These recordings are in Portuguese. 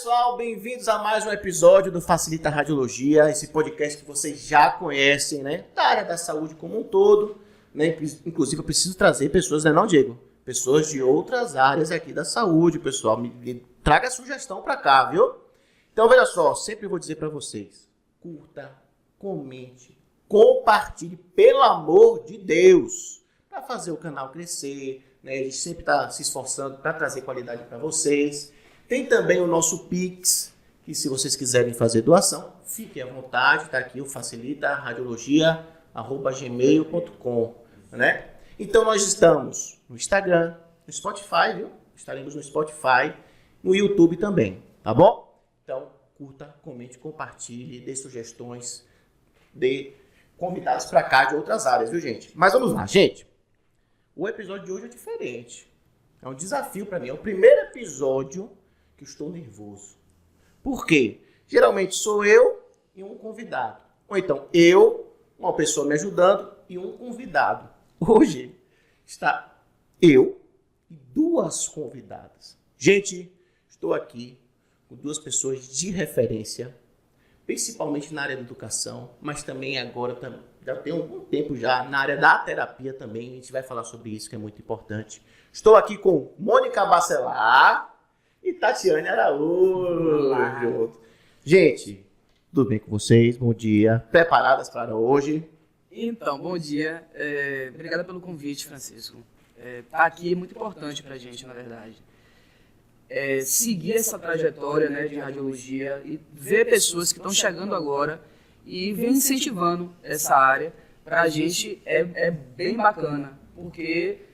pessoal, bem-vindos a mais um episódio do Facilita Radiologia, esse podcast que vocês já conhecem, né? Da área da saúde como um todo, né? Inclusive eu preciso trazer pessoas, né, não, Diego? Pessoas de outras áreas aqui da saúde, pessoal. Traga sugestão pra cá, viu? Então, veja só, sempre vou dizer pra vocês, curta, comente, compartilhe, pelo amor de Deus, para fazer o canal crescer, né? A gente sempre está se esforçando para trazer qualidade para vocês. Tem também o nosso Pix, que se vocês quiserem fazer doação, fiquem à vontade, está aqui o Facilita Radiologia@gmail.com, né? Então nós estamos no Instagram, no Spotify, viu? Estaremos no Spotify, no YouTube também, tá bom? Então curta, comente, compartilhe, dê sugestões, dê convidados para cá de outras áreas, viu, gente? Mas vamos lá, gente. O episódio de hoje é diferente. É um desafio para mim. É o primeiro episódio que eu estou nervoso. Por quê? Geralmente sou eu e um convidado. Ou então eu, uma pessoa me ajudando e um convidado. Hoje está eu e duas convidadas. Gente, estou aqui com duas pessoas de referência, principalmente na área da educação, mas também agora já tem algum tempo já na área da terapia também. A gente vai falar sobre isso, que é muito importante. Estou aqui com Mônica Bacelar e Tatiane Araújo. Gente, tudo bem com vocês? Bom dia. Preparadas para hoje? Então, bom dia. Obrigada pelo convite, Francisco. Tá aqui é muito importante para a gente, na verdade. Seguir essa trajetória, né, de radiologia e ver pessoas que estão chegando agora e vem incentivando essa área, para a gente é bem bacana, porque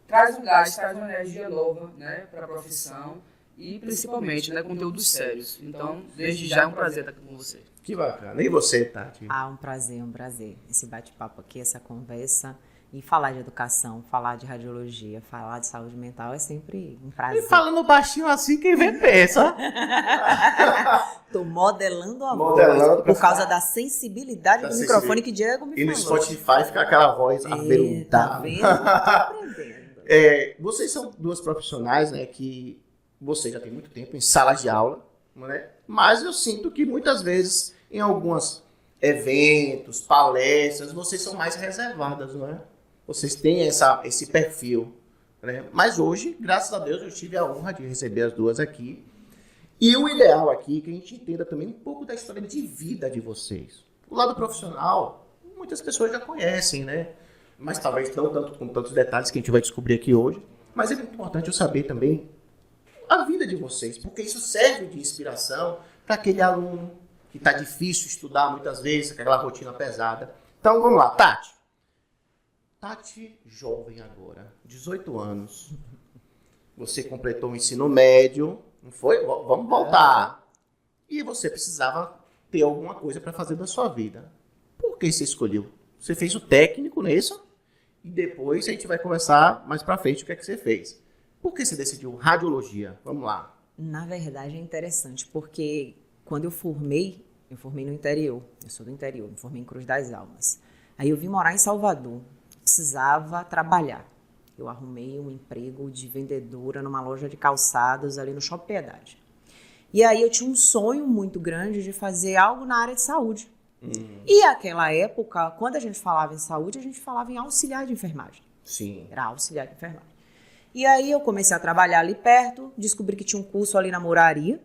traz um gás, traz uma energia nova, né, para a profissão e principalmente, né, conteúdos sérios. Então, desde já é um prazer estar aqui com você. Que bacana. E você, Tati? Um prazer, um prazer. Esse bate-papo aqui, essa conversa. E falar de educação, falar de radiologia, falar de saúde mental é sempre um prazer. E falando baixinho assim, quem vê pensa. Tô modelando a voz por causa da sensibilidade do microfone que Diego me falou. E no Spotify fica aquela voz aveludada. Tá vendo? Tô aprendendo. Vocês são duas profissionais, né, que você já tem muito tempo em sala de aula, né? Mas eu sinto que muitas vezes em alguns eventos, palestras, vocês são mais reservadas, não é? Vocês têm esse perfil, né? Mas hoje, graças a Deus, eu tive a honra de receber as duas aqui. E o ideal aqui é que a gente entenda também um pouco da história de vida de vocês. O lado profissional, muitas pessoas já conhecem, né? Mas talvez não tanto com tantos detalhes que a gente vai descobrir aqui hoje. Mas é muito importante eu saber também a vida de vocês, porque isso serve de inspiração para aquele aluno que está difícil estudar muitas vezes, aquela rotina pesada. Então vamos lá, Tati. Tati, jovem agora, 18 anos. Você completou o ensino médio, não foi? Vamos voltar. E você precisava ter alguma coisa para fazer da sua vida. Por que você escolheu? Você fez o técnico, não é isso? E depois a gente vai conversar mais para frente o que é que você fez. Por que você decidiu radiologia? Vamos lá. Na verdade é interessante, porque quando eu formei no interior. Eu sou do interior, me formei em Cruz das Almas. Aí eu vim morar em Salvador. Precisava trabalhar. Eu arrumei um emprego de vendedora numa loja de calçados ali no Shopping Piedade. E aí eu tinha um sonho muito grande de fazer algo na área de saúde. E naquela época, quando a gente falava em saúde, a gente falava em auxiliar de enfermagem. Sim. Era auxiliar de enfermagem. E aí eu comecei a trabalhar ali perto, descobri que tinha um curso ali na Moraria.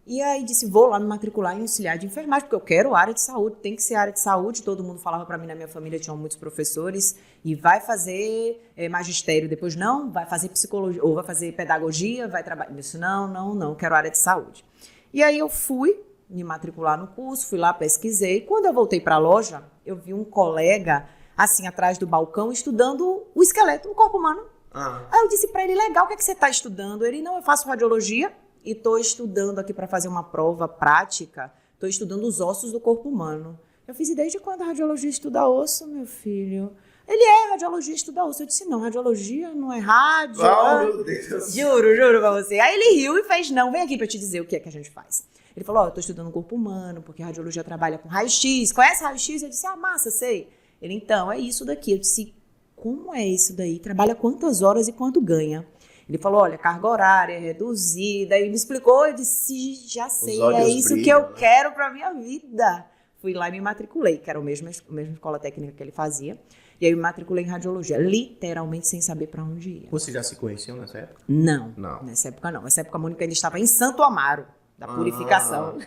E aí disse, vou lá me matricular em auxiliar de enfermagem, porque eu quero área de saúde, tem que ser área de saúde. Todo mundo falava para mim, na minha família tinham muitos professores, e vai fazer magistério, depois não, vai fazer psicologia, ou vai fazer pedagogia, vai trabalhar. Eu disse, não, quero área de saúde. E aí eu fui me matricular no curso, fui lá, pesquisei. Quando eu voltei para a loja, eu vi um colega, assim, atrás do balcão, estudando o esqueleto, o corpo humano. Aí eu disse para ele, legal, o que é que você está estudando? Ele, não, eu faço radiologia. E estou estudando aqui para fazer uma prova prática, estou estudando os ossos do corpo humano. Eu fiz, e desde quando a radiologia estuda osso, meu filho? Ele radiologia estuda osso. Eu disse, não, radiologia não é rádio. Meu Deus. Juro pra você. Aí ele riu e fez, não, vem aqui para te dizer o que é que a gente faz. Ele falou, eu estou estudando o corpo humano, porque a radiologia trabalha com raio-x. Conhece raio-x? Eu disse, massa, sei. Ele, então, é isso daqui. Eu disse, como é isso daí? Trabalha quantas horas e quanto ganha? Ele falou, olha, carga horária reduzida. Ele me explicou, eu disse, já sei, olhos é isso que brilham, eu né? quero para minha vida. Fui lá e me matriculei, que era a mesma escola técnica que ele fazia. E aí eu me matriculei em radiologia, literalmente sem saber para onde ia. Vocês já se conheciam nessa época? Não, Não. nessa época não. Nessa época a Mônica ainda estava em Santo Amaro, da purificação.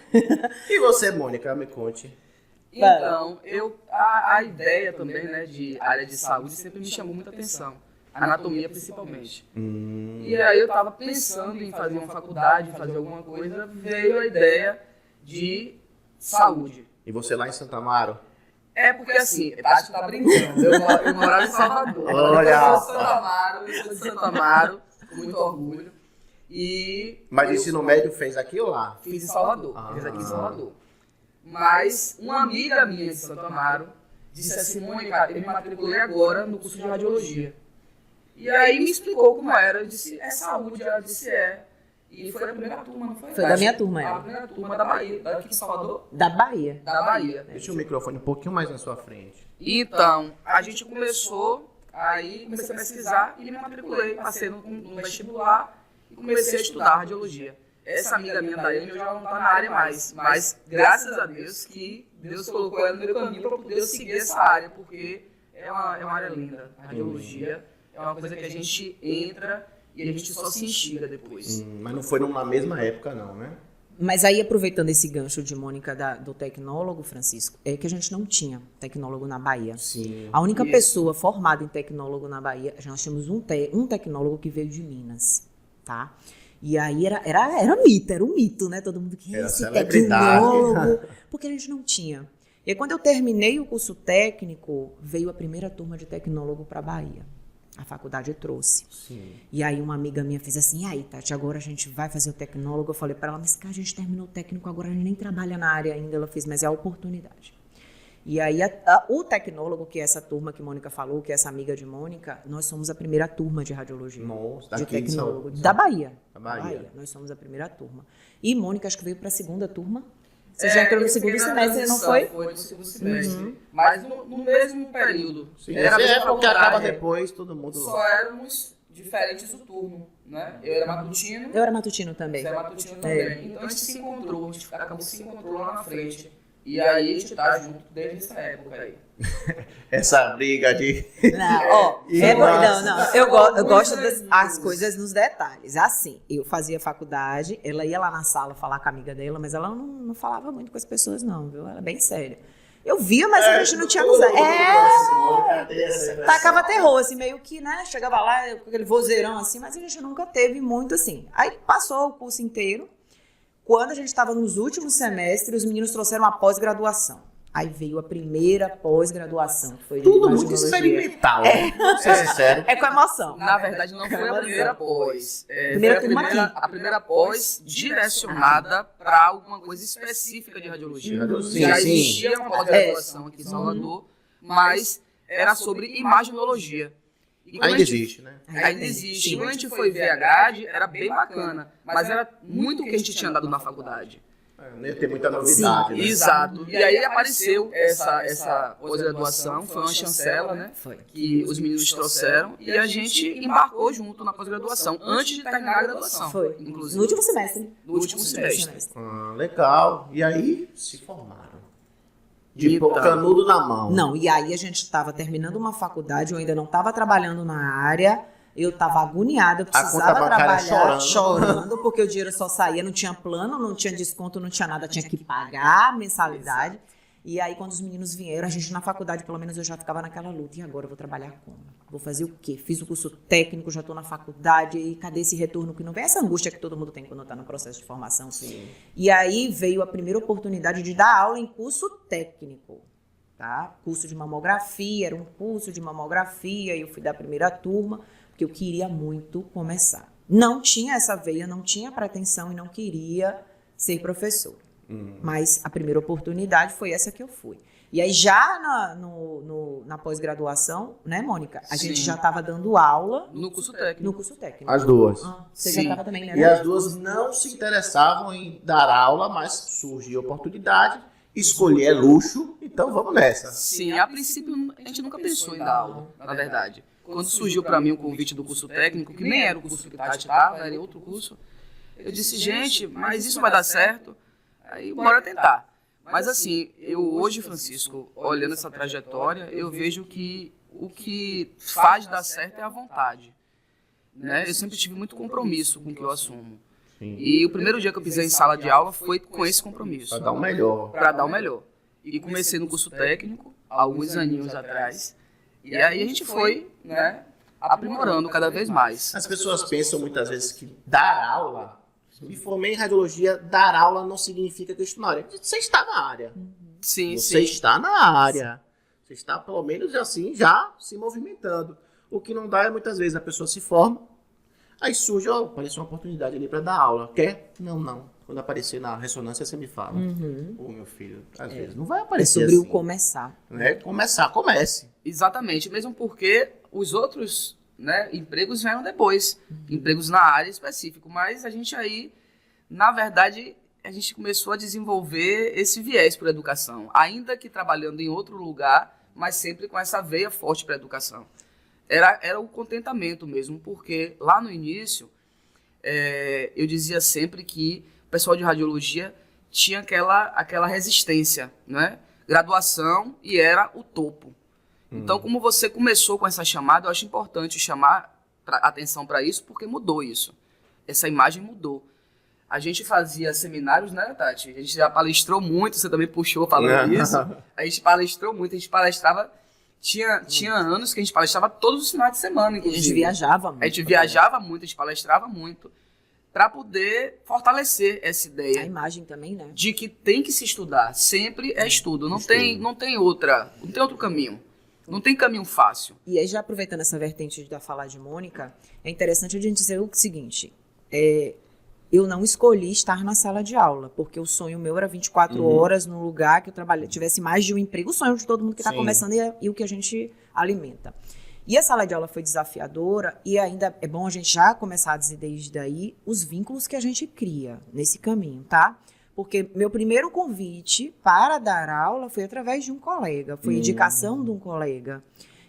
E você, Mônica, me conte. Então, a ideia também, né, de área de saúde sempre me chamou muita atenção. Anatomia, principalmente. E aí eu estava pensando em fazer uma faculdade, fazer alguma coisa, veio a ideia de saúde. E você lá em Santo Amaro? É porque assim, Tati tá brincando, eu morava em Salvador. Olha! Eu sou de Santo Amaro, com muito orgulho. Mas o ensino médio fez aqui ou lá? Fiz em Salvador, fiz aqui em Salvador. Mas uma amiga minha de Santo Amaro disse assim, Mônica, eu me matriculei agora no curso de radiologia. E aí me explicou como era, eu disse, é saúde, ela disse, é. E foi da primeira turma, não foi? Foi da minha turma, A primeira turma da Bahia, daqui de Salvador, Da Bahia. da Bahia. Deixa o microfone um pouquinho mais na sua frente. Então, a gente começou, aí comecei a pesquisar e me matriculei, passei no vestibular e comecei a estudar radiologia. Essa amiga minha, Daiane, hoje ela não está na área mais, mas graças a Deus que Deus colocou ela no meu caminho para poder seguir essa área, porque é uma área linda. A radiologia é uma coisa que a gente entra e a gente só se instiga depois. Mas não foi na mesma época, não, né? Mas aí, aproveitando esse gancho de Mônica do tecnólogo, Francisco, é que a gente não tinha tecnólogo na Bahia. Sim. A única Isso. pessoa formada em tecnólogo na Bahia, nós tínhamos um tecnólogo que veio de Minas, tá? E aí era um mito, né? Todo mundo que Era esse celebridade. tecnólogo, porque a gente não tinha. E aí, quando eu terminei o curso técnico, veio a primeira turma de tecnólogo para a Bahia. A faculdade trouxe. Sim. E aí uma amiga minha fez assim, e aí, Tati, agora a gente vai fazer o tecnólogo. Eu falei para ela, mas cara, a gente terminou o técnico, agora a gente nem trabalha na área ainda. Ela fez, mas é a oportunidade. E aí o tecnólogo, que é essa turma que Mônica falou, que é essa amiga de Mônica, nós somos a primeira turma de radiologia. Nossa, de daqui de tecnólogo. São- Da Bahia. Da Bahia. Nós somos a primeira turma. E Mônica, acho que veio para a segunda turma. Você já entrou no segundo semestre, não foi? Foi no segundo semestre. Mas no mesmo período. Sim. Era a Essa mesma época que faculdade, acaba depois, todo mundo Só lá. éramos diferentes do turno, né? Eu era matutino, Eu era matutino também. você era matutino também. Então a gente se encontrou, a gente acabou se encontrou lá na frente. E aí a gente tá junto desde essa época aí. Essa briga de... Não, ó, Irmãs. eu gosto das coisas nos detalhes. Assim, eu fazia faculdade, ela ia lá na sala falar com a amiga dela, mas ela não falava muito com as pessoas, não, viu? Ela era bem séria. Eu via, mas a gente não tinha amizade. Tacava terror, assim, meio que, né? Chegava lá com aquele vozeirão assim, mas a gente nunca teve muito assim. Aí passou o curso inteiro. Quando a gente estava nos últimos semestres, os meninos trouxeram uma pós-graduação. Aí veio a primeira pós-graduação, que foi de Tudo muito imaginologia. experimental, né? Vou ser sincero. É com emoção. Na verdade, não foi a primeira pós. Primeira Foi turma aqui. a primeira pós direcionada para alguma coisa específica de radiologia. Sim, Já sim. existia uma pós-graduação aqui em Salvador, mas era sobre imaginologia. E quando Ainda a gente- existe, né? Ainda existe. E quando a gente foi ver a grade, era bem bacana, mas era muito o que a gente tinha dado na faculdade. Não ia ter muita novidade, né? Exato. E aí apareceu essa pós-graduação, foi uma chancela, né? Foi. Que os meninos trouxeram e a gente embarcou junto na pós-graduação, antes de terminar a graduação. Foi. Inclusive. No último semestre. No último semestre. Legal. E aí, se formaram. De Então. canudo na mão. Não, e aí a gente estava terminando uma faculdade, eu ainda não estava trabalhando na área, eu estava agoniada, eu conta precisava bancária trabalhar chorando. porque o dinheiro só saía, não tinha plano, não tinha desconto, não tinha nada, tinha que pagar a mensalidade. E aí, quando os meninos vieram, a gente na faculdade, pelo menos eu já ficava naquela luta. E agora eu vou trabalhar como? Vou fazer o quê? Fiz o curso técnico, já estou na faculdade, e cadê esse retorno que não vem? Essa angústia que todo mundo tem quando está no processo de formação. Sim. E aí veio a primeira oportunidade de dar aula em curso técnico, tá? Curso de mamografia, era um curso de mamografia, e eu fui da primeira turma, porque eu queria muito começar. Não tinha essa veia, não tinha pretensão e não queria ser professor. Mas a primeira oportunidade foi essa que eu fui. E aí já na pós-graduação, né, Mônica? A gente Sim. já estava dando aula No curso técnico. no curso técnico. As duas. Você Sim. já estava também, né? E as duas não se interessavam em dar aula, mas surgiu a oportunidade escolher é luxo, então vamos nessa. Sim, a princípio a gente nunca pensou em dar aula, na verdade. Quando surgiu para mim o convite do curso técnico, que nem era o curso que Tati estava, era outro curso, eu disse, gente, mas isso vai dar certo? Aí bora tentar. Mas assim, eu hoje, Francisco, olhando essa trajetória, eu vejo que o que faz dar certo é a vontade. Né? Eu sempre tive muito compromisso com o que eu assumo. Sim. E o primeiro dia que eu pisei em sala de aula foi com esse compromisso. Para dar o melhor. Para dar o melhor. E comecei no curso técnico, alguns aninhos atrás. E aí a gente foi, né, aprimorando cada vez mais. As pessoas pensam muitas vezes que dar aula, me formei em radiologia, dar aula não significa que eu estou na área. Você está na área. Sim, Você está na área. Você está, pelo menos assim, já se movimentando. O que não dá é, muitas vezes, a pessoa se forma, aí surge, apareceu uma oportunidade ali para dar aula. Quer? Não. Quando aparecer na ressonância, você me fala. Ô, meu filho, às vezes não vai aparecer sobre assim. o começar. Né? Comece. Exatamente, mesmo porque os outros, né, empregos vieram depois. Empregos na área específica. Mas a gente aí, na verdade, a gente começou a desenvolver esse viés para a educação. Ainda que trabalhando em outro lugar, mas sempre com essa veia forte para a educação. Era o contentamento mesmo, porque lá no início, eu dizia sempre que o pessoal de radiologia tinha aquela resistência, né? Graduação e era o topo. Então, como você começou com essa chamada, eu acho importante chamar atenção para isso, porque mudou isso. Essa imagem mudou. A gente fazia seminários, né, Tati? A gente já palestrou muito, você também puxou falando isso. A gente palestrou muito, a gente palestrava... Tinha anos que a gente palestrava todos os finais de semana, inclusive. A gente viajava muito. A gente viajava muito, a gente palestrava muito, para poder fortalecer essa ideia. A imagem também, né? De que tem que se estudar. Sempre é estudo. Não tem outro caminho. Não tem caminho fácil. E aí, já aproveitando essa vertente da fala de Mônica, é interessante a gente dizer o seguinte. Eu não escolhi estar na sala de aula, porque o sonho meu era 24 horas num lugar que eu tivesse mais de um emprego. O sonho de todo mundo que está começando e o que a gente alimenta. E a sala de aula foi desafiadora e ainda é bom a gente já começar a dizer desde daí os vínculos que a gente cria nesse caminho, tá? Porque meu primeiro convite para dar aula foi através de um colega, foi indicação de um colega.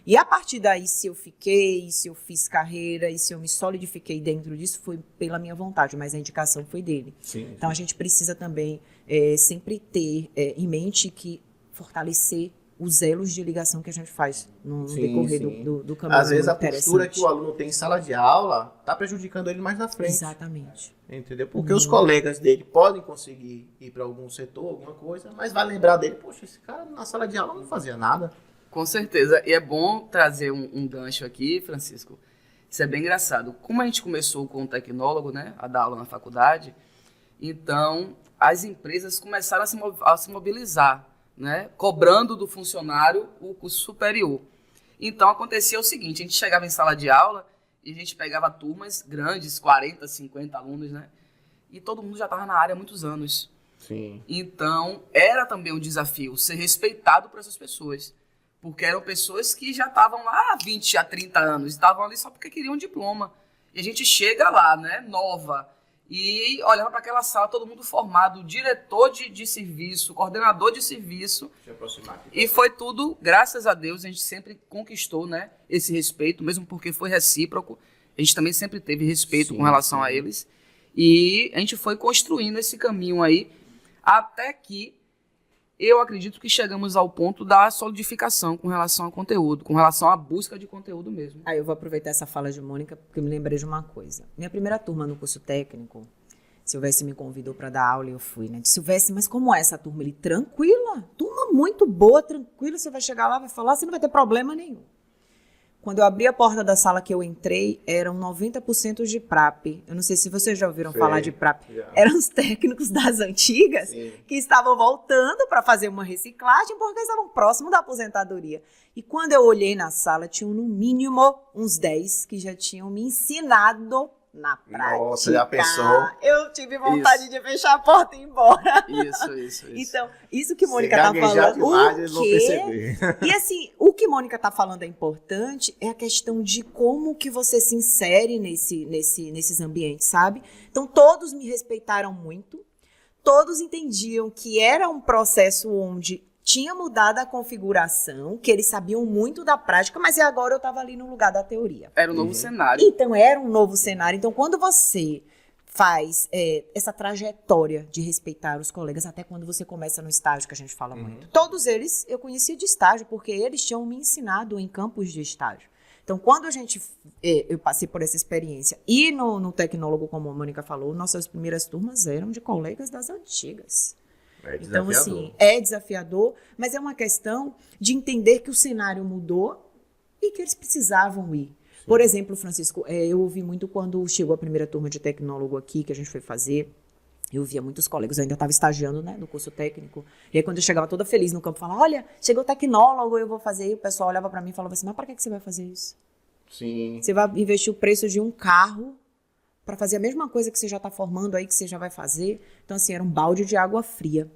E a partir daí, se eu fiquei, se eu fiz carreira e se eu me solidifiquei dentro disso, foi pela minha vontade, mas a indicação foi dele. Sim. Então, a gente precisa também sempre ter em mente que fortalecer os elos de ligação que a gente faz no decorrer do caminho. Às vezes, a postura que o aluno tem em sala de aula está prejudicando ele mais na frente. Exatamente. Entendeu? Porque os colegas dele podem conseguir ir para algum setor, alguma coisa, mas vai lembrar dele, poxa, esse cara na sala de aula não fazia nada. Com certeza. E é bom trazer um gancho aqui, Francisco. Isso é bem engraçado. Como a gente começou com o tecnólogo, né, a dar aula na faculdade, então as empresas começaram a se mobilizar, né, cobrando do funcionário o curso superior. Então acontecia o seguinte, a gente chegava em sala de aula e a gente pegava turmas grandes, 40, 50 alunos, né, e todo mundo já estava na área há muitos anos. Sim. Então era também um desafio ser respeitado por essas pessoas. Porque eram pessoas que já estavam lá há 20, a 30 anos, estavam ali só porque queriam um diploma. E a gente chega lá, né, nova, e olhava para aquela sala, todo mundo formado, diretor de serviço, coordenador de serviço. E foi tudo, graças a Deus, a gente sempre conquistou, né, esse respeito, mesmo porque foi recíproco. A gente também sempre teve respeito com relação a eles. E a gente foi construindo esse caminho aí, até que eu acredito que chegamos ao ponto da solidificação com relação ao conteúdo, com relação à busca de conteúdo mesmo. Aí eu vou aproveitar essa fala de Mônica, porque eu me lembrei de uma coisa. Minha primeira turma no curso técnico, Silvestre me convidou para dar aula e eu fui, né? Disse, Silvestre, mas como é essa turma? Ele, tranquila, turma muito boa, tranquila, você vai chegar lá, vai falar, você não vai ter problema nenhum. Quando eu abri a porta da sala que eu entrei, eram 90% de PRAP. Eu não sei se vocês já ouviram falar de PRAP. Eram os técnicos das antigas que estavam voltando para fazer uma reciclagem porque estavam próximos da aposentadoria. E quando eu olhei na sala, tinham no mínimo uns 10 que já tinham me ensinado na prática. Nossa, já pensou? Eu tive vontade de fechar a porta e ir embora. Isso. Então, isso que Mônica tá falando, demais, eles vão perceber. E assim, o que Mônica tá falando é importante, é a questão de como que você se insere nesses ambientes, sabe? Então, todos me respeitaram muito, todos entendiam que era um processo onde tinha mudado a configuração, que eles sabiam muito da prática, mas agora eu estava ali no lugar da teoria. Era um novo cenário. Então, era um novo cenário. Então, quando você faz essa trajetória de respeitar os colegas, até quando você começa no estágio, que a gente fala muito. Todos eles eu conhecia de estágio, porque eles tinham me ensinado em campos de estágio. Então, quando eu passei por essa experiência, e no tecnólogo, como a Mônica falou, nossas primeiras turmas eram de colegas das antigas. É desafiador. Então, assim, é desafiador, mas é uma questão de entender que o cenário mudou e que eles precisavam ir. Por exemplo, Francisco, eu ouvi muito quando chegou a primeira turma de tecnólogo aqui, que a gente foi fazer, eu via muitos colegas, eu ainda estava estagiando, né, no curso técnico, e aí quando eu chegava toda feliz no campo, falava, olha, chegou o tecnólogo, eu vou fazer, e o pessoal olhava para mim e falava assim, mas para que você vai fazer isso? Sim. Você vai investir o preço de um carro para fazer a mesma coisa que você já está formando aí, que você já vai fazer. Então, assim, era um balde de água fria.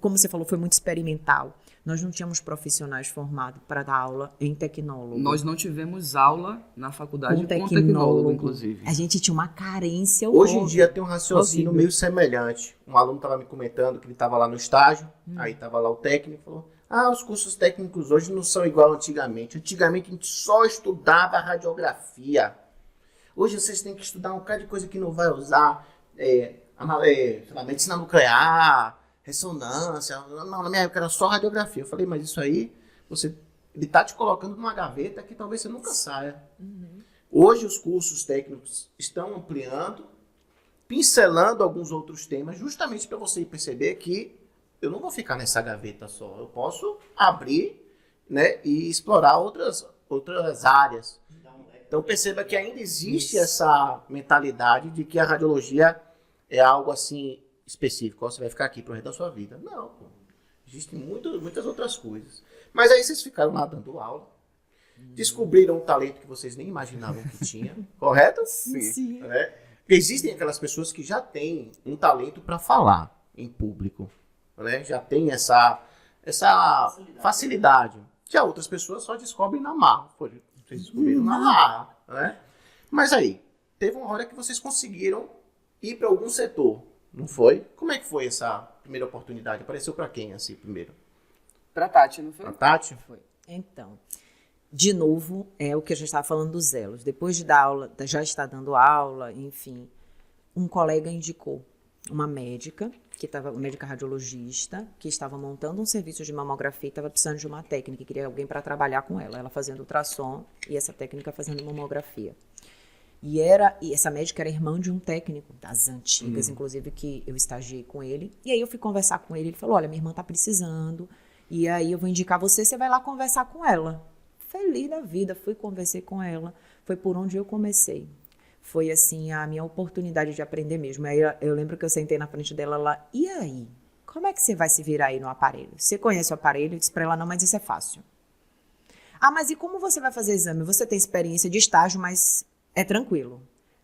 Como você falou, foi muito experimental. Nós não tínhamos profissionais formados para dar aula em tecnólogo. Nós não tivemos aula na faculdade com tecnólogo, inclusive. A gente tinha uma carência. Hoje em dia tem um raciocínio meio semelhante. Um aluno estava me comentando que ele estava lá no estágio, aí estava lá o técnico, falou, os cursos técnicos hoje não são igual antigamente. Antigamente a gente só estudava radiografia. Hoje vocês têm que estudar um bocado de coisa que não vai usar, medicina nuclear, ressonância. Não, na minha época era só radiografia. Eu falei, mas isso aí, ele está te colocando numa gaveta que talvez você nunca saia. Hoje os cursos técnicos estão ampliando, pincelando alguns outros temas, justamente para você perceber que eu não vou ficar nessa gaveta só. Eu posso abrir, né, e explorar outras áreas. Então perceba que ainda existe essa mentalidade de que a radiologia é algo assim específico. Você vai ficar aqui pro resto da sua vida. Não, pô. Existem muitas outras coisas. Mas aí vocês ficaram lá dando aula, descobriram um talento que vocês nem imaginavam que tinha, correto? Sim. É. Existem aquelas pessoas que já têm um talento para falar em público, né? Já tem essa facilidade. Já outras pessoas só descobrem na marra. Vocês descobriram na marra, né? Mas aí, teve uma hora que vocês conseguiram ir para algum setor, não foi? Como é que foi essa primeira oportunidade? Apareceu para quem, assim, primeiro? Para Tati, não foi? Para Tati? Foi. Então, de novo, é o que a gente estava falando dos elos. Depois de dar aula, já está dando aula, enfim, um colega indicou uma médica, médica radiologista, que estava montando um serviço de mamografia e estava precisando de uma técnica, queria alguém para trabalhar com ela fazendo ultrassom e essa técnica fazendo mamografia. E essa médica era irmã de um técnico das antigas, inclusive, que eu estagiei com ele. E aí eu fui conversar com ele, ele falou, olha, minha irmã está precisando, e aí eu vou indicar você vai lá conversar com ela. Feliz da vida, conversei com ela, foi por onde eu comecei. Foi, assim, a minha oportunidade de aprender mesmo. Aí eu lembro que eu sentei na frente dela lá, e aí? Como é que você vai se virar aí no aparelho? Você conhece o aparelho? Eu disse para ela, não, mas isso é fácil. Mas e como você vai fazer exame? Você tem experiência de estágio, mas é tranquilo.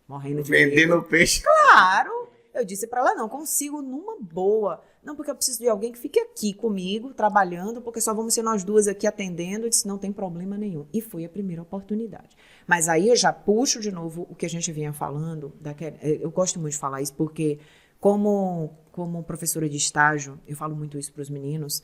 Morrendo de medo. Vendendo peixe. Claro! Eu disse para ela, não, consigo numa boa. Não, porque eu preciso de alguém que fique aqui comigo, trabalhando, porque só vamos ser nós duas aqui atendendo. Eu disse, não tem problema nenhum. E foi a primeira oportunidade. Mas aí eu já puxo de novo o que a gente vinha falando. Eu gosto muito de falar isso, porque como professora de estágio, eu falo muito isso para os meninos,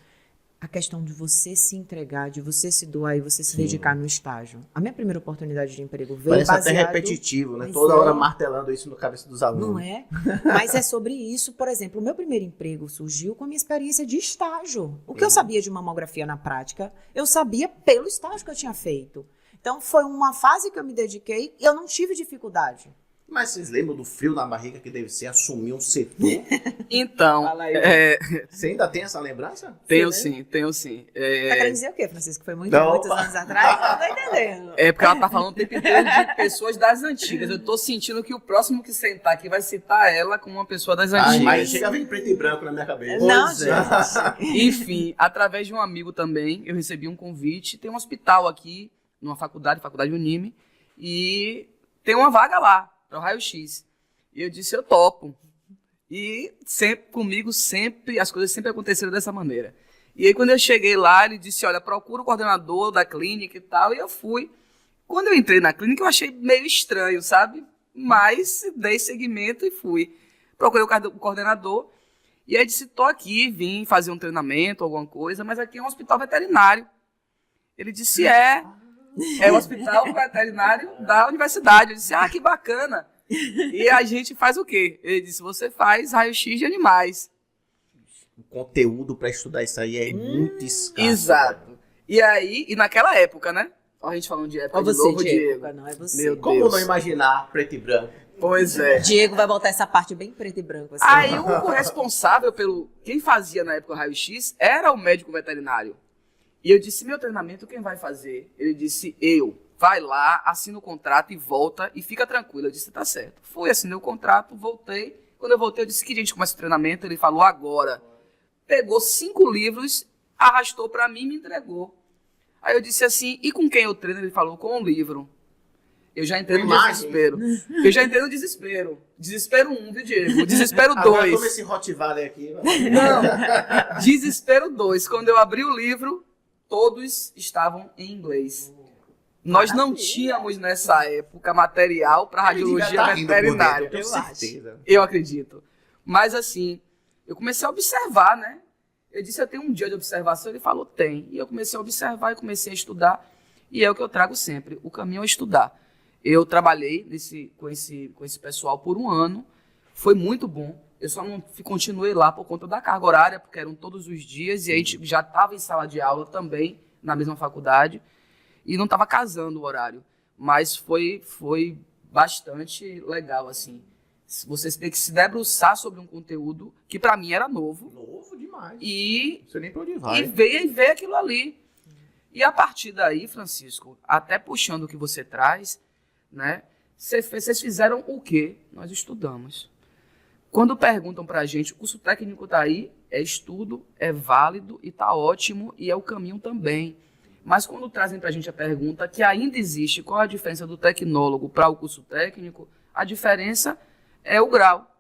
a questão de você se entregar, de você se doar e você se dedicar no estágio. A minha primeira oportunidade de emprego veio Parece baseado... até repetitivo, né? Toda hora martelando isso no cabeça dos alunos. Não é? Mas é sobre isso. Por exemplo, o meu primeiro emprego surgiu com a minha experiência de estágio. O que eu sabia de mamografia na prática, eu sabia pelo estágio que eu tinha feito. Então, foi uma fase que eu me dediquei e eu não tive dificuldade. Mas vocês lembram do frio na barriga que deve ser assumir um setor? Então, Você ainda tem essa lembrança? tenho sim. Tá querendo dizer o quê, Francisco? Foi muitos anos atrás? Não tô entendendo. É porque ela tá falando o tempo inteiro de pessoas das antigas. Eu tô sentindo que o próximo que sentar aqui vai citar ela como uma pessoa das antigas. Mas chega a vir preto e branco na minha cabeça. Não, Pois é. Enfim, através de um amigo também, eu recebi um convite. Tem um hospital aqui, numa faculdade Unime, e tem uma vaga lá, para o raio-x. E eu disse, eu topo. E comigo as coisas sempre aconteceram dessa maneira. E aí quando eu cheguei lá, ele disse, olha, procura o coordenador da clínica e tal, e eu fui. Quando eu entrei na clínica, eu achei meio estranho, sabe? Mas dei seguimento e fui. Procurei o coordenador, E aí disse, tô aqui, vim fazer um treinamento, alguma coisa, mas aqui é um hospital veterinário. Ele disse, é o hospital veterinário da universidade. Eu disse, que bacana. E a gente faz o quê? Ele disse, você faz raio-x de animais. O conteúdo para estudar isso aí é muito escasso. Exato. E naquela época, né? Ó, a gente falando de época de novo, Diego. Não, é você. Meu Como Deus. não imaginar preto e branco? Pois é. Diego vai botar essa parte bem preto e branco. Assim. Aí o responsável pelo... Quem fazia na época o raio-x era o médico veterinário. E eu disse, meu treinamento quem vai fazer? Ele disse, eu. Vai lá, assina o contrato e volta e fica tranquilo. Eu disse, tá certo. Fui, assinei o contrato, voltei. Quando eu voltei, eu disse, que dia a gente começa o treinamento? Ele falou, agora. Pegou 5 livros, arrastou pra mim e me entregou. Aí eu disse assim, e com quem eu treino? Ele falou, com um livro. Eu já entrei no desespero. Eu já entrei no desespero. Desespero 1, viu, Diego? Desespero 2. Agora toma esse Rottweiler aqui. Não, desespero 2. Quando eu abri o livro, todos estavam em inglês. Nós não tínhamos, nessa época, material para radiologia veterinária. Eu certeza. Eu acredito. Mas, assim, eu comecei a observar, né? Eu disse, eu tenho um dia de observação. Ele falou, tem. E eu comecei a observar e comecei a estudar. E é o que eu trago sempre. O caminho é estudar. Eu trabalhei com esse pessoal por 1 ano. Foi muito bom. Eu só não continuei lá por conta da carga horária, porque eram todos os dias. E a gente já estava em sala de aula também, na mesma faculdade. E não estava casando o horário. Mas foi bastante legal, assim. Você tem que se debruçar sobre um conteúdo que para mim era novo. Novo demais. E Não sei nem pra onde vai. ver aquilo ali. E a partir daí, Francisco, até puxando o que você traz, né? Vocês fizeram o quê? Nós estudamos. Quando perguntam para a gente, o curso técnico está aí, é estudo, é válido e está ótimo e é o caminho também. Mas quando trazem para a gente a pergunta que ainda existe, qual a diferença do tecnólogo para o curso técnico, a diferença é o grau.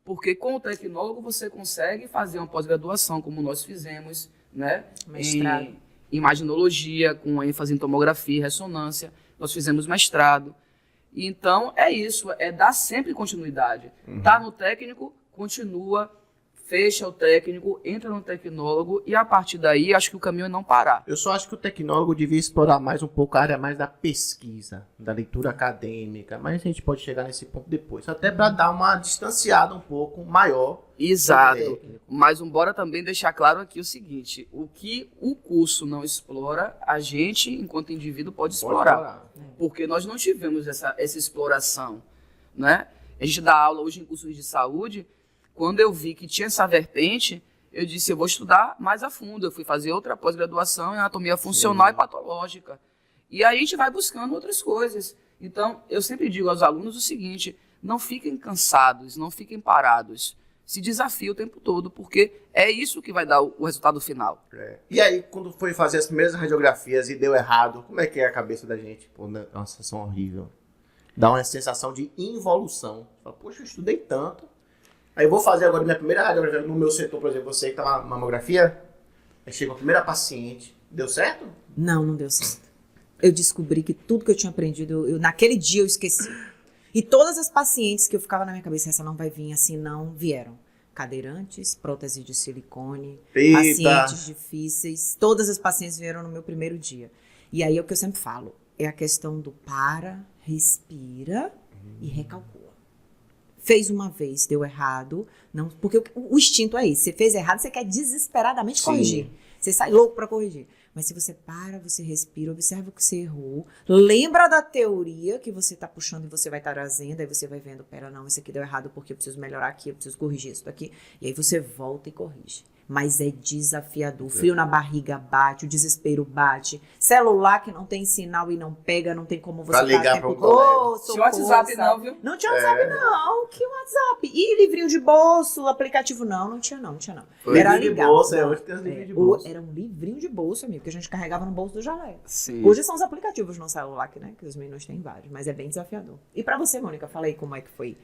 Porque com o tecnólogo você consegue fazer uma pós-graduação, como nós fizemos, né? Mestrado. Em imaginologia, com ênfase em tomografia e ressonância. Nós fizemos mestrado. Então, é isso, é dar sempre continuidade. Tá no técnico, continua, fecha o técnico, entra no tecnólogo e a partir daí acho que o caminho é não parar. Eu só acho que o tecnólogo devia explorar mais um pouco a área mais da pesquisa, da leitura acadêmica, mas a gente pode chegar nesse ponto depois, até para dar uma distanciada um pouco maior. Exato. Mas bora também deixar claro aqui o seguinte, o que o curso não explora, a gente, enquanto indivíduo, pode explorar. Porque nós não tivemos essa exploração, né? A gente dá aula hoje em cursos de saúde. Quando eu vi que tinha essa vertente, eu disse, eu vou estudar mais a fundo. Eu fui fazer outra pós-graduação em anatomia funcional e patológica. E aí a gente vai buscando outras coisas. Então, eu sempre digo aos alunos o seguinte, não fiquem cansados, não fiquem parados. Se desafie o tempo todo, porque é isso que vai dar o resultado final. E aí, quando foi fazer as primeiras radiografias e deu errado, como é que é a cabeça da gente? Pô, é uma sensação horrível. Dá uma sensação de involução. Fala, poxa, eu estudei tanto. Aí eu vou fazer agora minha primeira radiografia no meu setor, por exemplo, você que tá na mamografia. Aí chega a primeira paciente. Deu certo? Não deu certo. Eu descobri que tudo que eu tinha aprendido, naquele dia eu esqueci. E todas as pacientes que eu ficava na minha cabeça, essa não vai vir, assim, não vieram. Cadeirantes, prótese de silicone, pacientes difíceis. Todas as pacientes vieram no meu primeiro dia. E aí é o que eu sempre falo. É a questão do para, respira e recalcula. Fez uma vez, deu errado. Não, porque o instinto é isso. Você fez errado, você quer desesperadamente corrigir. Você sai louco para corrigir. Mas se você para, você respira, observa o que você errou, lembra da teoria que você está puxando e você vai estar trazendo, aí você vai vendo, pera, não, isso aqui deu errado porque eu preciso melhorar aqui, eu preciso corrigir isso daqui. E aí você volta e corrige. Mas é desafiador. O frio na barriga bate, o desespero bate. Celular que não tem sinal e não pega, não tem como você pra ligar para um colega. Tinha WhatsApp não, viu? Não tinha WhatsApp não. Que WhatsApp? E livrinho de bolso, aplicativo não tinha não. Era livro de bolso, hoje tem os livros de bolso. Era um livrinho de bolso, amigo, que a gente carregava no bolso do jaleco. Sim. Hoje são os aplicativos no celular, que os meninos têm vários, mas é bem desafiador. E pra você, Mônica, fala aí como é que foi.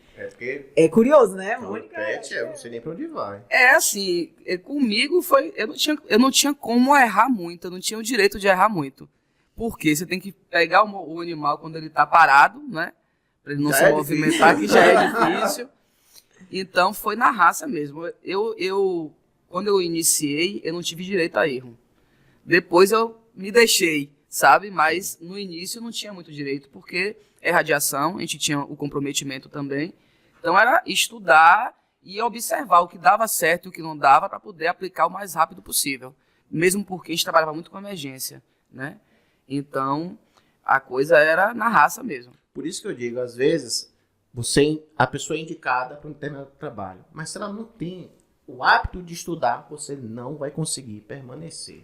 É curioso, né, Mônica? Eu não sei nem pra onde vai. É assim, comigo foi, eu não tinha como errar muito, eu não tinha o direito de errar muito. Porque você tem que pegar o animal quando ele tá parado, né? Pra ele não se movimentar, que já é difícil. Então, foi na raça mesmo. Quando eu iniciei, eu não tive direito a erro. Depois eu me deixei, sabe? Mas no início eu não tinha muito direito, porque é radiação, a gente tinha o comprometimento também. Então, era estudar e observar o que dava certo e o que não dava para poder aplicar o mais rápido possível. Mesmo porque a gente trabalhava muito com emergência, né? Então, a coisa era na raça mesmo. Por isso que eu digo, às vezes, a pessoa é indicada para um determinado trabalho, mas se ela não tem o hábito de estudar, você não vai conseguir permanecer.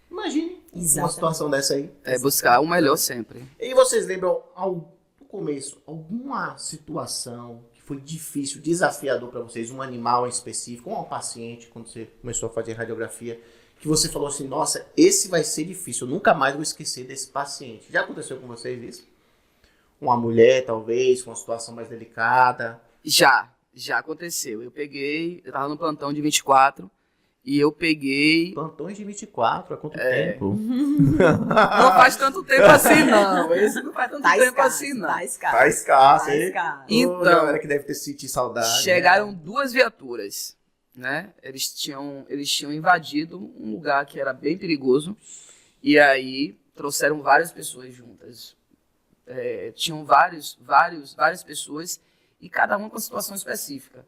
Imagine uma situação dessa aí. É buscar o melhor sempre. E vocês lembram, no começo, alguma situação que foi difícil, desafiador para vocês, um animal em específico, ou um paciente, quando você começou a fazer radiografia, que você falou assim, nossa, esse vai ser difícil, eu nunca mais vou esquecer desse paciente. Já aconteceu com vocês isso? Uma mulher, talvez, com uma situação mais delicada? Já aconteceu. Eu tava no plantão de 24 e eu peguei... Plantões de 24, há quanto tempo? Não faz tanto tempo assim, não. Esse não faz tanto tempo assim, não. Tá escasso. Tá escasso, hein? Então, galera que deve ter sentido saudade. Chegaram 2 viaturas, né? Eles tinham invadido um lugar que era bem perigoso e aí trouxeram várias pessoas juntas. Tinham várias pessoas e cada uma com uma situação específica.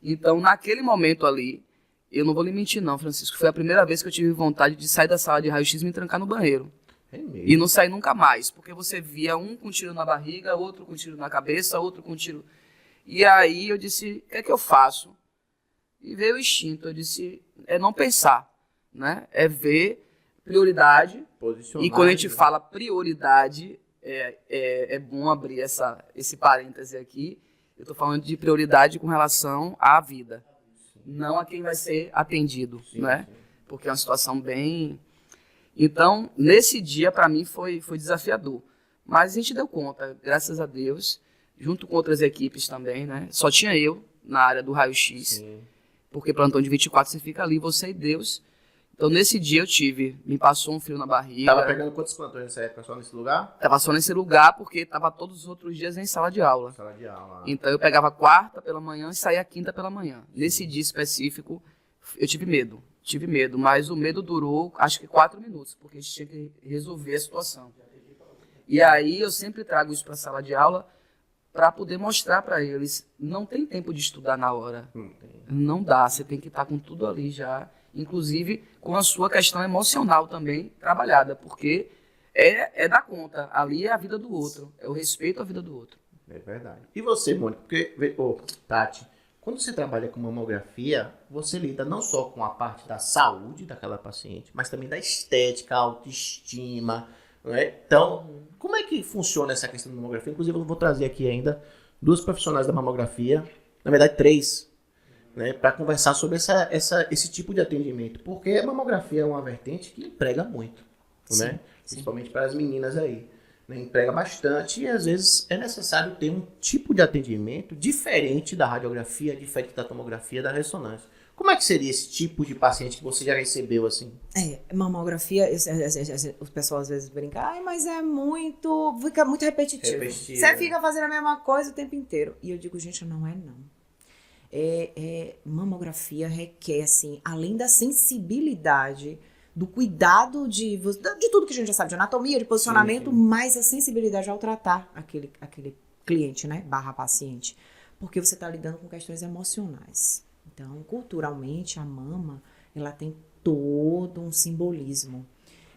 Então, naquele momento ali, eu não vou lhe mentir não, Francisco, foi a primeira vez que eu tive vontade de sair da sala de raio-x e me trancar no banheiro. É mesmo? E não sair nunca mais, porque você via um com tiro na barriga, outro com tiro na cabeça, outro com tiro... E aí eu disse, o que é que eu faço? E veio o instinto, eu disse, é não pensar, né? É ver prioridade. Posicionar, E quando a gente fala prioridade, é bom abrir esse parêntese aqui. Eu estou falando de prioridade com relação à vida, não a quem vai ser atendido, né? Sim. Porque é uma situação bem... Então, nesse dia, para mim, foi desafiador. Mas a gente deu conta, graças a Deus, junto com outras equipes também, né? Só tinha eu na área do raio-x, porque plantão de 24 você fica ali, você e Deus. Então, nesse dia me passou um frio na barriga. Tava pegando quantos plantões nessa época só nesse lugar? Tava só nesse lugar, porque tava todos os outros dias em sala de aula. Sala de aula. Então, eu pegava quarta pela manhã e saía quinta pela manhã. Nesse dia específico, eu tive medo, mas o medo durou, acho que 4 minutos, porque a gente tinha que resolver a situação. E aí, eu sempre trago isso para a sala de aula, para poder mostrar para eles, não tem tempo de estudar na hora. Não dá, você tem que estar com tudo ali já, inclusive com a sua questão emocional também trabalhada, porque é dar conta, ali é a vida do outro, é o respeito à vida do outro. É verdade. E você, Mônica, porque, Tati, quando você trabalha com mamografia, você lida não só com a parte da saúde daquela paciente, mas também da estética, autoestima, não é? Então, como é que funciona essa questão da mamografia? Inclusive, eu vou trazer aqui ainda 2 profissionais da mamografia, na verdade 3, né, para conversar sobre esse tipo de atendimento, porque a mamografia é uma vertente que emprega muito, né? Principalmente para as meninas aí, né? Emprega bastante e às vezes é necessário ter um tipo de atendimento diferente da radiografia, diferente da tomografia, da ressonância. Como é que seria esse tipo de paciente que você já recebeu assim? Mamografia, o pessoal às vezes brinca, mas fica muito repetitivo. Você fica fazendo a mesma coisa o tempo inteiro. E eu digo, gente, não é não. Mamografia requer, assim, além da sensibilidade, do cuidado de tudo que a gente já sabe, de anatomia, de posicionamento, mais a sensibilidade ao tratar aquele cliente, né, / paciente. Porque você está lidando com questões emocionais. Então, culturalmente, a mama, ela tem todo um simbolismo.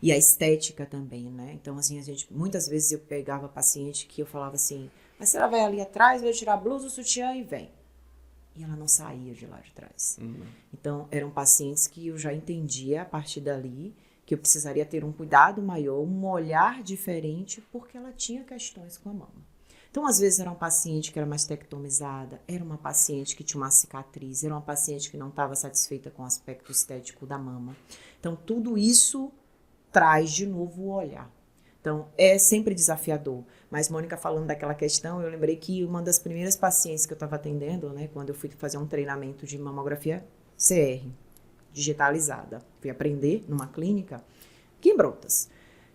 E a estética também, né? Então, assim, muitas vezes eu pegava paciente que eu falava assim, mas se ela vai ali atrás, vai tirar a blusa, o sutiã e vem. E ela não saía de lá de trás. Então, eram pacientes que eu já entendia a partir dali que eu precisaria ter um cuidado maior, um olhar diferente, porque ela tinha questões com a mama. Então, às vezes, era um paciente que era mastektomizada, era uma paciente que tinha uma cicatriz, era uma paciente que não estava satisfeita com o aspecto estético da mama. Então, tudo isso traz de novo o olhar. Então, é sempre desafiador. Mas, Mônica, falando daquela questão, eu lembrei que uma das primeiras pacientes que eu estava atendendo, né, quando eu fui fazer um treinamento de mamografia CR, digitalizada, fui aprender numa clínica aqui em Brotas.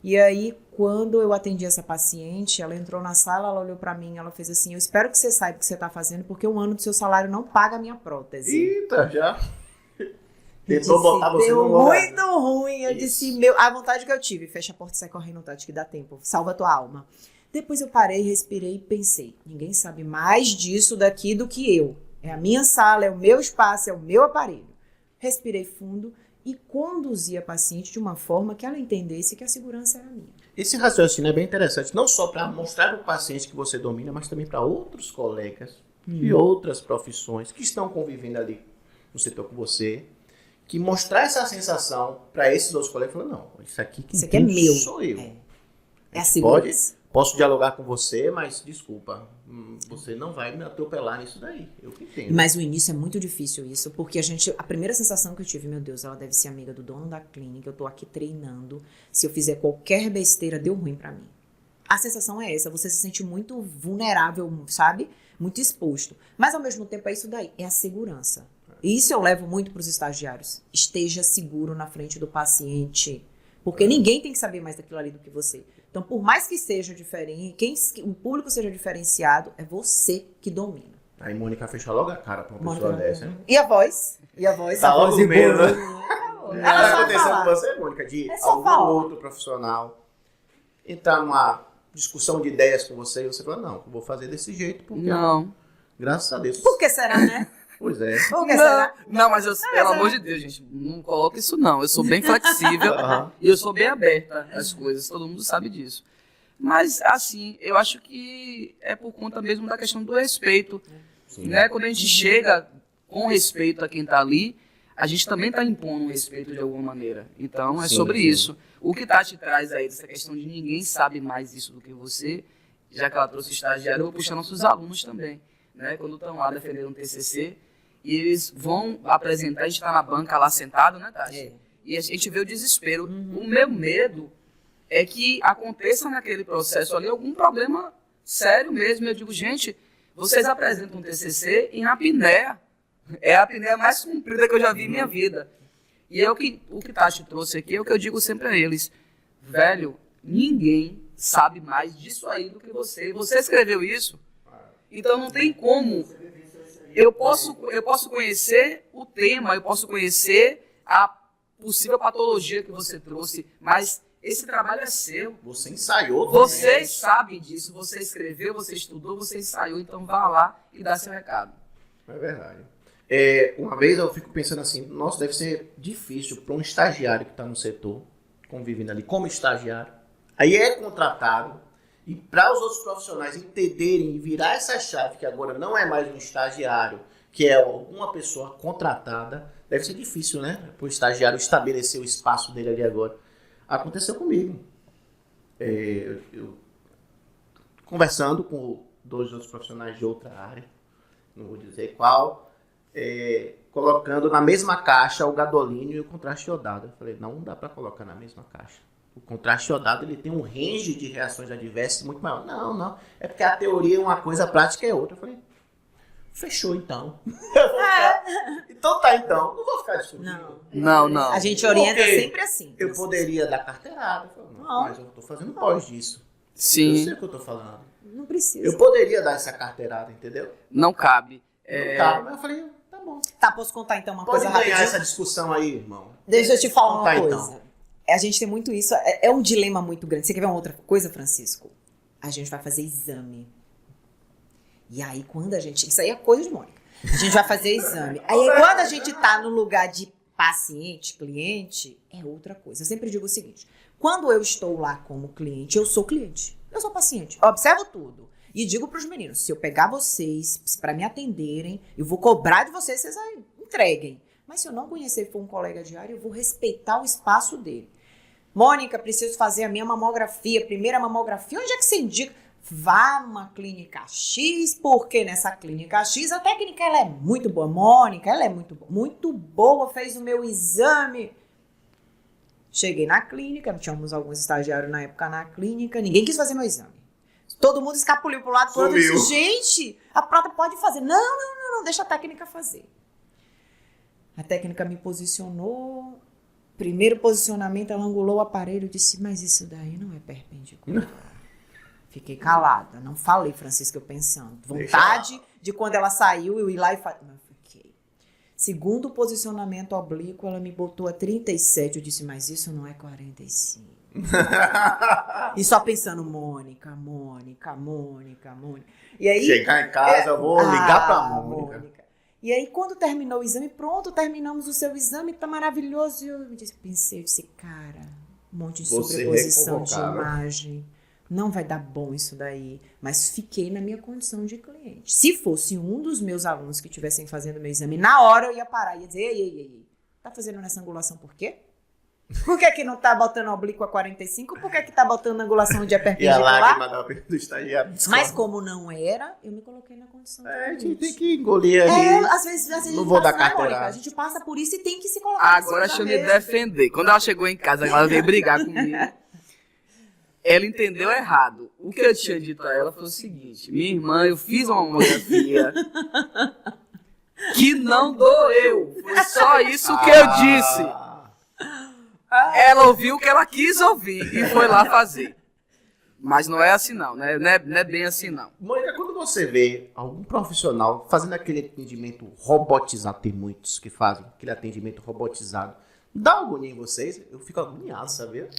E aí, quando eu atendi essa paciente, ela entrou na sala, ela olhou pra mim, ela fez assim, eu espero que você saiba o que você tá fazendo, porque um ano do seu salário não paga a minha prótese. Eita, já. Eu Tentou disse, botar você deu no lugar. muito ruim. Eu disse, a vontade que eu tive, fecha a porta e sai correndo, Tati, que dá tempo. Salva a tua alma. Depois eu parei, respirei e pensei, ninguém sabe mais disso daqui do que eu. É a minha sala, é o meu espaço, é o meu aparelho. Respirei fundo e conduzi a paciente de uma forma que ela entendesse que a segurança era minha. Esse raciocínio é bem interessante, não só para mostrar para o paciente que você domina, mas também para outros colegas de outras profissões que estão convivendo ali no setor com você, que mostrar essa sensação para esses outros colegas, falando, não, isso aqui é meu. Sou eu. É a segurança. Posso dialogar com você, mas desculpa, você não vai me atropelar nisso daí, eu que entendo. Mas o início é muito difícil isso, porque a primeira sensação que eu tive, meu Deus, ela deve ser amiga do dono da clínica, eu tô aqui treinando, se eu fizer qualquer besteira, deu ruim pra mim. A sensação é essa, você se sente muito vulnerável, sabe? Muito exposto. Mas ao mesmo tempo é isso daí, é a segurança. E isso eu levo muito pros estagiários. Esteja seguro na frente do paciente, porque ninguém tem que saber mais daquilo ali do que você. Então, por mais que seja diferente, o público seja diferenciado, é você que domina. Aí Mônica fecha logo a cara pra uma pessoa dessa, né? E a voz? E a voz? Tá logo no meio, né? Ela Tá só acontecendo fala. com você, Mônica, de É só algum falar. outro profissional entrar numa discussão de ideias com você e você fala, não, eu vou fazer desse jeito, porque Não. graças a Deus. Por que será, né? Pois é. Por que será? Não, mas pelo amor de Deus, gente, não coloca isso não. Eu sou bem flexível Aham. e eu sou bem aberta às coisas, todo mundo sabe disso. Mas, assim, eu acho que é por conta mesmo da questão do respeito. Sim. Né? Quando a gente chega com respeito a quem está ali, a gente também está impondo um respeito de alguma maneira. Então, é Sim, sobre sim. isso. O que Tati traz aí, dessa questão de ninguém sabe mais isso do que você, já que ela trouxe o estagiário, eu vou puxar nossos alunos também. Né? Quando estão lá defendendo um TCC, e eles vão apresentar, a gente está na banca lá sentado, né, Tati? É. E a gente vê o desespero. O meu medo é que aconteça naquele processo ali algum problema sério mesmo. Eu digo, gente, vocês apresentam um TCC em apneia. É a apneia mais comprida que eu já vi em minha vida. E é o que Tati trouxe aqui, é o que eu digo sempre a eles. Velho, ninguém sabe mais disso aí do que você. Você escreveu isso, então não tem como. Eu posso conhecer o tema, eu posso conhecer a possível patologia que você trouxe, mas esse trabalho é seu. Você ensaiou também. Vocês sabem disso, você escreveu, você estudou, você ensaiou, então vá lá e dá seu recado. É verdade. Uma vez eu fico pensando assim, nossa, deve ser difícil para um estagiário que está no setor, convivendo ali como estagiário, aí é contratado, e para os outros profissionais entenderem e virar essa chave, que agora não é mais um estagiário, que é alguma pessoa contratada, deve ser difícil, né? Para o estagiário estabelecer o espaço dele ali agora. Aconteceu comigo. Eu conversando com dois outros profissionais de outra área, não vou dizer qual, colocando na mesma caixa o gadolínio e o contraste iodado. Eu falei, não dá para colocar na mesma caixa. O contraste iodado ele tem um range de reações adversas muito maior. Não. É porque a teoria é uma coisa, a prática é outra. Eu falei, fechou então. Então tá, então. Não vou ficar discutindo. Não. A gente orienta Ok. sempre assim. Eu poderia dar carteirada. Eu falei, não, mas eu tô fazendo pós disso. Eu Sim, sei o que eu tô falando. Não precisa. Eu poderia dar essa carteirada, entendeu? não cabe. Não cabe, mas eu falei, tá bom. Tá, posso contar então uma Pode coisa ganhar rapidinho? essa discussão aí, irmão. Deixa eu te falar uma Tá, coisa. então. A gente tem muito isso, é um dilema muito grande. Você quer ver uma outra coisa, Francisco? A gente vai fazer exame. E aí, quando a gente... Isso aí é coisa de Mônica. A gente vai fazer exame. Aí, quando a gente tá no lugar de paciente, cliente, é outra coisa. Eu sempre digo o seguinte, quando eu estou lá como cliente, eu sou cliente. Eu sou paciente. Eu observo tudo. E digo pros meninos, se eu pegar vocês para me atenderem, eu vou cobrar de vocês, vocês aí entreguem. Mas se eu não conhecer e for um colega diário, eu vou respeitar o espaço dele. Mônica, preciso fazer a minha mamografia, primeira mamografia. Onde é que você indica? Vá numa clínica X, porque nessa clínica X a técnica ela é muito boa. Mônica, ela é muito boa, fez o meu exame. Cheguei na clínica, tínhamos alguns estagiários na época na clínica, ninguém quis fazer meu exame. Todo mundo escapuliu pro lado do outro e disse, gente, a prota pode fazer. Não, deixa a técnica fazer. A técnica me posicionou, Primeiro posicionamento, ela angulou o aparelho e disse, mas isso daí não é perpendicular. Fiquei calada, não falei, Francisca, eu pensando. Vontade de quando ela saiu, eu ir lá e falar. Mas fiquei. Segundo posicionamento oblíquo, ela me botou a 37. Eu disse, mas isso não é 45. E só pensando, Mônica. E aí, chegar em casa, eu vou ligar pra Mônica. E aí, quando terminou o exame, pronto, terminamos o seu exame, tá maravilhoso. E eu disse, cara, um monte de sobreposição de imagem. Não vai dar bom isso daí. Mas fiquei na minha condição de cliente. Se fosse um dos meus alunos que estivessem fazendo meu exame, na hora eu ia parar e ia dizer, ei, tá fazendo nessa angulação por quê? Por que não tá botando oblíquo a 45? Por que tá botando angulação de é perpendicular? E a lágrima do estagiário. Mas como não era, eu me coloquei na condição de a gente tem que engolir ali. Às vezes não vou dar carteira. A gente passa por isso e tem que se colocar. Agora deixa eu me defender. Quando ela chegou em casa, ela veio brigar comigo. Ela entendeu errado. O que eu tinha dito a ela foi o seguinte. Minha irmã, eu fiz uma mamografia que não doeu. Foi só isso que eu disse. Ela ouviu o que ela quis ouvir e foi lá fazer. Mas não é assim não, né? Não é bem assim não. Mônica, quando você vê algum profissional fazendo aquele atendimento robotizado, tem muitos que fazem aquele atendimento robotizado, dá agonia em vocês? Eu fico agoniado, sabia?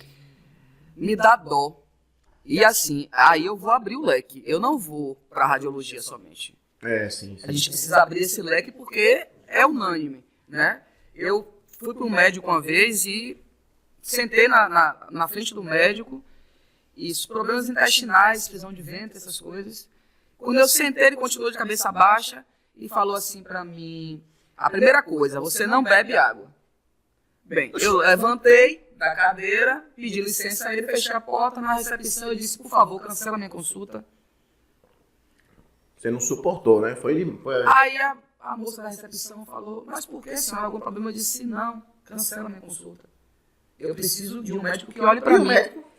Me dá dó. E assim, aí eu vou abrir o leque. Eu não vou pra radiologia somente. Sim. A gente precisa abrir esse leque porque é unânime, né? Eu fui para um médico uma vez e sentei na frente do médico e os problemas intestinais, prisão de ventre, essas coisas. Quando eu sentei, ele continuou de cabeça baixa e falou assim para mim, a primeira coisa, você não bebe água. Bem, eu levantei da cadeira, pedi licença a ele, fechei a porta, na recepção eu disse, por favor, cancela minha consulta. Você não suportou, né? Foi... Aí a moça da recepção falou, mas por que, senhora, algum problema? Eu disse, não, cancela minha consulta. Eu preciso de um médico que olhe para mim.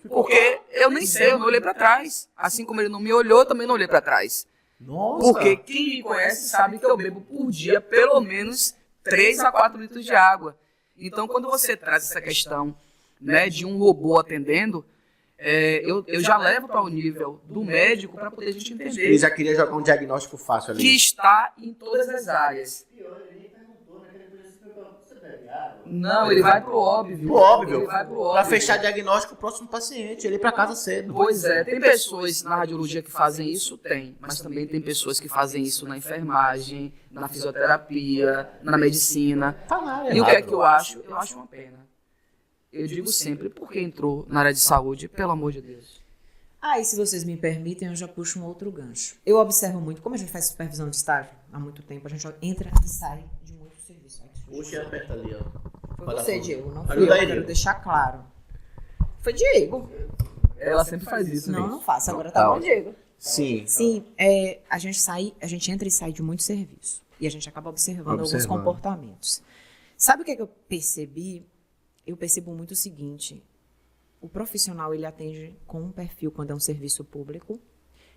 Porque eu nem sei, eu não olhei para trás. Assim como ele não me olhou, eu também não olhei para trás. Nossa. Porque quem me conhece sabe que eu bebo por dia pelo menos 3 a 4 litros de água. Então, quando você traz essa questão, né, de um robô atendendo, eu já levo para o nível do médico para poder a gente entender. Ele já queria jogar um diagnóstico fácil ali. Que está em todas as áreas. Não, ele vai pro óbvio. Óbvio. Ele vai pro óbvio. Pra fechar diagnóstico, o próximo paciente. Ele ir pra casa cedo. Pois é, tem pessoas na radiologia que fazem isso? Tem. Mas também tem pessoas que fazem isso na enfermagem, na fisioterapia, na medicina. Tá na área. E o que é que eu acho? Eu acho uma pena. Eu digo sempre, por que entrou na área de saúde? Pelo amor de Deus. E se vocês me permitem, eu já puxo um outro gancho. Eu observo muito, como a gente faz supervisão de estágio há muito tempo, a gente entra e sai de muito serviço. Puxa, aperta ali, ó. Foi você, Diego, não fui Ajuda eu, aí, quero Diego. deixar claro. Foi Diego. Ela sempre faz isso. Não faço, agora tá bom, Diego. Sim. Sim, a gente entra e sai de muito serviço. E a gente acaba observando alguns comportamentos. Sabe o que é que eu percebi? Eu percebo muito o seguinte, o profissional ele atende com um perfil quando é um serviço público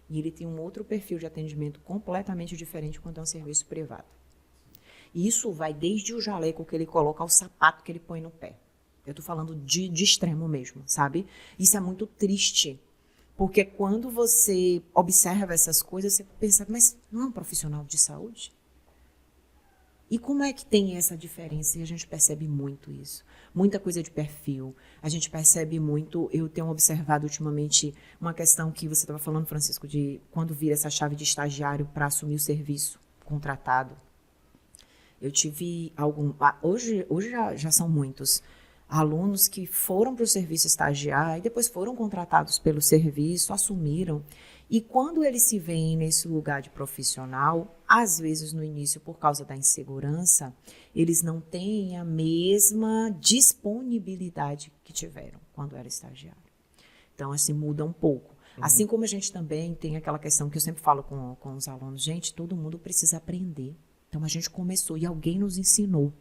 e ele tem um outro perfil de atendimento completamente diferente quando é um serviço privado. E isso vai desde o jaleco que ele coloca ao sapato que ele põe no pé. Eu estou falando de extremo mesmo, sabe? Isso é muito triste, porque quando você observa essas coisas, você pensa, mas não é um profissional de saúde? E como é que tem essa diferença? E a gente percebe muito isso. Muita coisa de perfil. A gente percebe muito, eu tenho observado ultimamente uma questão que você estava falando, Francisco, de quando vira essa chave de estagiário para assumir o serviço contratado. Eu tive hoje já são muitos alunos que foram para o serviço estagiário e depois foram contratados pelo serviço, assumiram. E quando eles se veem nesse lugar de profissional, às vezes no início, por causa da insegurança, eles não têm a mesma disponibilidade que tiveram quando era estagiário. Então, assim, muda um pouco. Assim como a gente também tem aquela questão que eu sempre falo com os alunos, gente, todo mundo precisa aprender. Então, a gente começou e alguém nos ensinou.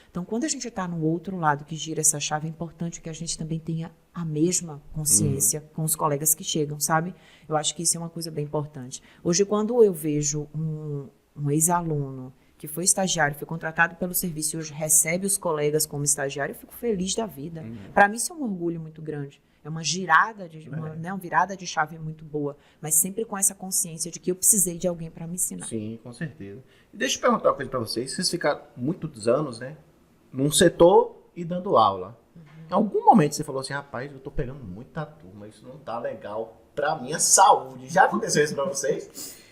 Então, quando a gente está no outro lado que gira essa chave, é importante que a gente também tenha a mesma consciência com os colegas que chegam, sabe? Eu acho que isso é uma coisa bem importante. Hoje, quando eu vejo um ex-aluno que foi estagiário, foi contratado pelo serviço e hoje recebe os colegas como estagiário, eu fico feliz da vida. Para mim isso é um orgulho muito grande. É uma girada, uma virada de chave muito boa, mas sempre com essa consciência de que eu precisei de alguém para me ensinar. Sim, com certeza. E deixa eu perguntar uma coisa para vocês. Vocês ficaram muitos anos, né, num setor e dando aula. Em algum momento você falou assim, rapaz, eu tô pegando muita turma, isso não tá legal pra minha saúde. Já aconteceu isso pra vocês?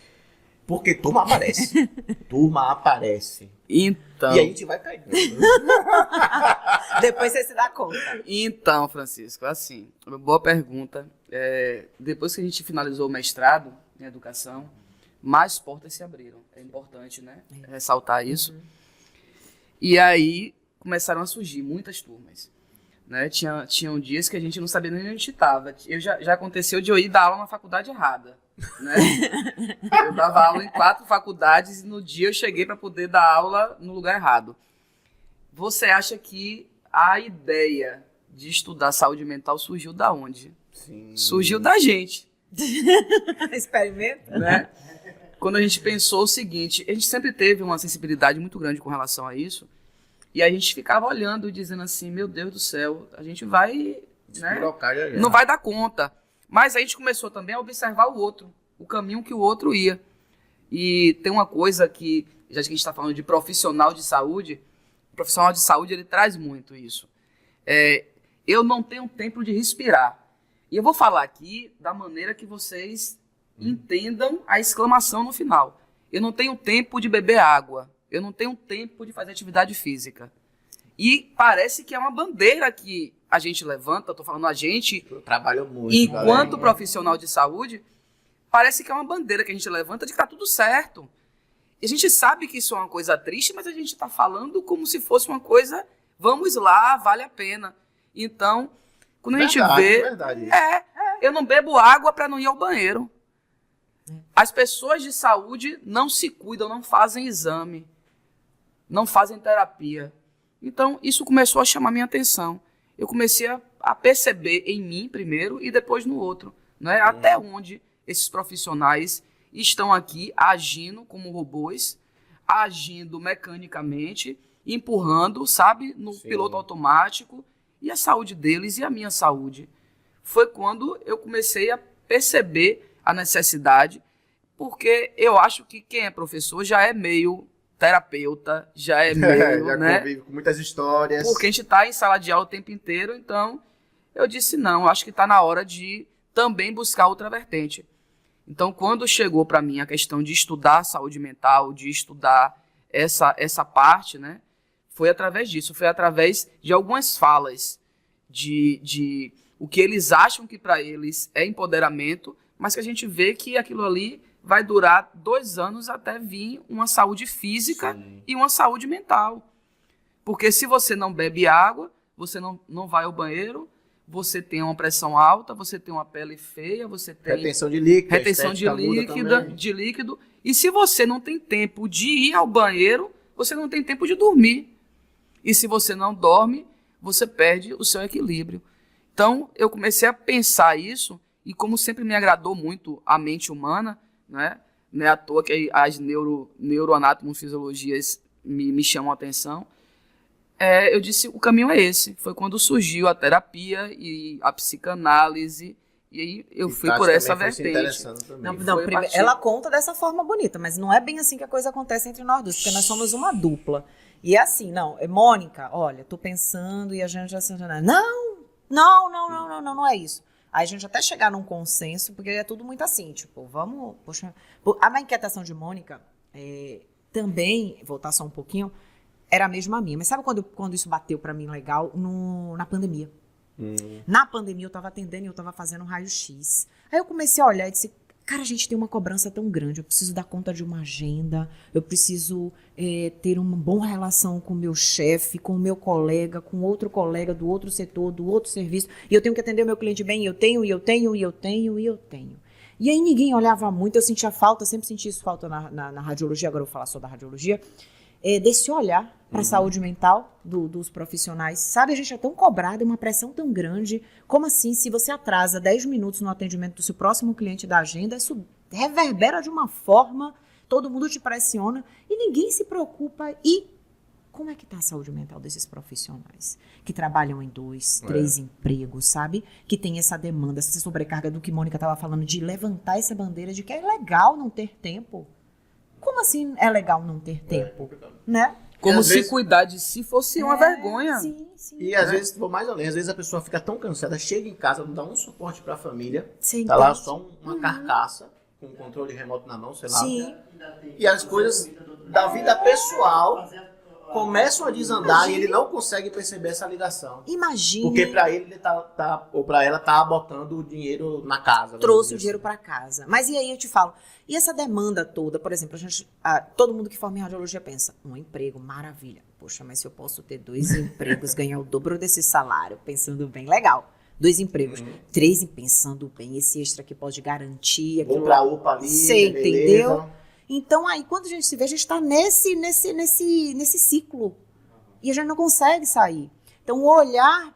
Porque turma aparece. Turma aparece. Então, E a gente vai caindo. Depois você se dá conta. então, Francisco, assim, uma boa pergunta. Depois que a gente finalizou o mestrado em educação, mais portas se abriram. É importante, né, ressaltar isso. E aí começaram a surgir muitas turmas. Né? Tinham dias que a gente não sabia nem onde a gente estava. Já aconteceu de eu ir dar aula na faculdade errada. Né? Eu dava aula em 4 faculdades e no dia eu cheguei para poder dar aula no lugar errado. Você acha que a ideia de estudar saúde mental surgiu da onde? Sim. Surgiu da gente. Experimenta. Né? Quando a gente pensou o seguinte, a gente sempre teve uma sensibilidade muito grande com relação a isso, e a gente ficava olhando e dizendo assim, meu Deus do céu, a gente vai, né, não vai dar conta. Mas a gente começou também a observar o outro, o caminho que o outro ia. E tem uma coisa que, já que a gente está falando de profissional de saúde, o profissional de saúde ele traz muito isso. Eu não tenho tempo de respirar. E eu vou falar aqui da maneira que vocês entendam a exclamação no final. Eu não tenho tempo de beber água. Eu não tenho tempo de fazer atividade física. E parece que é uma bandeira que a gente levanta, estou falando a gente, eu trabalho muito, enquanto galera. profissional de saúde, parece que é uma bandeira que a gente levanta de que está tudo certo. E a gente sabe que isso é uma coisa triste, mas a gente está falando como se fosse uma coisa, vamos lá, vale a pena. Então, quando a gente vê... Verdade. Eu não bebo água para não ir ao banheiro. As pessoas de saúde não se cuidam, não fazem exame, não fazem terapia. Então, isso começou a chamar minha atenção. Eu comecei a perceber em mim primeiro e depois no outro. Né? Até onde esses profissionais estão aqui agindo como robôs, agindo mecanicamente, empurrando, sabe, no piloto automático, e a saúde deles e a minha saúde. Foi quando eu comecei a perceber a necessidade, porque eu acho que quem é professor já é meio terapeuta, já é meio, já né? convive com muitas histórias. Porque a gente está em sala de aula o tempo inteiro, então eu disse não, acho que está na hora de também buscar outra vertente. Então, quando chegou para mim a questão de estudar saúde mental, de estudar essa parte, né? Foi através disso, foi através de algumas falas, de o que eles acham que para eles é empoderamento, mas que a gente vê que aquilo ali vai durar 2 anos até vir uma saúde física e uma saúde mental. Porque se você não bebe água, você não vai ao banheiro, você tem uma pressão alta, você tem uma pele feia, você tem retenção de líquido, de líquido. E se você não tem tempo de ir ao banheiro, você não tem tempo de dormir. E se você não dorme, você perde o seu equilíbrio. Então, eu comecei a pensar isso, e como sempre me agradou muito a mente humana, né? Não é à toa que as neuroanatomofisiologias me chamam a atenção. Eu disse, o caminho é esse. Foi quando surgiu a terapia e a psicanálise, e aí eu fui por essa vertente. Ela conta dessa forma bonita, mas não é bem assim que a coisa acontece entre nós dois, porque nós somos uma dupla. E é assim, Mônica, olha, tô pensando e a gente já... Não é isso. Aí a gente até chegar num consenso, porque é tudo muito assim, tipo, vamos... Poxa, a minha inquietação de Mônica, também, voltar só um pouquinho, era a mesma minha. Mas sabe quando isso bateu pra mim legal? Na pandemia. Na pandemia eu tava atendendo e eu tava fazendo um raio-x. Aí eu comecei a olhar e disse, cara, a gente tem uma cobrança tão grande, eu preciso dar conta de uma agenda, eu preciso ter uma boa relação com o meu chefe, com o meu colega, com outro colega do outro setor, do outro serviço, e eu tenho que atender o meu cliente bem, e eu tenho. E aí ninguém olhava muito, eu sentia falta, sempre senti isso falta na radiologia, agora eu vou falar só da radiologia, desse olhar para a saúde mental dos profissionais. Sabe, a gente é tão cobrado, uma pressão tão grande. Como assim, se você atrasa 10 minutos no atendimento do seu próximo cliente da agenda, isso reverbera de uma forma todo mundo te pressiona e ninguém se preocupa. E como é que está a saúde mental desses profissionais? Que trabalham em 2, 3 empregos, sabe? Que tem essa demanda, essa sobrecarga do que Mônica estava falando, de levantar essa bandeira de que é legal não ter tempo. Como assim é legal não ter tempo? Né? Como às se vezes- cuidar de si fosse uma vergonha. Sim, sim. E às vezes, vou mais além, às vezes a pessoa fica tão cansada, chega em casa, não dá um suporte para a família, Sim, tá lá entende? só uma carcaça, com um controle remoto na mão, sei lá. Sim. E as coisas da vida pessoal começam a desandar e ele não consegue perceber essa ligação. Imagine. Porque para ele ou para ela tá botando o dinheiro na casa. Trouxe o dinheiro para casa. Mas e aí eu te falo, e essa demanda toda, por exemplo, todo mundo que forma em radiologia pensa, um emprego, maravilha. Poxa, mas se eu posso ter 2 empregos, ganhar o dobro desse salário, pensando bem, legal. 2 empregos, 3 pensando bem, esse extra que pode garantir. Vou aquilo pra lá. UPA ali, Você beleza. entendeu? Então aí, quando a gente se vê, a gente está nesse ciclo. E a gente não consegue sair. Então, o olhar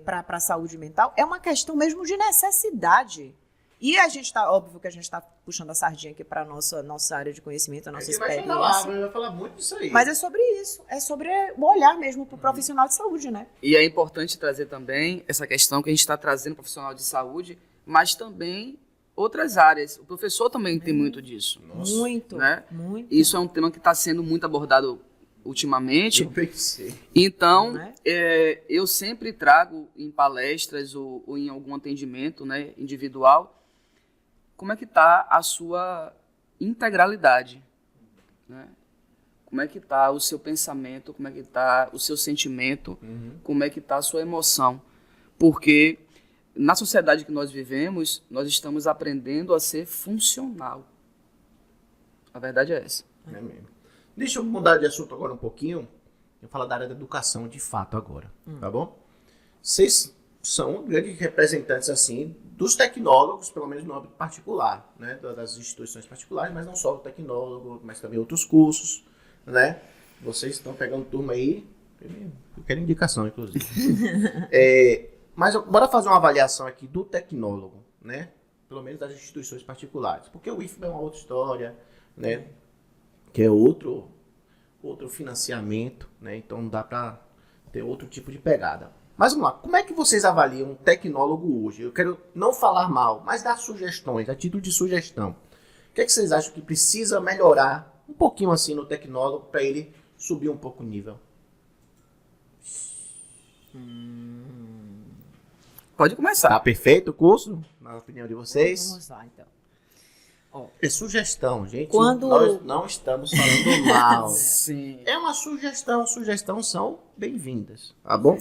para a saúde mental é uma questão mesmo de necessidade. E a gente está, óbvio que a gente está puxando a sardinha aqui para a nossa área de conhecimento, a nossa Ele vai experiência. chegar lá, vai falar muito disso aí. Mas é sobre isso. É sobre o olhar mesmo para o profissional de saúde, né? E é importante trazer também essa questão que a gente está trazendo profissional de saúde, mas também outras áreas. O professor também tem muito disso. Nossa, Muito, né? muito. Isso é um tema que está sendo muito abordado ultimamente. eu pensei. Então, Né? eu sempre trago em palestras ou em algum atendimento, né, individual, como é que está a sua integralidade, né? Como é que está o seu pensamento, como é que está o seu sentimento, como é que está a sua emoção. Porque na sociedade que nós vivemos, nós estamos aprendendo a ser funcional. A verdade é essa. É mesmo. Deixa eu mudar de assunto agora um pouquinho. Eu falar da área da educação de fato agora, tá bom? Vocês são grandes representantes, assim, dos tecnólogos, pelo menos no âmbito particular, né? Das instituições particulares, mas não só o tecnólogo, mas também outros cursos, né? Vocês estão pegando turma aí, eu quero indicação, inclusive. Mas bora fazer uma avaliação aqui do tecnólogo, né? Pelo menos das instituições particulares. Porque o IFBA é uma outra história, né? Que é outro financiamento, né? Então dá para ter outro tipo de pegada. Mas vamos lá, como é que vocês avaliam um tecnólogo hoje? Eu quero não falar mal, mas dar sugestões, a título de sugestão. O que é que vocês acham que precisa melhorar um pouquinho assim no tecnólogo para ele subir um pouco o nível? Pode começar. Tá perfeito o curso, na opinião de vocês? Vamos lá, então. É sugestão, gente. Quando- Nós não estamos falando mal. Sim. É uma sugestão, sugestões são bem-vindas, tá bom?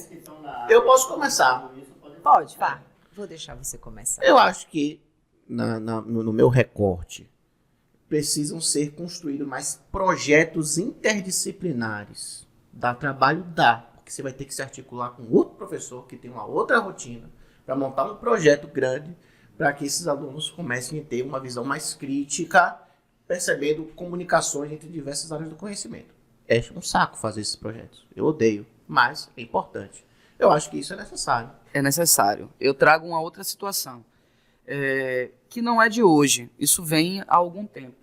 Eu posso começar. Pode, vá. Vou deixar você começar. Eu acho que no meu recorte precisam ser construídos mais projetos interdisciplinares. Dá trabalho? Dá. Porque você vai ter que se articular com outro professor que tem uma outra rotina para montar um projeto grande para que esses alunos comecem a ter uma visão mais crítica, percebendo comunicações entre diversas áreas do conhecimento. É um saco fazer esses projetos. Eu odeio, mas é importante. Eu acho que isso é necessário. É necessário. Eu trago uma outra situação, que não é de hoje. Isso vem há algum tempo.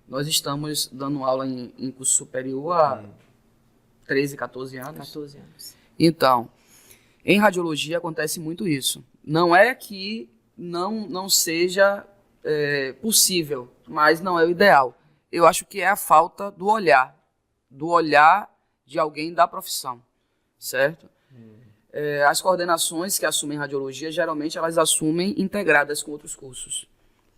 Nós estamos dando aula em curso superior há 13, 14 anos. 14 anos. Então, em radiologia acontece muito isso. Não é que não seja possível, mas não é o ideal. Eu acho que é a falta do olhar de alguém da profissão, certo? As coordenações que assumem radiologia, geralmente elas assumem integradas com outros cursos.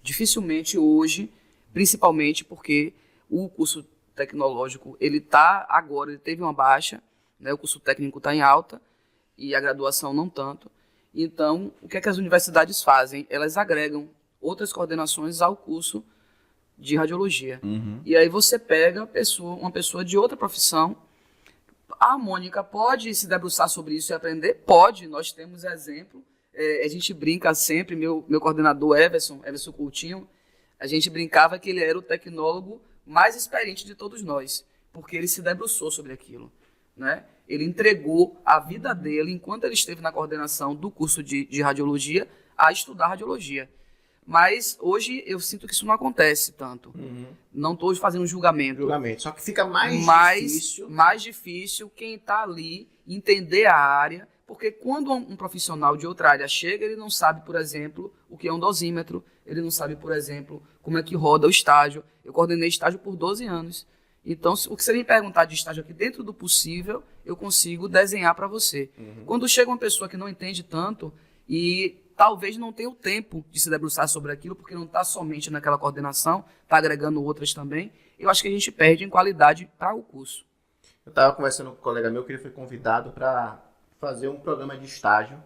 Dificilmente hoje, principalmente porque o curso tecnológico, ele teve uma baixa, né? O curso técnico está em alta e a graduação não tanto. Então, o que é que as universidades fazem? Elas agregam outras coordenações ao curso de radiologia. E aí você pega uma pessoa de outra profissão. A Mônica pode se debruçar sobre isso e aprender? Pode, nós temos exemplo. A gente brinca sempre, meu coordenador Everson Coutinho, a gente brincava que ele era o tecnólogo mais experiente de todos nós, porque ele se debruçou sobre aquilo, né? Ele entregou a vida dele, enquanto ele esteve na coordenação do curso de radiologia, a estudar radiologia. Mas hoje eu sinto que isso não acontece tanto. Não estou fazendo um julgamento. Só que fica mais difícil. Mais difícil quem está ali entender a área, porque quando um profissional de outra área chega, ele não sabe, por exemplo, o que é um dosímetro, ele não sabe, por exemplo, como é que roda o estágio. Eu coordenei estágio por 12 anos. Então, o que você me perguntar de estágio aqui dentro do possível, eu consigo desenhar para você. Quando chega uma pessoa que não entende tanto e talvez não tenha o tempo de se debruçar sobre aquilo, porque não está somente naquela coordenação, está agregando outras também, eu acho que a gente perde em qualidade para o curso. Eu estava conversando com um colega meu que ele foi convidado para fazer um programa de estágio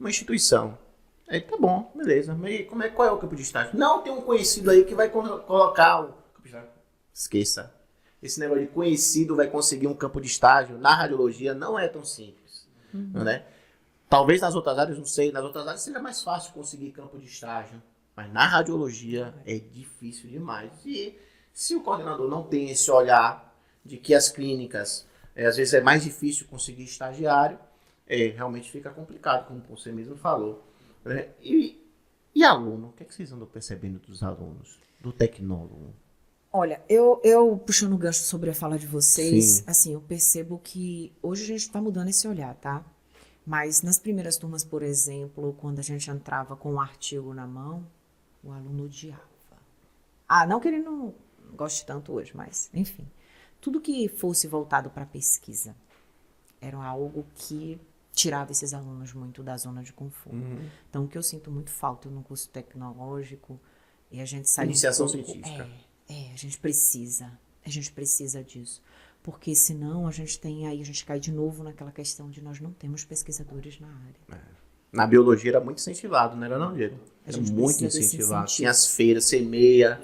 numa instituição. Aí, tá bom, beleza. Mas qual é o campo de estágio? Não, tem um conhecido aí que vai colocar o campo de estágio. Esqueça. Esse negócio de conhecido vai conseguir um campo de estágio na radiologia não é tão simples. Né? Talvez nas outras áreas, não sei, nas outras áreas seja mais fácil conseguir campo de estágio. Mas na radiologia é difícil demais. E se o coordenador não tem esse olhar de que as clínicas, às vezes é mais difícil conseguir estagiário, realmente fica complicado, como você mesmo falou. Né? E aluno? O que vocês andam percebendo dos alunos, do tecnólogo? Olha, eu puxando o gancho sobre a fala de vocês, Sim. assim, eu percebo que hoje a gente está mudando esse olhar, tá? Mas nas primeiras turmas, por exemplo, quando a gente entrava com um artigo na mão, o aluno odiava. Não que ele não goste tanto hoje, mas, enfim. Tudo que fosse voltado para pesquisa era algo que tirava esses alunos muito da zona de conforto. Então, o que eu sinto muito falta no curso tecnológico e a gente sai Iniciação científica. A gente precisa disso. Porque senão a gente cai de novo naquela questão de nós não temos pesquisadores na área. Na biologia era muito incentivado, não era não, Diego? Era muito incentivado. Tinha as feiras, CEMEA,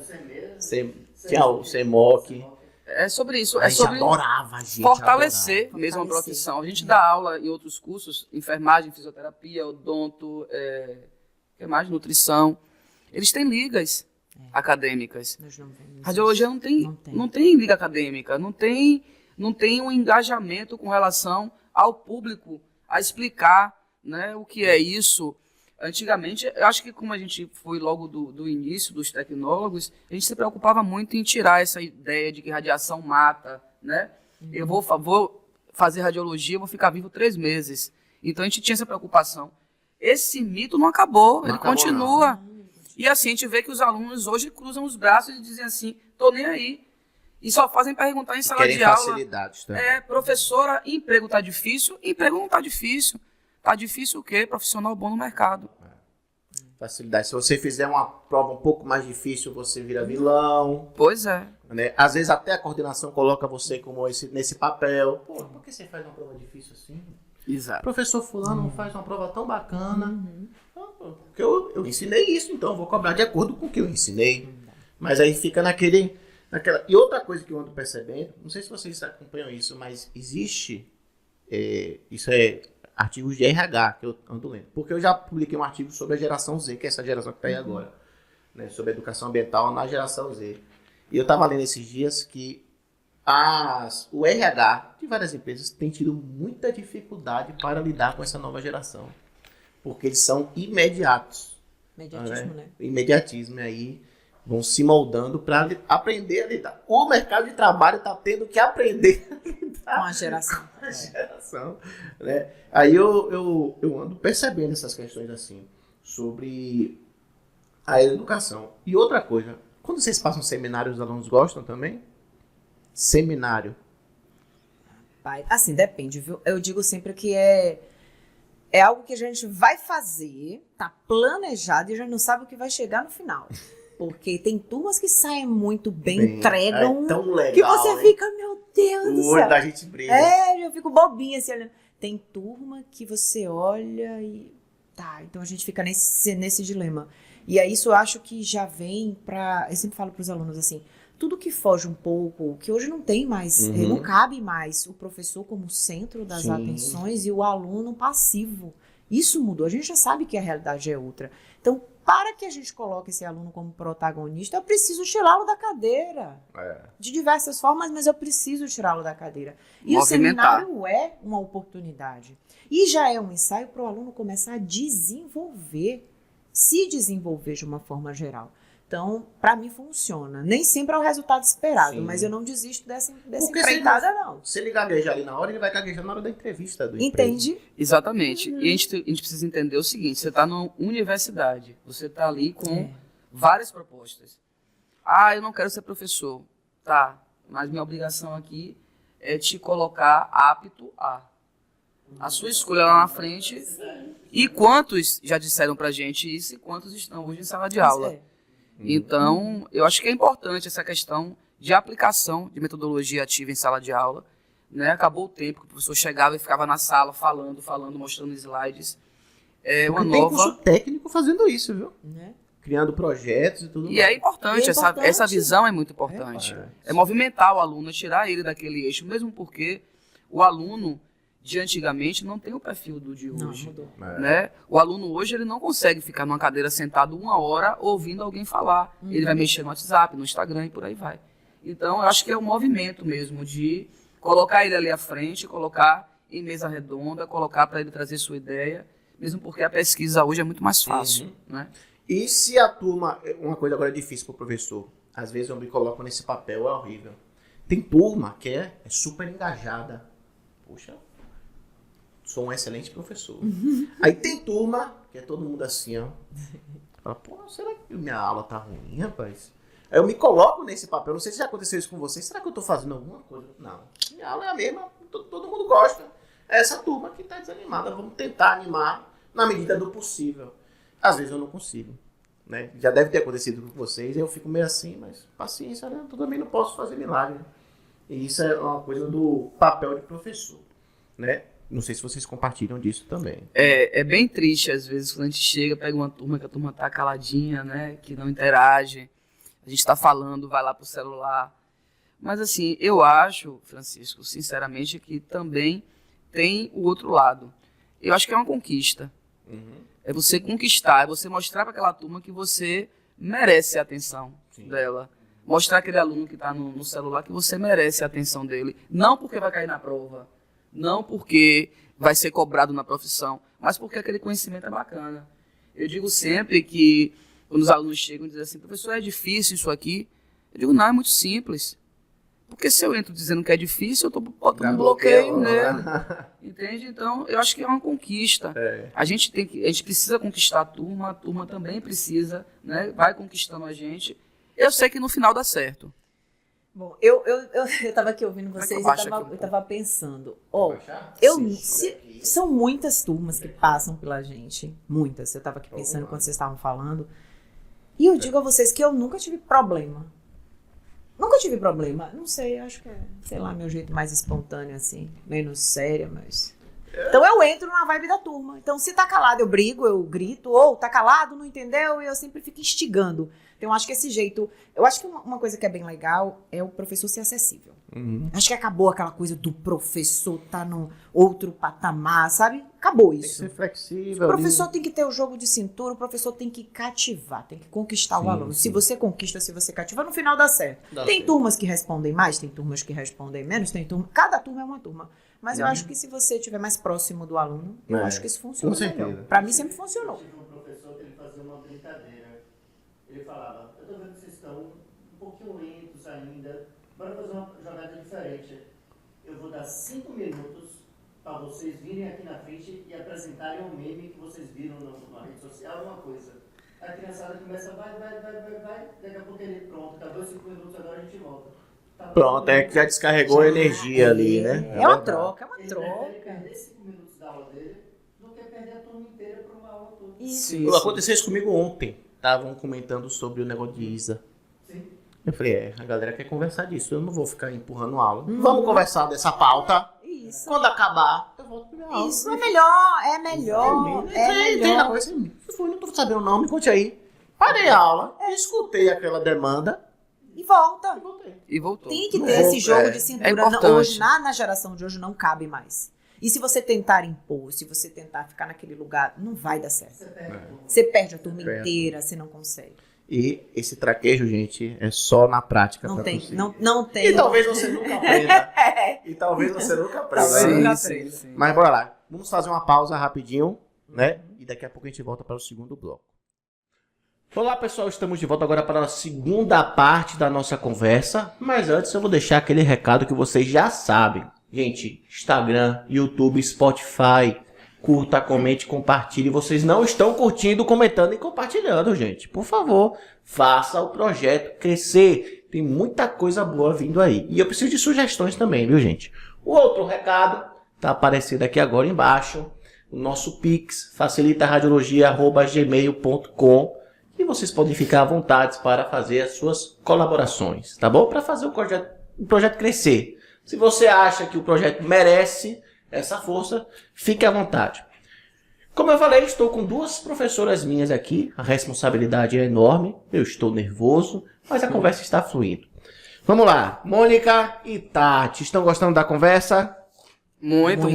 tinha o CEMOC. É sobre isso, A é gente sobre adorava, a gente fortalecer adorava. mesmo a profissão. A gente dá aula em outros cursos, enfermagem, fisioterapia, odonto, que mais? Nutrição. Eles têm ligas acadêmicas. Nós não vemos Radiologia isso. não tem liga acadêmica, não tem um engajamento com relação ao público a explicar, né, o que é isso. Antigamente, eu acho que como a gente foi logo do início dos tecnólogos, a gente se preocupava muito em tirar essa ideia de que radiação mata, né? Eu vou fazer radiologia, vou ficar vivo 3 meses. Então a gente tinha essa preocupação. Esse mito não acabou, ele continua. E assim, a gente vê que os alunos hoje cruzam os braços e dizem assim, tô nem aí. E só fazem perguntar em sala de aula. Facilidades também. Professora, emprego tá difícil? Emprego não tá difícil. Tá difícil o quê? Profissional bom no mercado. Facilidade. Se você fizer uma prova um pouco mais difícil, você vira vilão. Pois é. Né? Às vezes até a coordenação coloca você como nesse papel. Pô, por que você faz uma prova difícil assim? Exato. Professor fulano faz uma prova tão bacana. Porque eu ensinei isso, então eu vou cobrar de acordo com o que eu ensinei. Mas aí fica naquela... E outra coisa que eu ando percebendo, não sei se vocês acompanham isso, mas existe... isso é artigos de RH que eu ando lendo. Porque eu já publiquei um artigo sobre a geração Z, que é essa geração que está aí agora. Né, sobre a educação ambiental na geração Z. E eu estava lendo esses dias que o RH de várias empresas tem tido muita dificuldade para lidar com essa nova geração. Porque eles são imediatos. Imediatismo, né? Imediatismo. E aí vão se moldando para aprender a lidar. O mercado de trabalho está tendo que aprender a lidar Com a geração. com a geração. Né? Aí eu ando percebendo essas questões assim, sobre a educação. E outra coisa, quando vocês passam seminário, os alunos gostam também? Seminário. Assim, depende, viu? Eu digo sempre que é algo que a gente vai fazer, tá planejado e a gente não sabe o que vai chegar no final. Porque tem turmas que saem muito bem, entregam é tão legal, que você fica, meu Deus do o olho céu. da gente brilha. Eu fico bobinha assim, olhando. Tem turma que você olha e... Tá, então a gente fica nesse dilema. E aí isso eu acho que já vem pra... Eu sempre falo pros alunos assim, tudo que foge um pouco, que hoje não tem mais, não cabe mais o professor como centro das atenções e o aluno passivo. Isso mudou, a gente já sabe que a realidade é outra. Então, para que a gente coloque esse aluno como protagonista, eu preciso tirá-lo da cadeira. De diversas formas, mas eu preciso tirá-lo da cadeira. E o seminário é uma oportunidade. E já é um ensaio para o aluno começar a desenvolver se desenvolver de uma forma geral. Então, para mim funciona. Nem sempre é o resultado esperado, Sim. mas eu não desisto dessa Porque empreitada, não. Se ele gaguejar ali na hora, ele vai gaguejar na hora da entrevista do emprego. Entende? Exatamente. E a gente precisa entender o seguinte, você está numa universidade, você está ali com várias propostas. Ah, eu não quero ser professor. Tá, mas minha obrigação aqui é te colocar apto a sua escolha lá na frente. E quantos já disseram pra gente isso e quantos estão hoje em sala de aula. Então, eu acho que é importante essa questão de aplicação de metodologia ativa em sala de aula. Né? Acabou o tempo que o professor chegava e ficava na sala falando, mostrando slides. É uma Porque tem nova... curso técnico fazendo isso, viu? Né? Criando projetos e tudo E é importante, essa visão é muito importante. É movimentar o aluno, é tirar ele daquele eixo, mesmo porque o aluno de antigamente não tem o perfil do de hoje. Não, mudou. Né? O aluno hoje ele não consegue ficar numa cadeira sentado 1 hora ouvindo alguém falar. Ele vai mexer no WhatsApp, no Instagram e por aí vai. Então, eu acho que é um movimento mesmo de colocar ele ali à frente, colocar em mesa redonda, colocar para ele trazer sua ideia, mesmo porque a pesquisa hoje é muito mais fácil. Né? E se a turma... Uma coisa agora é difícil para o professor. Às vezes eu me coloco nesse papel, é horrível. Tem turma que é super engajada. Poxa, sou um excelente professor. Aí tem turma que é todo mundo assim, ó. Fala, pô, será que minha aula tá ruim, rapaz? Aí eu me coloco nesse papel. Não sei se já aconteceu isso com vocês. Será que eu tô fazendo alguma coisa? Não. Minha aula é a mesma. Todo mundo gosta. É essa turma que tá desanimada. Vamos tentar animar na medida do possível. Às vezes eu não consigo. Né? Já deve ter acontecido com vocês. Eu fico meio assim, mas paciência, né? Eu também não posso fazer milagre. E isso é uma coisa do papel de professor. Né? Não sei se vocês compartilham disso também. É bem triste, às vezes, quando a gente chega, pega uma turma que a turma tá caladinha, né? Que não interage. A gente está falando, vai lá pro celular. Mas, assim, eu acho, Francisco, sinceramente, que também tem o outro lado. Eu acho que é uma conquista. É você conquistar, é você mostrar para aquela turma que você merece a atenção dela. Mostrar aquele aluno que está no celular que você merece a atenção dele. Não porque vai cair na prova, não porque vai ser cobrado na profissão, mas porque aquele conhecimento é bacana. Eu digo sempre que quando os alunos chegam e dizem assim, professor, é difícil isso aqui? Eu digo, não, é muito simples. Porque se eu entro dizendo que é difícil, eu estou botando um bloqueio nele. Entende? Então, eu acho que é uma conquista. A gente precisa conquistar a turma também precisa, né? Vai conquistando a gente. Eu sei que no final dá certo. Bom, eu estava aqui ouvindo vocês e eu estava pensando. São muitas turmas que passam pela gente. Muitas. Eu estava aqui pensando quando vocês estavam falando. E eu digo a vocês que eu nunca tive problema. Nunca tive problema. Não sei, acho que é, sei lá, meu jeito mais espontâneo, assim. Menos séria, mas... Então eu entro na vibe da turma. Então se tá calado eu brigo, eu grito. Ou tá calado, não entendeu? E eu sempre fico instigando. Então acho que esse jeito... Eu acho que uma coisa que é bem legal é o professor ser acessível. Acho que acabou aquela coisa do professor tá num outro patamar, sabe? Acabou isso. Tem que ser flexível. O professor tem que ter o jogo de cintura, o professor tem que cativar, tem que conquistar o aluno. Se você conquista, se você cativa, no final dá certo. Tem turmas que respondem mais, tem turmas que respondem menos, cada turma é uma turma. Mas eu acho que se você estiver mais próximo do aluno, eu acho que isso funciona melhor. Pra mim sempre funcionou. Eu tive um professor que ele fazia uma brincadeira. Ele falava, eu tô vendo que vocês estão um pouquinho lentos ainda, bora fazer uma jogada diferente. Eu vou dar 5 minutos para vocês virem aqui na frente e apresentarem um meme que vocês viram na rede social, alguma coisa. A criançada começa, vai, daqui a pouco ele, pronto, acabou 5 minutos, agora a gente volta. Tá Pronto, é que já descarregou a energia ali, né? É uma troca, é uma Ele troca. prefere perder 5 minutos da aula dele do que perder a turma inteira para uma aula toda. Isso. Aconteceu isso comigo ontem. Estavam comentando sobre o negócio de Isa. Sim. Eu falei, a galera quer conversar disso. Eu não vou ficar empurrando aula. Vamos conversar dessa pauta. Isso. Quando acabar, eu volto pra minha aula. Isso é melhor. Tem uma coisa assim, eu não tô sabendo não, me conte aí. Parei a aula, escutei aquela demanda E volta. e voltei. E voltou. Tem que ter esse jogo de cintura. É importante. Hoje, na geração de hoje, não cabe mais. E se você tentar impor, se você tentar ficar naquele lugar, não vai dar certo. Você perde a turma inteira, você não consegue. E esse traquejo, gente, é só na prática. Não pra tem, conseguir. não tem. E talvez você nunca aprenda. E talvez você nunca aprenda. Sim. Mas bora lá. Vamos fazer uma pausa rapidinho, né? E daqui a pouco a gente volta para o segundo bloco. Olá pessoal, estamos de volta agora para a segunda parte da nossa conversa, mas antes eu vou deixar aquele recado que vocês já sabem. Gente, Instagram, YouTube, Spotify, curta, comente, compartilhe. Vocês não estão curtindo, comentando e compartilhando, gente. Por favor, faça o projeto crescer. Tem muita coisa boa vindo aí. E eu preciso de sugestões também, viu gente? O outro recado está aparecendo aqui agora embaixo. O nosso Pix, facilitaradiologia@gmail.com. E vocês podem ficar à vontade para fazer as suas colaborações, tá bom? Para fazer o projeto crescer. Se você acha que o projeto merece essa força, fique à vontade. Como eu falei, estou com duas professoras minhas aqui. A responsabilidade é enorme. Eu estou nervoso, mas a conversa está fluindo. Vamos lá. Mônica e Tati, estão gostando da conversa? Muito.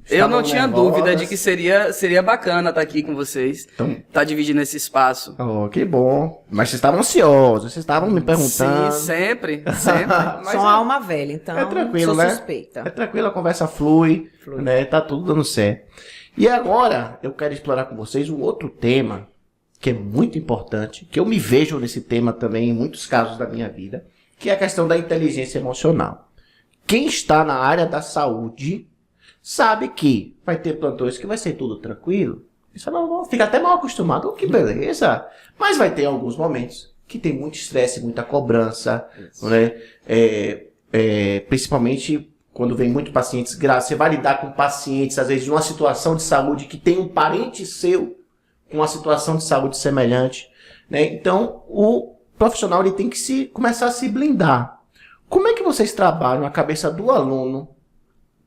Eu não tinha nervosas. dúvida de que seria bacana estar aqui com vocês. Então, Tá dividindo esse espaço. oh, que bom. Mas vocês estavam ansiosos, vocês estavam me perguntando. Sim, sempre. Mas Sou uma alma velha, então é tranquilo, sou né? suspeita. É tranquilo, a conversa flui, né? Tá tudo dando certo. E agora eu quero explorar com vocês um outro tema que é muito importante, que eu me vejo nesse tema também em muitos casos da minha vida, que é a questão da inteligência emocional. Quem está na área da saúde sabe que vai ter plantões que vai ser tudo tranquilo. Isso não fica até mal acostumado, que beleza. Mas vai ter alguns momentos que tem muito estresse, muita cobrança, né? Principalmente quando vem muito pacientes graves. Você vai lidar com pacientes, às vezes, numa situação de saúde que tem um parente seu com uma situação de saúde semelhante, né? Então, o profissional ele tem que começar a se blindar. Como é que vocês trabalham a cabeça do aluno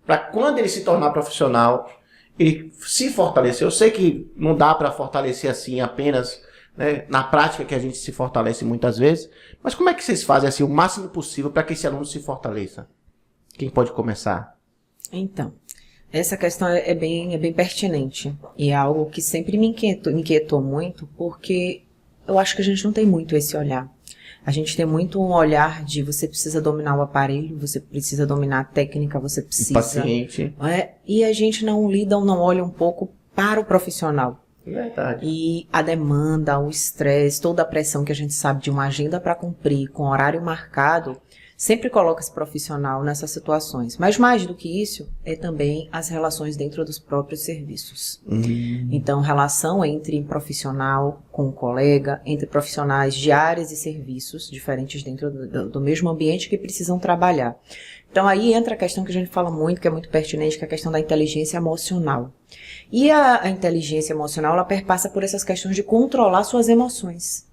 para quando ele se tornar profissional, ele se fortalecer? Eu sei que não dá para fortalecer assim apenas, né, na prática que a gente se fortalece muitas vezes, mas como é que vocês fazem assim o máximo possível para que esse aluno se fortaleça? Quem pode começar? Então, essa questão é bem pertinente. E é algo que sempre me inquietou muito, porque eu acho que a gente não tem muito esse olhar. A gente tem muito um olhar de você precisa dominar o aparelho, você precisa dominar a técnica, você precisa... O paciente. E a gente não olha um pouco para o profissional. Verdade. E a demanda, o estresse, toda a pressão que a gente sabe de uma agenda para cumprir, com horário marcado, sempre coloca esse profissional nessas situações. Mas mais do que isso, é também as relações dentro dos próprios serviços. Então, relação entre profissional com colega, entre profissionais de áreas e serviços diferentes dentro do mesmo ambiente que precisam trabalhar. Então, aí entra a questão que a gente fala muito, que é muito pertinente, que é a questão da inteligência emocional. E a inteligência emocional, ela perpassa por essas questões de controlar suas emoções.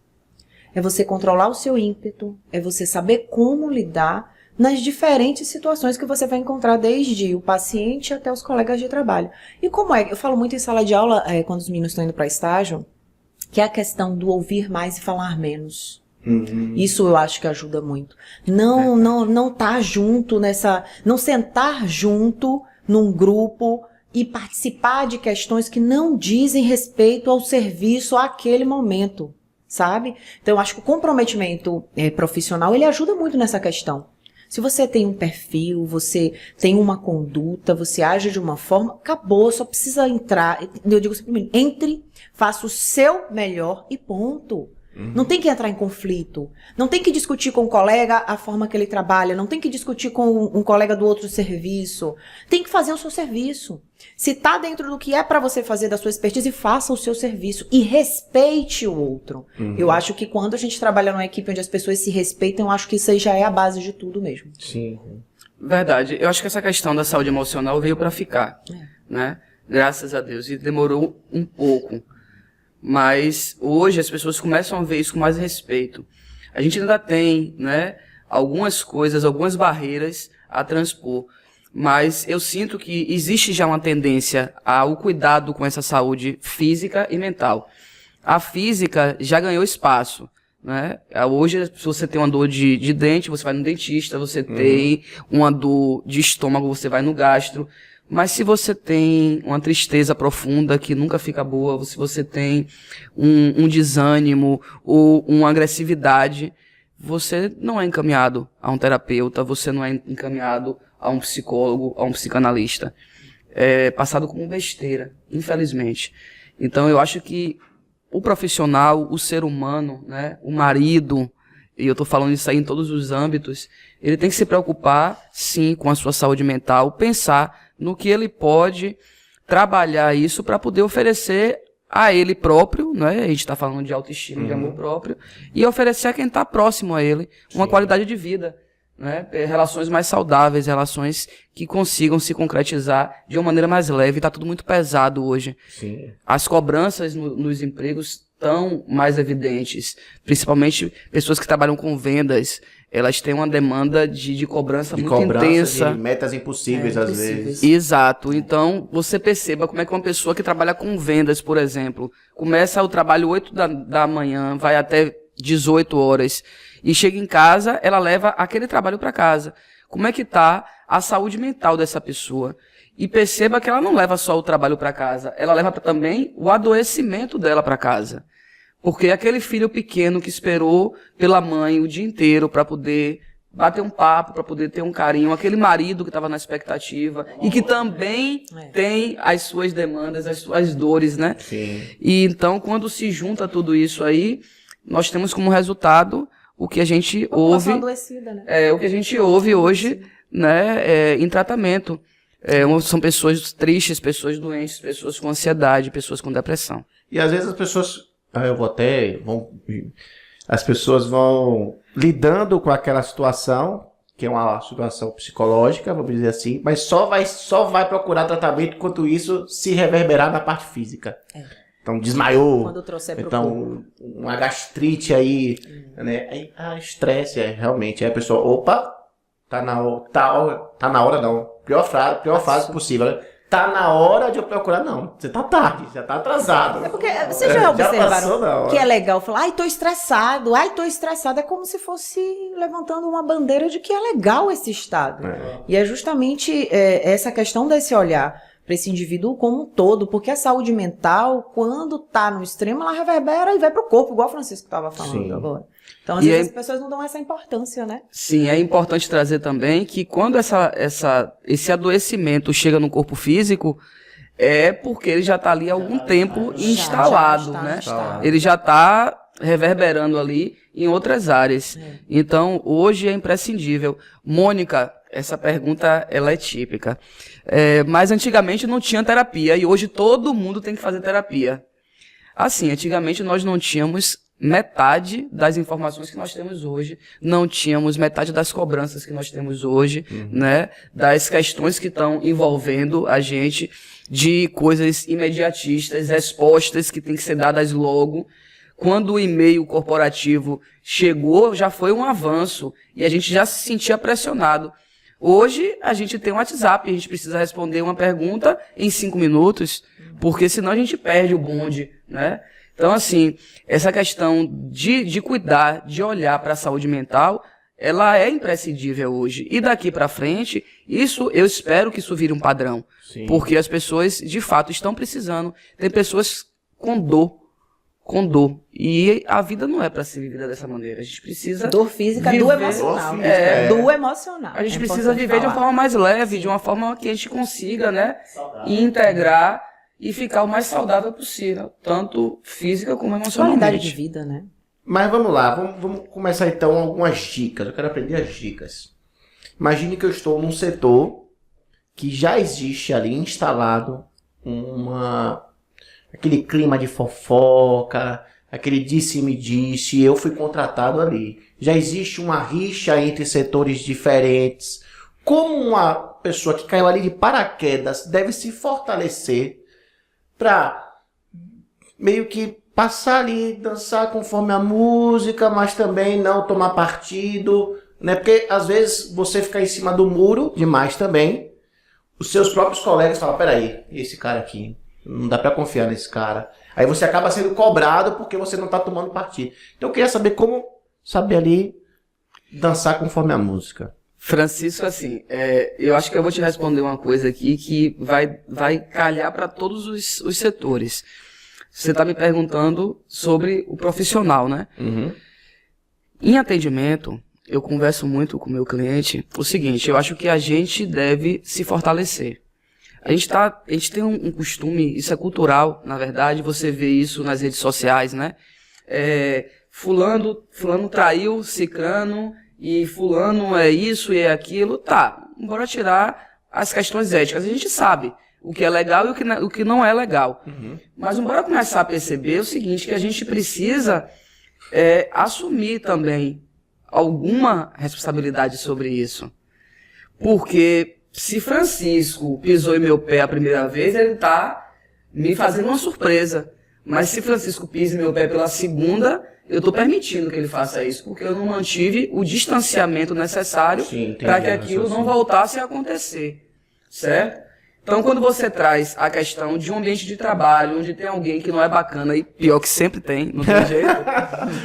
É você controlar o seu ímpeto, é você saber como lidar nas diferentes situações que você vai encontrar, desde o paciente até os colegas de trabalho. E como é? Eu falo muito em sala de aula, quando os meninos estão indo para estágio, que é a questão do ouvir mais e falar menos. Isso eu acho que ajuda muito. Não tá junto não sentar junto num grupo e participar de questões que não dizem respeito ao serviço àquele momento. Sabe? Então, eu acho que o comprometimento profissional, ele ajuda muito nessa questão. Se você tem um perfil, você tem uma conduta, você age de uma forma, acabou, só precisa entrar. Eu digo simplesmente, entre, faça o seu melhor e ponto. Não tem que entrar em conflito. Não tem que discutir com o colega a forma que ele trabalha. Não tem que discutir com um colega do outro serviço. Tem que fazer o seu serviço. Se está dentro do que é para você fazer da sua expertise, faça o seu serviço. E respeite o outro. Eu acho que quando a gente trabalha numa equipe onde as pessoas se respeitam, eu acho que isso aí já é a base de tudo mesmo. Sim. Verdade. Eu acho que essa questão da saúde emocional veio para ficar, né? Graças a Deus. E demorou um pouco. Mas hoje as pessoas começam a ver isso com mais respeito. A gente ainda tem, né, algumas coisas, algumas barreiras a transpor. Mas eu sinto que existe já uma tendência ao cuidado com essa saúde física e mental. A física já ganhou espaço, né? Hoje, se você tem uma dor de dente, você vai no dentista. Você tem uma dor de estômago, você vai no gastro. Mas se você tem uma tristeza profunda que nunca fica boa, se você tem um desânimo ou uma agressividade, você não é encaminhado a um terapeuta, você não é encaminhado a um psicólogo, a um psicanalista. É passado como besteira, infelizmente. Então eu acho que o profissional, o ser humano, né, o marido, e eu estou falando isso aí em todos os âmbitos, ele tem que se preocupar, sim, com a sua saúde mental, pensar no que ele pode trabalhar isso para poder oferecer a ele próprio, né? A gente está falando de autoestima, de amor próprio, e oferecer a quem está próximo a ele uma qualidade de vida, né? Relações mais saudáveis, relações que consigam se concretizar de uma maneira mais leve. Está tudo muito pesado hoje. Sim. As cobranças nos empregos estão mais evidentes, principalmente pessoas que trabalham com vendas. Elas têm uma demanda de cobrança muito intensa. De metas impossíveis, às vezes. Exato. Então, você perceba como é que uma pessoa que trabalha com vendas, por exemplo, começa o trabalho 8 da manhã, vai até 18 horas, e chega em casa, ela leva aquele trabalho para casa. Como é que está a saúde mental dessa pessoa? E perceba que ela não leva só o trabalho para casa, ela leva também o adoecimento dela para casa. Porque aquele filho pequeno que esperou pela mãe o dia inteiro para poder bater um papo, para poder ter um carinho, aquele marido que estava na expectativa e que também tem as suas demandas, as suas dores, né? Sim. E então, quando se junta tudo isso aí, nós temos como resultado o que a gente ouve, adoecida, né? o que a gente ouve hoje, né, em tratamento. São pessoas tristes, pessoas doentes, pessoas com ansiedade, pessoas com depressão. E às vezes as pessoas... As pessoas vão lidando com aquela situação, que é uma situação psicológica, vamos dizer assim, mas só vai procurar tratamento enquanto isso se reverberar na parte física. Então, desmaiou. Quando trouxer pro então, uma gastrite aí, né? Aí, estresse, realmente. Aí a pessoa, opa, tá na hora não. Pior fase possível, né? Tá na hora de eu procurar, não. Você tá tarde, já tá atrasado. É porque vocês já observaram já que é legal falar, tô estressado. É como se fosse levantando uma bandeira de que é legal esse estado. E é justamente essa questão desse olhar para esse indivíduo como um todo, porque a saúde mental, quando tá no extremo, ela reverbera e vai pro corpo, igual o Francisco estava falando agora. Então, às vezes as pessoas não dão essa importância, né? Sim, é importante trazer também que quando esse adoecimento chega no corpo físico, é porque ele já está ali há algum tempo instalado, né? Ele já está reverberando ali em outras áreas. Então, hoje é imprescindível. Mônica, essa pergunta ela é típica. Mas antigamente não tinha terapia e hoje todo mundo tem que fazer terapia. Assim, antigamente nós não tínhamos metade das informações que nós temos hoje, não tínhamos metade das cobranças que nós temos hoje, né? Das questões que estão envolvendo a gente, de coisas imediatistas, respostas que têm que ser dadas logo. Quando o e-mail corporativo chegou, já foi um avanço e a gente já se sentia pressionado. Hoje, a gente tem um WhatsApp, a gente precisa responder uma pergunta em 5 minutos, porque senão a gente perde o bonde, né? Então, assim, essa questão de cuidar, de olhar para a saúde mental, ela é imprescindível hoje. E daqui para frente, eu espero que isso vire um padrão. Sim. Porque as pessoas, de fato, estão precisando. Tem pessoas com dor. E a vida não é para ser vivida dessa maneira. A gente precisa... Dor física, dor emocional. Dor emocional. A gente precisa viver de uma forma mais leve, de uma forma que a gente consiga, né, integrar e ficar o mais saudável possível, tanto física como emocionalmente. Qualidade de vida, né? Mas vamos lá, vamos começar então algumas dicas. Eu quero aprender as dicas. Imagine que eu estou num setor que já existe ali instalado aquele clima de fofoca, aquele disse-me disse, eu fui contratado ali. Já existe uma rixa entre setores diferentes. Como uma pessoa que caiu ali de paraquedas deve se fortalecer para meio que passar ali, dançar conforme a música, mas também não tomar partido, né? Porque às vezes você fica em cima do muro demais também. Os seus próprios colegas falam, peraí, esse cara aqui, não dá para confiar nesse cara. Aí você acaba sendo cobrado porque você não tá tomando partido. Então eu queria saber como saber ali dançar conforme a música. Francisco, assim, eu acho que eu vou te responder uma coisa aqui que vai calhar para todos os setores. Você está me perguntando sobre o profissional, né? Uhum. Em atendimento, eu converso muito com o meu cliente o seguinte, eu acho que a gente deve se fortalecer. A gente tem um costume, isso é cultural, na verdade, você vê isso nas redes sociais, né? Fulano traiu Cicrano e fulano é isso e é aquilo, tá. Bora tirar as questões éticas. A gente sabe o que é legal e o que não é legal. Mas bora começar a perceber o seguinte, que a gente precisa assumir também alguma responsabilidade sobre isso. Porque se Francisco pisou em meu pé a primeira vez, ele está me fazendo uma surpresa. Mas se Francisco pisa em meu pé pela segunda, eu estou permitindo que ele faça isso, porque eu não mantive o distanciamento necessário para que aquilo não voltasse a acontecer. Certo? Então, quando você traz a questão de um ambiente de trabalho, onde tem alguém que não é bacana, e pior que sempre tem, não tem jeito.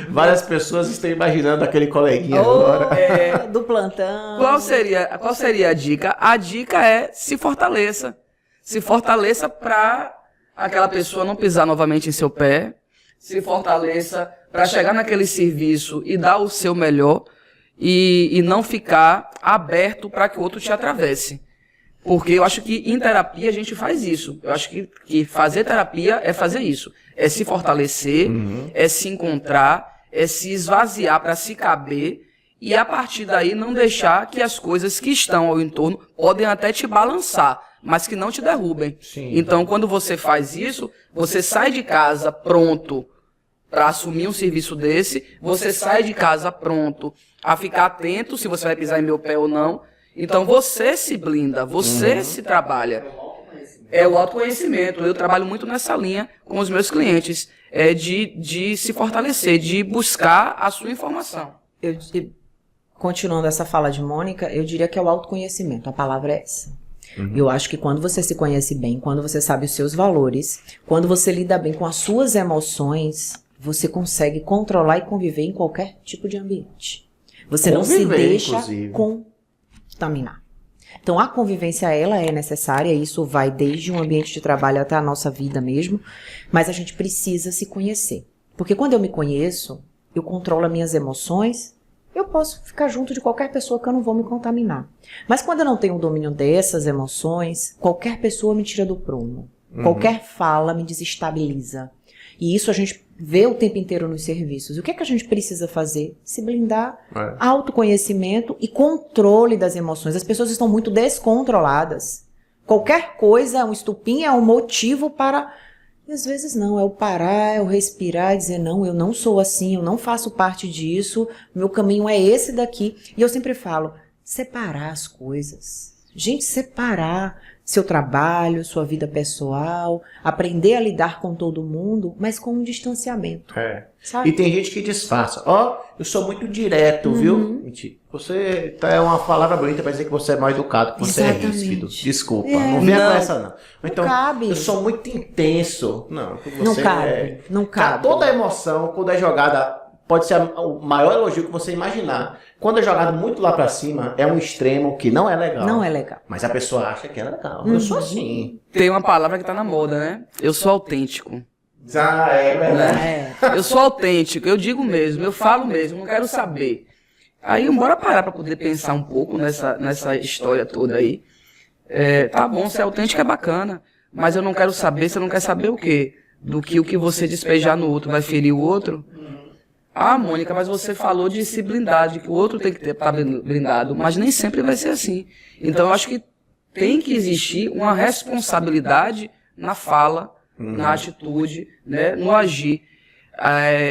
Várias pessoas estão imaginando aquele coleguinha agora. Do plantão. Qual seria a dica? A dica é se fortaleça. Se fortaleça para aquela pessoa não pisar novamente em seu pé. Se fortaleça para chegar naquele serviço e dar o seu melhor e não ficar aberto para que o outro te atravesse. Porque eu acho que em terapia a gente faz isso. Eu acho que fazer terapia é fazer isso. É se fortalecer, é se encontrar, é se esvaziar para se caber e a partir daí não deixar que as coisas que estão ao entorno podem até te balançar, mas que não te derrubem. Sim. Então, quando você faz isso, você sai de casa pronto para assumir um serviço desse, você sai de casa pronto a ficar atento se você vai pisar em meu pé ou não. Então você se blinda, você se trabalha. É o autoconhecimento. Eu trabalho muito nessa linha com os meus clientes, de se fortalecer, de buscar a sua informação. Continuando essa fala de Mônica, eu diria que é o autoconhecimento, a palavra é essa. Eu acho que quando você se conhece bem, quando você sabe os seus valores, quando você lida bem com as suas emoções, você consegue controlar e conviver em qualquer tipo de ambiente. Você não se deixa contaminar. Então a convivência ela é necessária, isso vai desde um ambiente de trabalho até a nossa vida mesmo, mas a gente precisa se conhecer. Porque quando eu me conheço, eu controlo as minhas emoções, eu posso ficar junto de qualquer pessoa que eu não vou me contaminar. Mas quando eu não tenho o domínio dessas emoções, qualquer pessoa me tira do prumo. Qualquer fala me desestabiliza. E isso a gente vê o tempo inteiro nos serviços. O que é que a gente precisa fazer? Se blindar, autoconhecimento e controle das emoções. As pessoas estão muito descontroladas. Qualquer coisa é um estupim, é um motivo para... E às vezes não, é o parar, é o respirar, dizer não, eu não sou assim, eu não faço parte disso, meu caminho é esse daqui. E eu sempre falo, separar as coisas. Gente, separar seu trabalho, sua vida pessoal, aprender a lidar com todo mundo, mas com um distanciamento. Sabe? E tem gente que disfarça. Eu sou muito direto, viu? Você é uma palavra bonita para dizer que você é mal educado, que você é ríspido. Desculpa, não venha com essa não. Então, cabe. Eu sou muito intenso. Não, não cabe. Não cabe. Toda emoção, quando é jogada, pode ser o maior elogio que você imaginar. Quando é jogado muito lá pra cima, é um extremo que não é legal. Não é legal. Mas a pessoa acha que é legal. Eu sou assim. Tem uma palavra que tá na moda, né? Eu sou autêntico. É verdade. Eu sou autêntico, eu digo mesmo, eu falo mesmo, não quero saber. Aí, bora parar pra poder pensar um pouco nessa história toda aí. Tá bom, ser autêntico é bacana, mas eu não quero saber, você não quer saber o quê? Do que o que você despejar no outro vai ferir o outro? Ah, Mônica, mas você falou de se blindar, de que o outro tem que estar blindado, mas nem sempre vai ser assim. Então, eu acho que tem que existir uma responsabilidade na fala, na atitude, né, no agir.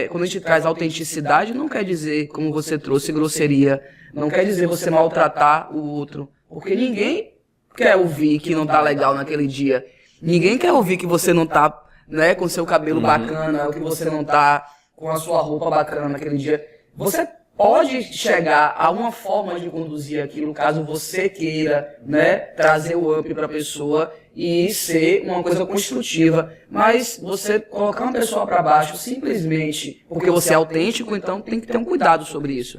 Quando a gente traz autenticidade, não quer dizer, como você trouxe, grosseria, não quer dizer você maltratar o outro, porque ninguém quer ouvir que não tá legal naquele dia. Ninguém quer ouvir que você não tá, né, com seu cabelo bacana, ou que você não tá com a sua roupa bacana naquele dia. Você pode chegar a uma forma de conduzir aquilo, caso você queira, né, trazer o up para a pessoa e ser uma coisa construtiva. Mas você colocar uma pessoa para baixo simplesmente porque você é autêntico, então tem que ter um cuidado sobre isso.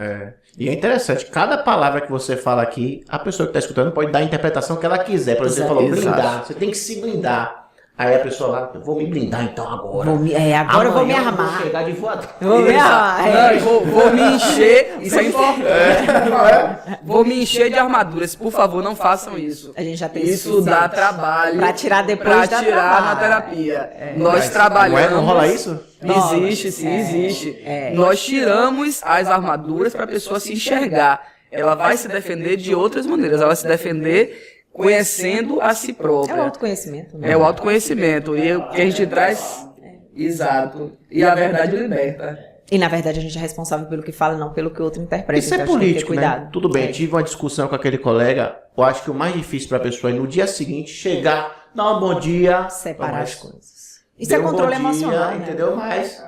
E é interessante, cada palavra que você fala aqui, a pessoa que está escutando pode dar a interpretação que ela quiser. Por exemplo, você falou blindar, você tem que se blindar. Aí a pessoa lá, eu vou me blindar então agora. Agora eu vou me Amanhã armar. Vou chegar de voador. Vou me armar. Não, eu vou me encher, isso é importante. Vou me encher de armaduras. Por favor, não façam isso. A gente já tem Isso dá trabalho. Pra tirar depois pra dá tirar trabalho. na terapia. Nós trabalhamos. Não rola isso? Existe, sim, existe. Nós tiramos as armaduras para a pessoa se enxergar. Ela vai se defender de outras maneiras. Ela vai se defender conhecendo a si própria. É o autoconhecimento. Né? É o autoconhecimento. E o que a gente traz... Exato. E a verdade liberta. E na verdade a gente é responsável pelo que fala, não pelo que o outro interpreta. Isso é então, a gente tem que ter político, cuidado. né? Tudo bem, tive uma discussão com aquele colega. Eu acho que o mais difícil para a pessoa é no dia seguinte chegar, dar um bom dia. Separar as mas coisas. Isso é deu um controle bom dia, emocional, né? entendeu? Mas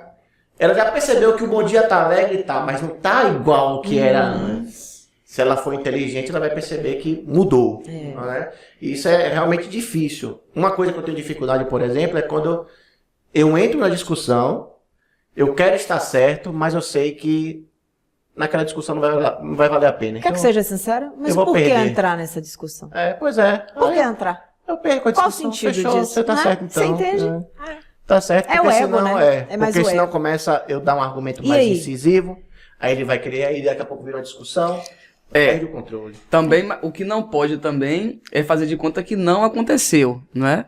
ela já percebeu que o bom dia tá alegre, tá, mas não tá igual ao que era antes. Se ela for inteligente, ela vai perceber que mudou. Né? E isso é realmente difícil. Uma coisa que eu tenho dificuldade, por exemplo, é quando eu entro na discussão, eu quero estar certo, mas eu sei que naquela discussão não vai valer a pena. Quer que seja sincera? Mas eu vou por que perder. entrar nessa discussão? Pois é. Por que entrar? Eu perco a Qual o discussão. sentido Fechou, disso? você tá Né? certo então. Você entende? Tá certo, É porque o ego, senão né? É mais porque o senão ego. começa eu dar um argumento E mais aí? incisivo, aí ele vai querer, aí daqui a pouco vira uma discussão, perde o controle. Também, o que não pode também é fazer de conta que não aconteceu, não é?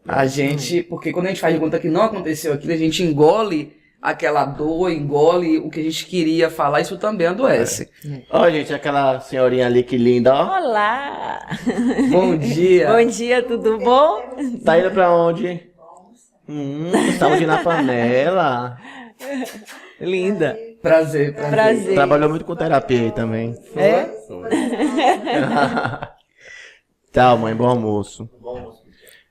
A gente, porque quando a gente faz de conta que não aconteceu aquilo, a gente engole aquela dor, engole o que a gente queria falar, isso também adoece. Ó, gente, aquela senhorinha ali que linda, ó. Olá! Bom dia. Bom dia, tudo bom? Tá indo pra onde? Saúde na panela. Linda. Prazer. Prazer. Trabalhou muito com terapia aí também. É? Foi. Tchau, mãe, bom almoço.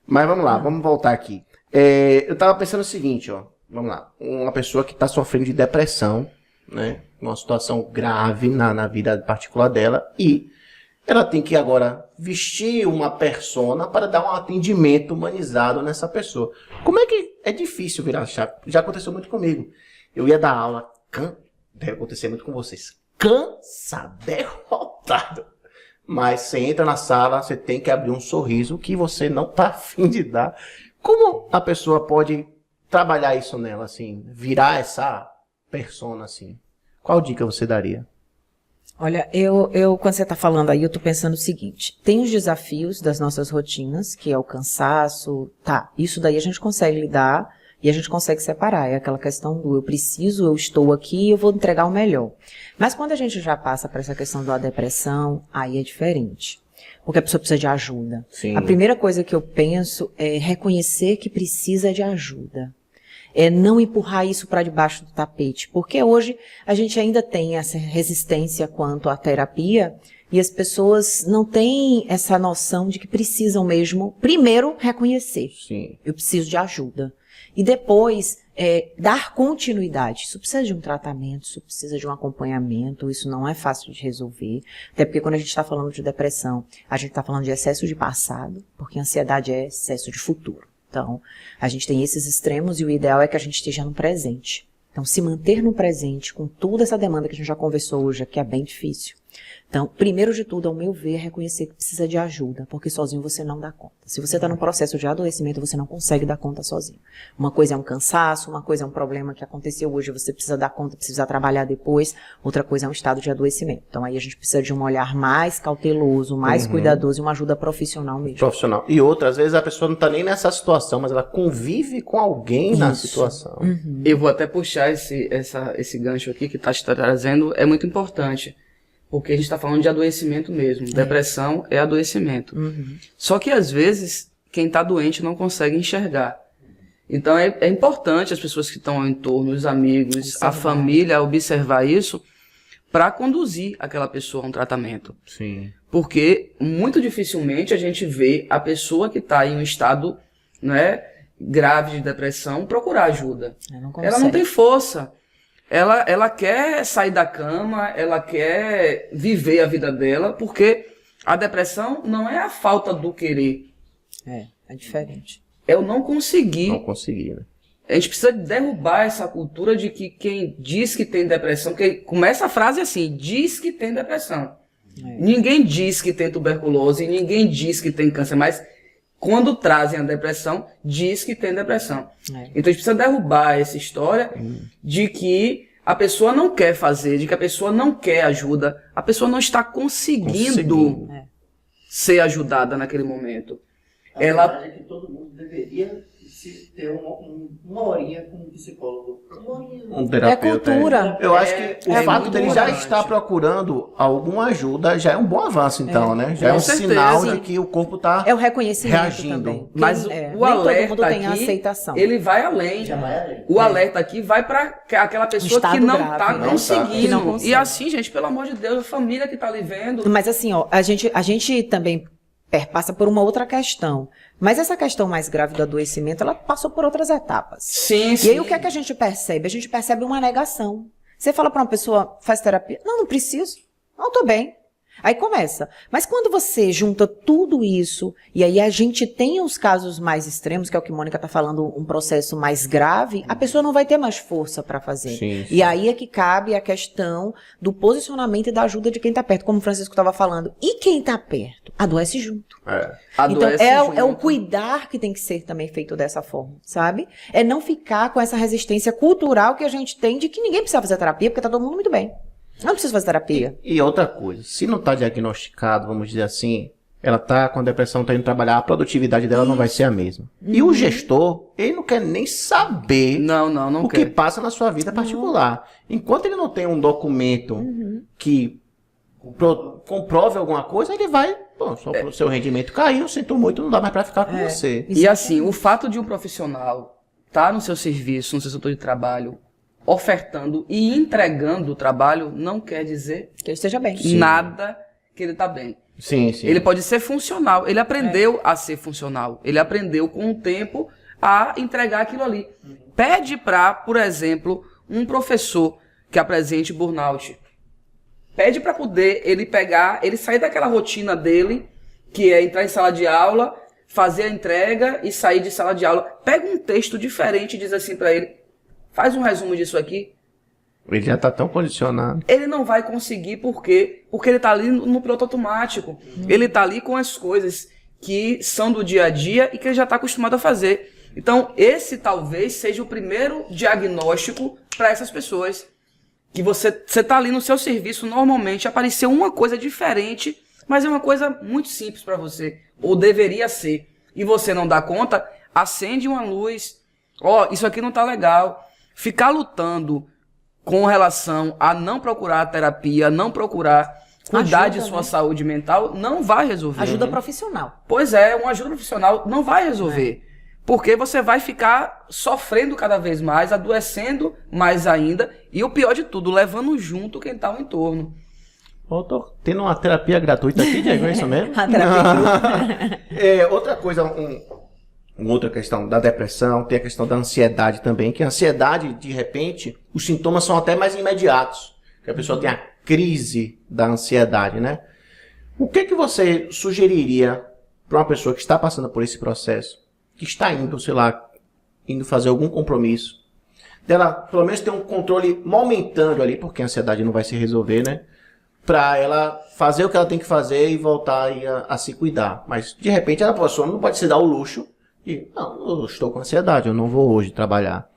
Mas vamos lá, vamos voltar aqui. Eu tava pensando o seguinte, ó. Vamos lá. Uma pessoa que tá sofrendo de depressão, né? Uma situação grave na vida particular dela. E ela tem que agora vestir uma persona para dar um atendimento humanizado nessa pessoa. Como é que é difícil virar chave? Já aconteceu muito comigo. Eu ia dar aula, deve acontecer muito com vocês, cansado, derrotado. Mas você entra na sala, você tem que abrir um sorriso que você não tá afim de dar. Como a pessoa pode trabalhar isso nela, assim, virar essa persona, assim? Qual dica você daria? Olha, quando você está falando aí, eu estou pensando o seguinte, tem os desafios das nossas rotinas, que é o cansaço, isso daí a gente consegue lidar e a gente consegue separar, é aquela questão do eu preciso, eu estou aqui e eu vou entregar o melhor. Mas quando a gente já passa para essa questão da depressão, aí é diferente, porque a pessoa precisa de ajuda. Sim. A primeira coisa que eu penso é reconhecer que precisa de ajuda. É não empurrar isso para debaixo do tapete, porque hoje a gente ainda tem essa resistência quanto à terapia e as pessoas não têm essa noção de que precisam mesmo, primeiro, reconhecer. Sim. Eu preciso de ajuda. E depois, dar continuidade. Isso precisa de um tratamento, isso precisa de um acompanhamento, isso não é fácil de resolver. Até porque quando a gente está falando de depressão, a gente está falando de excesso de passado, porque ansiedade é excesso de futuro. Então, a gente tem esses extremos e o ideal é que a gente esteja no presente. Então, se manter no presente com toda essa demanda que a gente já conversou hoje, que é bem difícil. Então, primeiro de tudo, ao meu ver, é reconhecer que precisa de ajuda, porque sozinho você não dá conta. Se você está num processo de adoecimento, você não consegue dar conta sozinho. Uma coisa é um cansaço, uma coisa é um problema que aconteceu hoje, você precisa dar conta, precisa trabalhar depois. Outra coisa é um estado de adoecimento. Então, aí a gente precisa de um olhar mais cauteloso, mais cuidadoso e uma ajuda profissional mesmo. Profissional. E outra, às vezes a pessoa não tá nem nessa situação, mas ela convive com alguém na Isso. situação. Eu vou até puxar esse gancho aqui que está te trazendo, é muito importante. Porque a gente está falando de adoecimento mesmo. Depressão é adoecimento. Só que, às vezes, quem está doente não consegue enxergar. Então, é importante as pessoas que estão ao entorno, os amigos, a família, observar isso para conduzir aquela pessoa a um tratamento. Sim. Porque, muito dificilmente, a gente vê a pessoa que está em um estado, né, grave de depressão procurar ajuda. Ela não tem força. Ela quer sair da cama, ela quer viver a vida dela, porque a depressão não é a falta do querer. É diferente. É o não conseguir. Não consegui, né? A gente precisa derrubar essa cultura de que quem diz que tem depressão, porque começa a frase assim, diz que tem depressão. Ninguém diz que tem tuberculose, ninguém diz que tem câncer, mas quando trazem a depressão, diz que tem depressão. É. Então a gente precisa derrubar essa história de que a pessoa não quer fazer, de que a pessoa não quer ajuda, a pessoa não está conseguindo ser ajudada naquele momento. A verdade é que todo mundo deveria ter uma horinha com um psicólogo. Uma horinha. Um terapeuta. É cultura. Eu acho que o fato muito dele já importante. estar procurando alguma ajuda já é um bom avanço, então, né? Já é Com um certeza. sinal de que o corpo está É o reconhecimento reagindo. também. Mas Nem o todo alerta mundo tem a aqui, aceitação. ele vai além. Já vai além. O alerta aqui vai para aquela pessoa Estado que não grave, está né? conseguindo. Que não consegue. E assim, gente, pelo amor de Deus, a família que está ali vendo. Mas assim, ó, a gente também passa por uma outra questão. Mas essa questão mais grave do adoecimento, ela passou por outras etapas. Sim, E aí o que é que a gente percebe? A gente percebe uma negação. Você fala para uma pessoa, faz terapia? Não preciso. Não, tô bem. Aí começa. Mas quando você junta tudo isso, e aí a gente tem os casos mais extremos, que é o que a Mônica está falando, um processo mais grave, a pessoa não vai ter mais força para fazer. Sim, sim. E aí é que cabe a questão do posicionamento e da ajuda de quem está perto, como o Francisco estava falando. E quem está perto? Adoece junto. É. Então, Adoece é o junto. cuidar que tem que ser também feito dessa forma, sabe? É não ficar com essa resistência cultural que a gente tem de que ninguém precisa fazer terapia, porque tá todo mundo muito bem. Não precisa fazer terapia. E outra coisa, se não está diagnosticado, vamos dizer assim, ela está com a depressão, está indo trabalhar, a produtividade dela não vai ser a mesma. E o gestor, ele não quer nem saber Não o quer. que passa na sua vida particular. Enquanto ele não tem um documento que comprove alguma coisa, ele vai, pô, o seu rendimento caiu, sinto muito, não dá mais para ficar com você. E assim, o fato de um profissional estar no seu serviço, no seu setor de trabalho, ofertando e entregando o trabalho, não quer dizer Que ele esteja bem. nada que ele está bem. Sim, sim. Ele pode ser funcional. Ele aprendeu a ser funcional. Ele aprendeu com o tempo a entregar aquilo ali. Pede para, por exemplo, um professor que apresente burnout. Pede para poder ele pegar, ele sair daquela rotina dele, que é entrar em sala de aula, fazer a entrega e sair de sala de aula. Pega um texto diferente e diz assim para ele, faz um resumo disso aqui. Ele já está tão condicionado. Ele não vai conseguir, por quê? Porque ele está ali no piloto automático. Ele está ali com as coisas que são do dia a dia e que ele já está acostumado a fazer. Então, esse talvez seja o primeiro diagnóstico para essas pessoas. Que você está ali no seu serviço, normalmente apareceu uma coisa diferente, mas é uma coisa muito simples para você, ou deveria ser. E você não dá conta, acende uma luz. Ó, isso aqui não está legal. Ficar lutando com relação a não procurar terapia, não procurar cuidar de sua saúde mental, não vai resolver. Ajuda profissional. Pois é, uma ajuda profissional não vai resolver. Porque você vai ficar sofrendo cada vez mais, adoecendo mais ainda, e o pior de tudo, levando junto quem está ao entorno. Eu tô tendo uma terapia gratuita aqui, Diego, é isso mesmo? A terapia Outra coisa, uma outra questão da depressão, tem a questão da ansiedade também, que a ansiedade, de repente, os sintomas são até mais imediatos. Que a pessoa tem a crise da ansiedade, né? O que você sugeriria para uma pessoa que está passando por esse processo, que está indo, sei lá, indo fazer algum compromisso, dela pelo menos ter um controle momentâneo ali, porque a ansiedade não vai se resolver, né? Para ela fazer o que ela tem que fazer e voltar aí a se cuidar. Mas, de repente, a pessoa não pode se dar o luxo de, não, eu estou com ansiedade, eu não vou hoje trabalhar.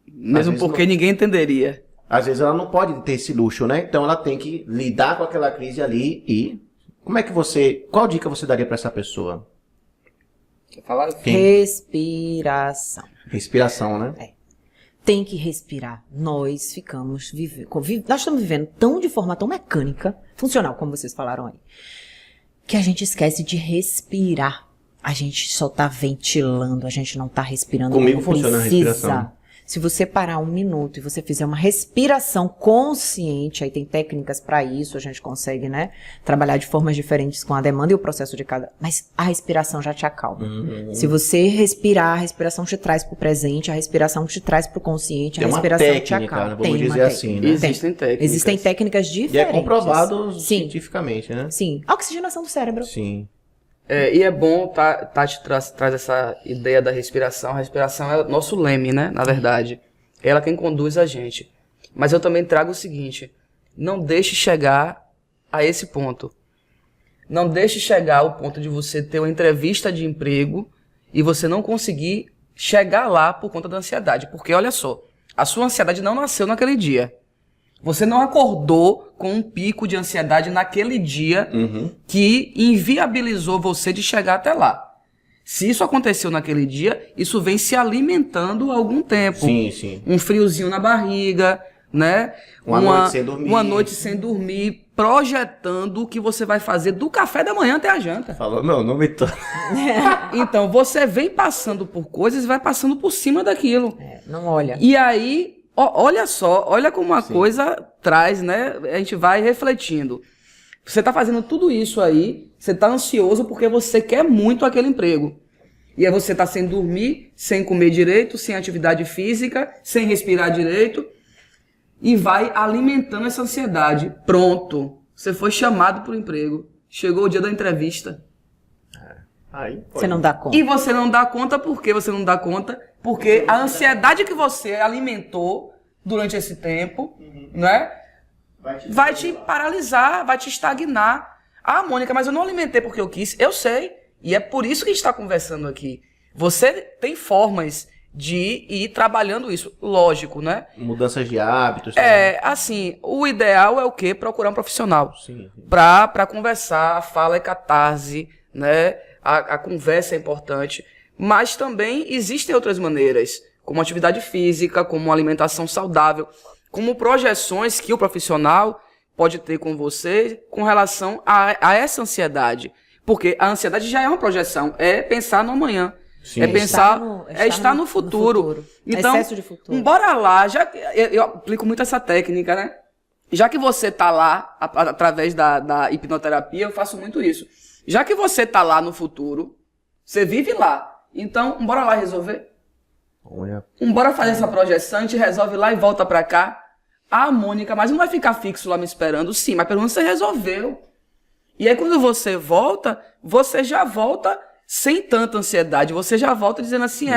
Mesmo porque ninguém entenderia. Às vezes ela não pode ter esse luxo, né? Então ela tem que lidar com aquela crise ali e... Qual dica você daria para essa pessoa? Respiração. Respiração, né? Tem que respirar. Nós ficamos nós estamos vivendo de forma tão mecânica, funcional, como vocês falaram aí, que a gente esquece de respirar. A gente só tá ventilando, a gente não tá respirando. Comigo como funciona a precisa. respiração. Se você parar um minuto e você fizer uma respiração consciente, aí tem técnicas para isso, a gente consegue, né, trabalhar de formas diferentes com a demanda e o processo de cada... Mas a respiração já te acalma. Se você respirar, a respiração te traz pro presente, a respiração te traz pro consciente, Tem a uma respiração te técnica, acalma. vamos dizer assim, né? Existem técnicas. Existem técnicas E diferentes. é comprovado Sim, cientificamente, né? sim. A oxigenação do cérebro. Sim. E é bom, Tati traz essa ideia da respiração. A respiração é o nosso leme, né? Na verdade. Ela quem conduz a gente. Mas eu também trago o seguinte. Não deixe chegar a esse ponto. Não deixe chegar ao ponto de você ter uma entrevista de emprego e você não conseguir chegar lá por conta da ansiedade. Porque, olha só, a sua ansiedade não nasceu naquele dia. Você não acordou com um pico de ansiedade naquele dia que inviabilizou você de chegar até lá. Se isso aconteceu naquele dia, isso vem se alimentando há algum tempo. Sim, sim. Um friozinho na barriga, né? Uma noite sem dormir. Uma noite sem dormir, projetando o que você vai fazer do café da manhã até a janta. Falou, não me toca. Então, você vem passando por coisas e vai passando por cima daquilo. Não olha. E aí, olha só, olha como a coisa traz, né? A gente vai refletindo. Você tá fazendo tudo isso aí, você tá ansioso porque você quer muito aquele emprego. E aí você tá sem dormir, sem comer direito, sem atividade física, sem respirar direito. E vai alimentando essa ansiedade. Pronto. Você foi chamado para o emprego. Chegou o dia da entrevista. Aí, Você não dá conta. E você não dá conta, por que você não dá conta? Porque a ansiedade que você alimentou durante esse tempo, né? Vai te paralisar, vai te estagnar. Ah, Mônica, mas eu não alimentei porque eu quis. Eu sei. E é por isso que a gente está conversando aqui. Você tem formas de ir trabalhando isso. Lógico, né? Mudanças de hábitos. Assim, o ideal é o quê? Procurar um profissional. Sim. Para conversar, a fala é catarse, né? A conversa é importante. Mas também existem outras maneiras, como atividade física, como alimentação saudável, como projeções que o profissional pode ter com você com relação a essa ansiedade. Porque a ansiedade já é uma projeção, é pensar no amanhã. Sim. É pensar, estar no futuro. Então, excesso de futuro. bora lá, eu aplico muito essa técnica, né? Já que você está lá, através da hipnoterapia, eu faço muito isso. Já que você está lá no futuro, você vive lá. Então, bora lá resolver. Bora fazer essa projeção, a gente resolve lá e volta pra cá. Ah, Mônica, mas não vai ficar fixo lá me esperando? Sim, mas pelo menos você resolveu. E aí quando você volta, você já volta sem tanta ansiedade. Você já volta dizendo assim,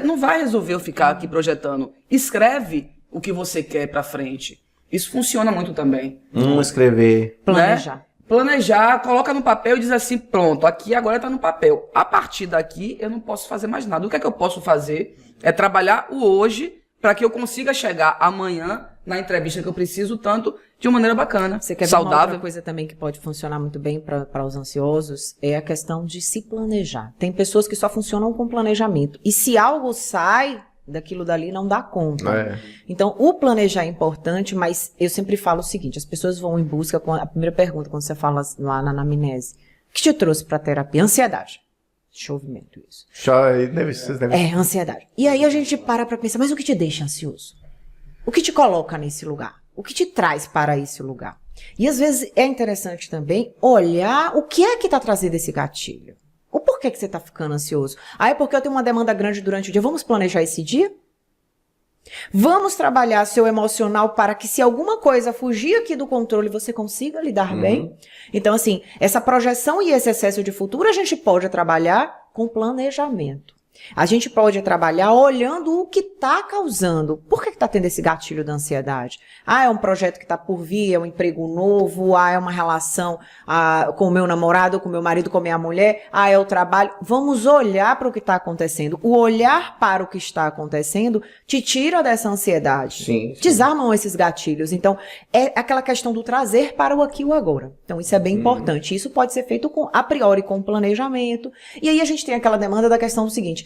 não vai resolver eu ficar aqui projetando. Escreve o que você quer pra frente. Isso funciona muito também. Escrever. Planejar. Né? Planejar, coloca no papel e diz assim, pronto, aqui agora está no papel. A partir daqui eu não posso fazer mais nada. O que é que eu posso fazer? É trabalhar o hoje para que eu consiga chegar amanhã na entrevista que eu preciso tanto de uma maneira bacana, Você quer ver uma saudável. outra coisa também que pode funcionar muito bem para os ansiosos? É a questão de se planejar. Tem pessoas que só funcionam com planejamento. E se algo sai daquilo dali, não dá conta. Então, o planejar é importante, mas eu sempre falo o seguinte, as pessoas vão em busca, com a primeira pergunta, quando você fala lá na anamnese, o que te trouxe para a terapia? Ansiedade. Chovimento, isso. Ansiedade. E aí a gente para pensar, mas o que te deixa ansioso? O que te coloca nesse lugar? O que te traz para esse lugar? E às vezes é interessante também olhar o que é que está trazendo esse gatilho. O porquê que você está ficando ansioso? É porque eu tenho uma demanda grande durante o dia. Vamos planejar esse dia? Vamos trabalhar seu emocional para que se alguma coisa fugir aqui do controle, você consiga lidar bem? Então, assim, essa projeção e esse excesso de futuro a gente pode trabalhar com planejamento. A gente pode trabalhar olhando o que está causando. Por que está tendo esse gatilho da ansiedade? É um projeto que está por vir, é um emprego novo, é uma relação com o meu namorado, com o meu marido, com a minha mulher, é o trabalho. Vamos olhar para o que está acontecendo. O olhar para o que está acontecendo te tira dessa ansiedade. Sim. Desarmam esses gatilhos. Então, é aquela questão do trazer para o aqui e o agora. Então, isso é bem importante. Isso pode ser feito a priori com planejamento. E aí a gente tem aquela demanda da questão do seguinte,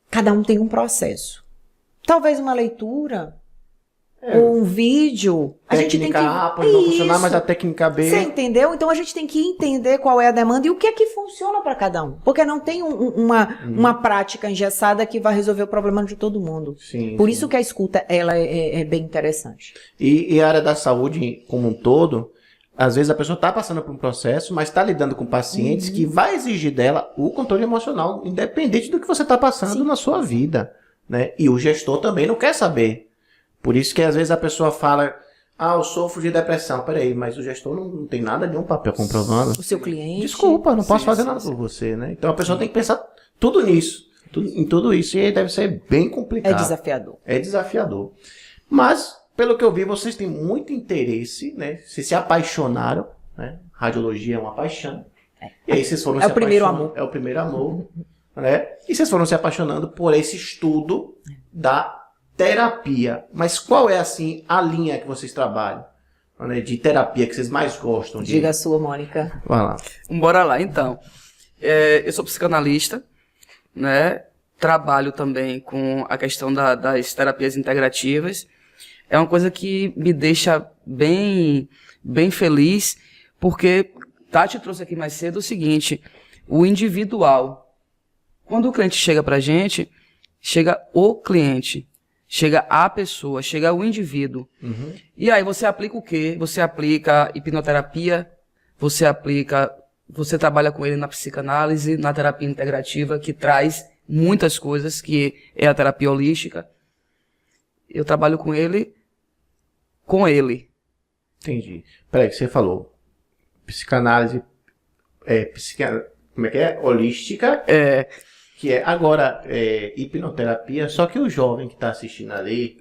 cada um tem um processo. Talvez uma leitura, ou um vídeo. A gente tem que... A pode não funcionar, mas a técnica B... Você entendeu? Então a gente tem que entender qual é a demanda e o que é que funciona para cada um. Porque não tem uma prática engessada que vai resolver o problema de todo mundo. Sim, Por isso que a escuta ela é bem interessante. E a área da saúde como um todo... Às vezes a pessoa está passando por um processo, mas está lidando com pacientes que vai exigir dela o controle emocional, independente do que você está passando na sua vida, né? E o gestor também não quer saber. Por isso que às vezes a pessoa fala, eu sofro de depressão. Peraí, mas o gestor não tem nada de um papel comprovando. O seu cliente... Desculpa, não posso fazer nada por você, né? Então a pessoa tem que pensar tudo nisso, em tudo isso, e aí deve ser bem complicado. É desafiador. É desafiador. Mas... Pelo que eu vi, vocês têm muito interesse, né? Vocês se apaixonaram né? Radiologia é uma paixão. E aí vocês foram É o primeiro amor. É o primeiro amor, né? E vocês foram se apaixonando por esse estudo da terapia. Mas qual é, assim, a linha que vocês trabalham, né, de terapia que vocês mais gostam de... Diga a sua, Mônica. Vai lá. Bora lá, então. Eu sou psicanalista, né? Trabalho também com a questão das terapias integrativas. É uma coisa que me deixa bem feliz, porque Tati trouxe aqui mais cedo o seguinte: o individual. Quando o cliente chega pra gente, chega o cliente, chega a pessoa, chega o indivíduo. E aí você aplica o quê? Você aplica hipnoterapia, você trabalha com ele na psicanálise, na terapia integrativa, que traz muitas coisas, que é a terapia holística. Eu trabalho com ele. Entendi. Peraí, que você falou psicanálise, como é que é? Holística. Que é agora hipnoterapia, só que o jovem que está assistindo ali,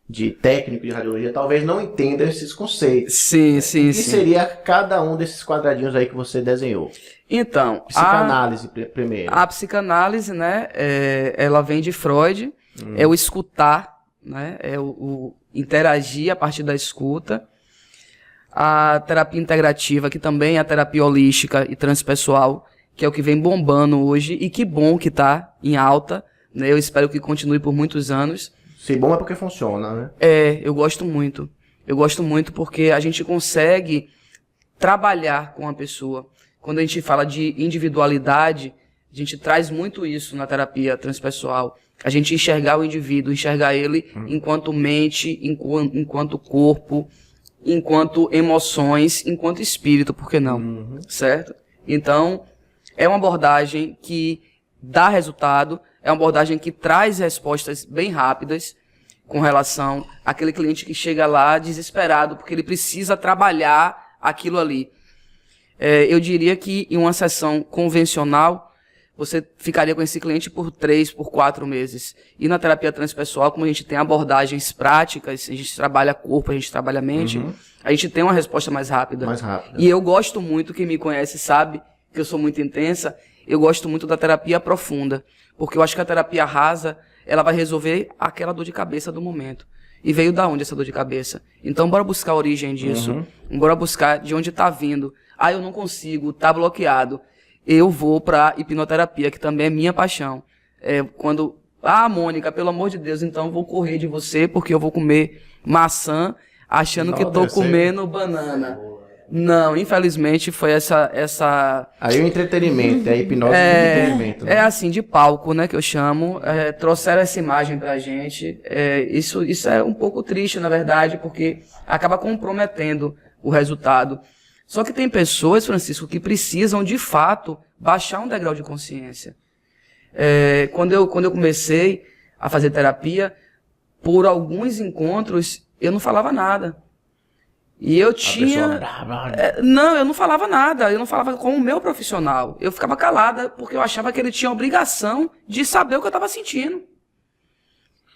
de técnico de radiologia, talvez não entenda esses conceitos. Sim. O que seria cada um desses quadradinhos aí que você desenhou? Então, Psicanálise primeiro. a psicanálise, né, ela vem de Freud, é o escutar, né, é o interagir a partir da escuta. A terapia integrativa, que também é a terapia holística e transpessoal, que é o que vem bombando hoje, e que bom que está em alta, né, eu espero que continue por muitos anos. Se bom é porque funciona, né? Eu gosto muito. Eu gosto muito porque a gente consegue trabalhar com a pessoa. Quando a gente fala de individualidade, a gente traz muito isso na terapia transpessoal. A gente enxergar o indivíduo, enxergar ele enquanto mente, enquanto corpo, enquanto emoções, enquanto espírito, por que não? Certo? Então, é uma abordagem que dá resultado, é uma abordagem que traz respostas bem rápidas com relação àquele cliente que chega lá desesperado, porque ele precisa trabalhar aquilo ali. Eu diria que em uma sessão convencional, você ficaria com esse cliente por 3, por 4 meses. E na terapia transpessoal, como a gente tem abordagens práticas, a gente trabalha corpo, a gente trabalha mente, a gente tem uma resposta mais rápida. E eu gosto muito, quem me conhece sabe que eu sou muito intensa, eu gosto muito da terapia profunda, porque eu acho que a terapia rasa, ela vai resolver aquela dor de cabeça do momento. E veio da onde essa dor de cabeça? Então bora buscar a origem disso, bora buscar de onde está vindo. Eu não consigo, tá bloqueado. Eu vou para hipnoterapia, que também é minha paixão. Mônica, pelo amor de Deus, então vou correr de você, porque eu vou comer maçã, achando que tô comendo banana. Não, infelizmente foi essa... Aí o entretenimento, a hipnose de entretenimento. Né? É assim, de palco, né, que eu chamo. Trouxeram essa imagem pra gente. Isso é um pouco triste, na verdade, porque acaba comprometendo o resultado. Só que tem pessoas, Francisco, que precisam, de fato, baixar um degrau de consciência. Quando eu comecei a fazer terapia, por alguns encontros, eu não falava nada. E eu tinha... Não, eu não falava nada. Eu não falava com o meu profissional. Eu ficava calada, porque eu achava que ele tinha a obrigação de saber o que eu estava sentindo.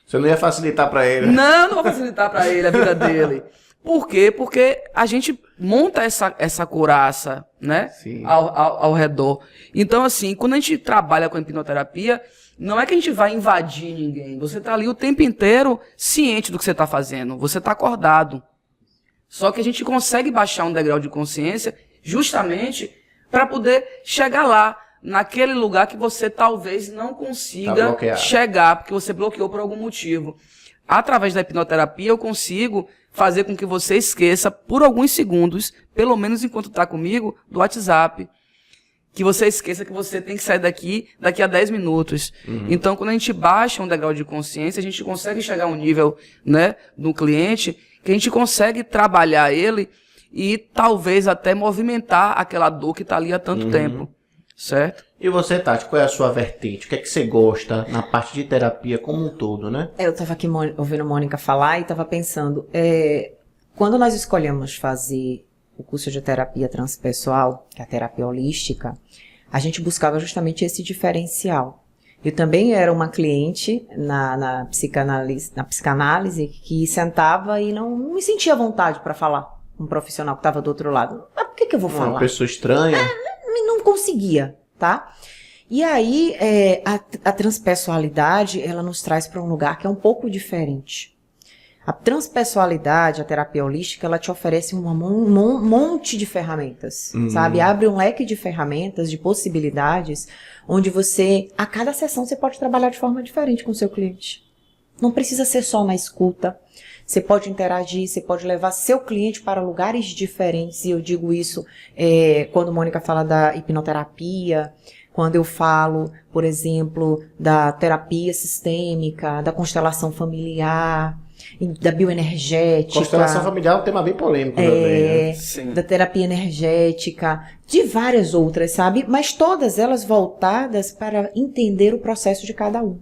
Você não ia facilitar para ele? Não vou facilitar para ele a vida dele. Por quê? Porque a gente monta essa couraça, né? Ao redor. Então, assim, quando a gente trabalha com a hipnoterapia, não é que a gente vai invadir ninguém. Você está ali o tempo inteiro ciente do que você está fazendo. Você está acordado. Só que a gente consegue baixar um degrau de consciência justamente para poder chegar lá, naquele lugar que você talvez não consiga chegar, porque você bloqueou por algum motivo. Através da hipnoterapia, eu consigo fazer com que você esqueça por alguns segundos, pelo menos enquanto está comigo, do WhatsApp. Que você esqueça que você tem que sair daqui a 10 minutos. Então, quando a gente baixa um degrau de consciência, a gente consegue chegar a um nível, né, do cliente, que a gente consegue trabalhar ele e talvez até movimentar aquela dor que está ali há tanto tempo. Certo? E você, Tati, qual é a sua vertente? O que é que você gosta na parte de terapia como um todo, né? Eu estava aqui ouvindo a Mônica falar e estava pensando, quando nós escolhemos fazer o curso de terapia transpessoal, que é a terapia holística, a gente buscava justamente esse diferencial. Eu também era uma cliente na psicanálise que sentava e não me sentia vontade para falar com um profissional que estava do outro lado. o que eu vou falar? Uma pessoa estranha. Não conseguia, tá? E aí, a transpessoalidade, ela nos traz para um lugar que é um pouco diferente. A transpessoalidade, a terapia holística, ela te oferece um monte de ferramentas, sabe? Abre um leque de ferramentas, de possibilidades, onde a cada sessão você pode trabalhar de forma diferente com o seu cliente. Não precisa ser só na escuta. Você pode interagir, você pode levar seu cliente para lugares diferentes, e eu digo isso quando Mônica fala da hipnoterapia, quando eu falo, por exemplo, da terapia sistêmica, da constelação familiar, da bioenergética. Constelação familiar é um tema bem polêmico também, né? Da terapia energética, de várias outras, sabe? Mas todas elas voltadas para entender o processo de cada um.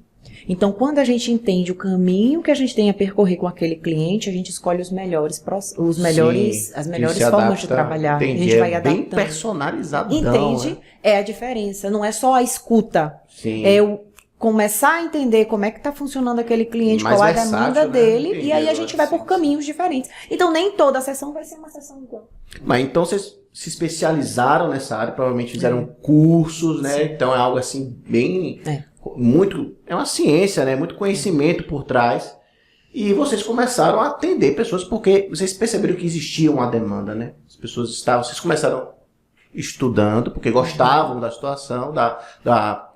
Então, quando a gente entende o caminho que a gente tem a percorrer com aquele cliente, a gente escolhe as melhores formas de trabalhar. Entendi. A gente vai adaptando. Bem personalizado. Entende? Né? É a diferença. Não é só a escuta. Sim. É o começar a entender como é que está funcionando aquele cliente, Mais qual é a versátil, demanda né? dele, Entendi, e aí a gente vai sim, por caminhos diferentes. Então, nem toda a sessão vai ser uma sessão igual. Mas então vocês se especializaram nessa área, provavelmente fizeram cursos, né? Sim. Então é algo assim bem... É uma ciência, né? Muito conhecimento por trás. E vocês começaram a atender pessoas porque vocês perceberam que existia uma demanda, né? Vocês começaram estudando porque gostavam da situação,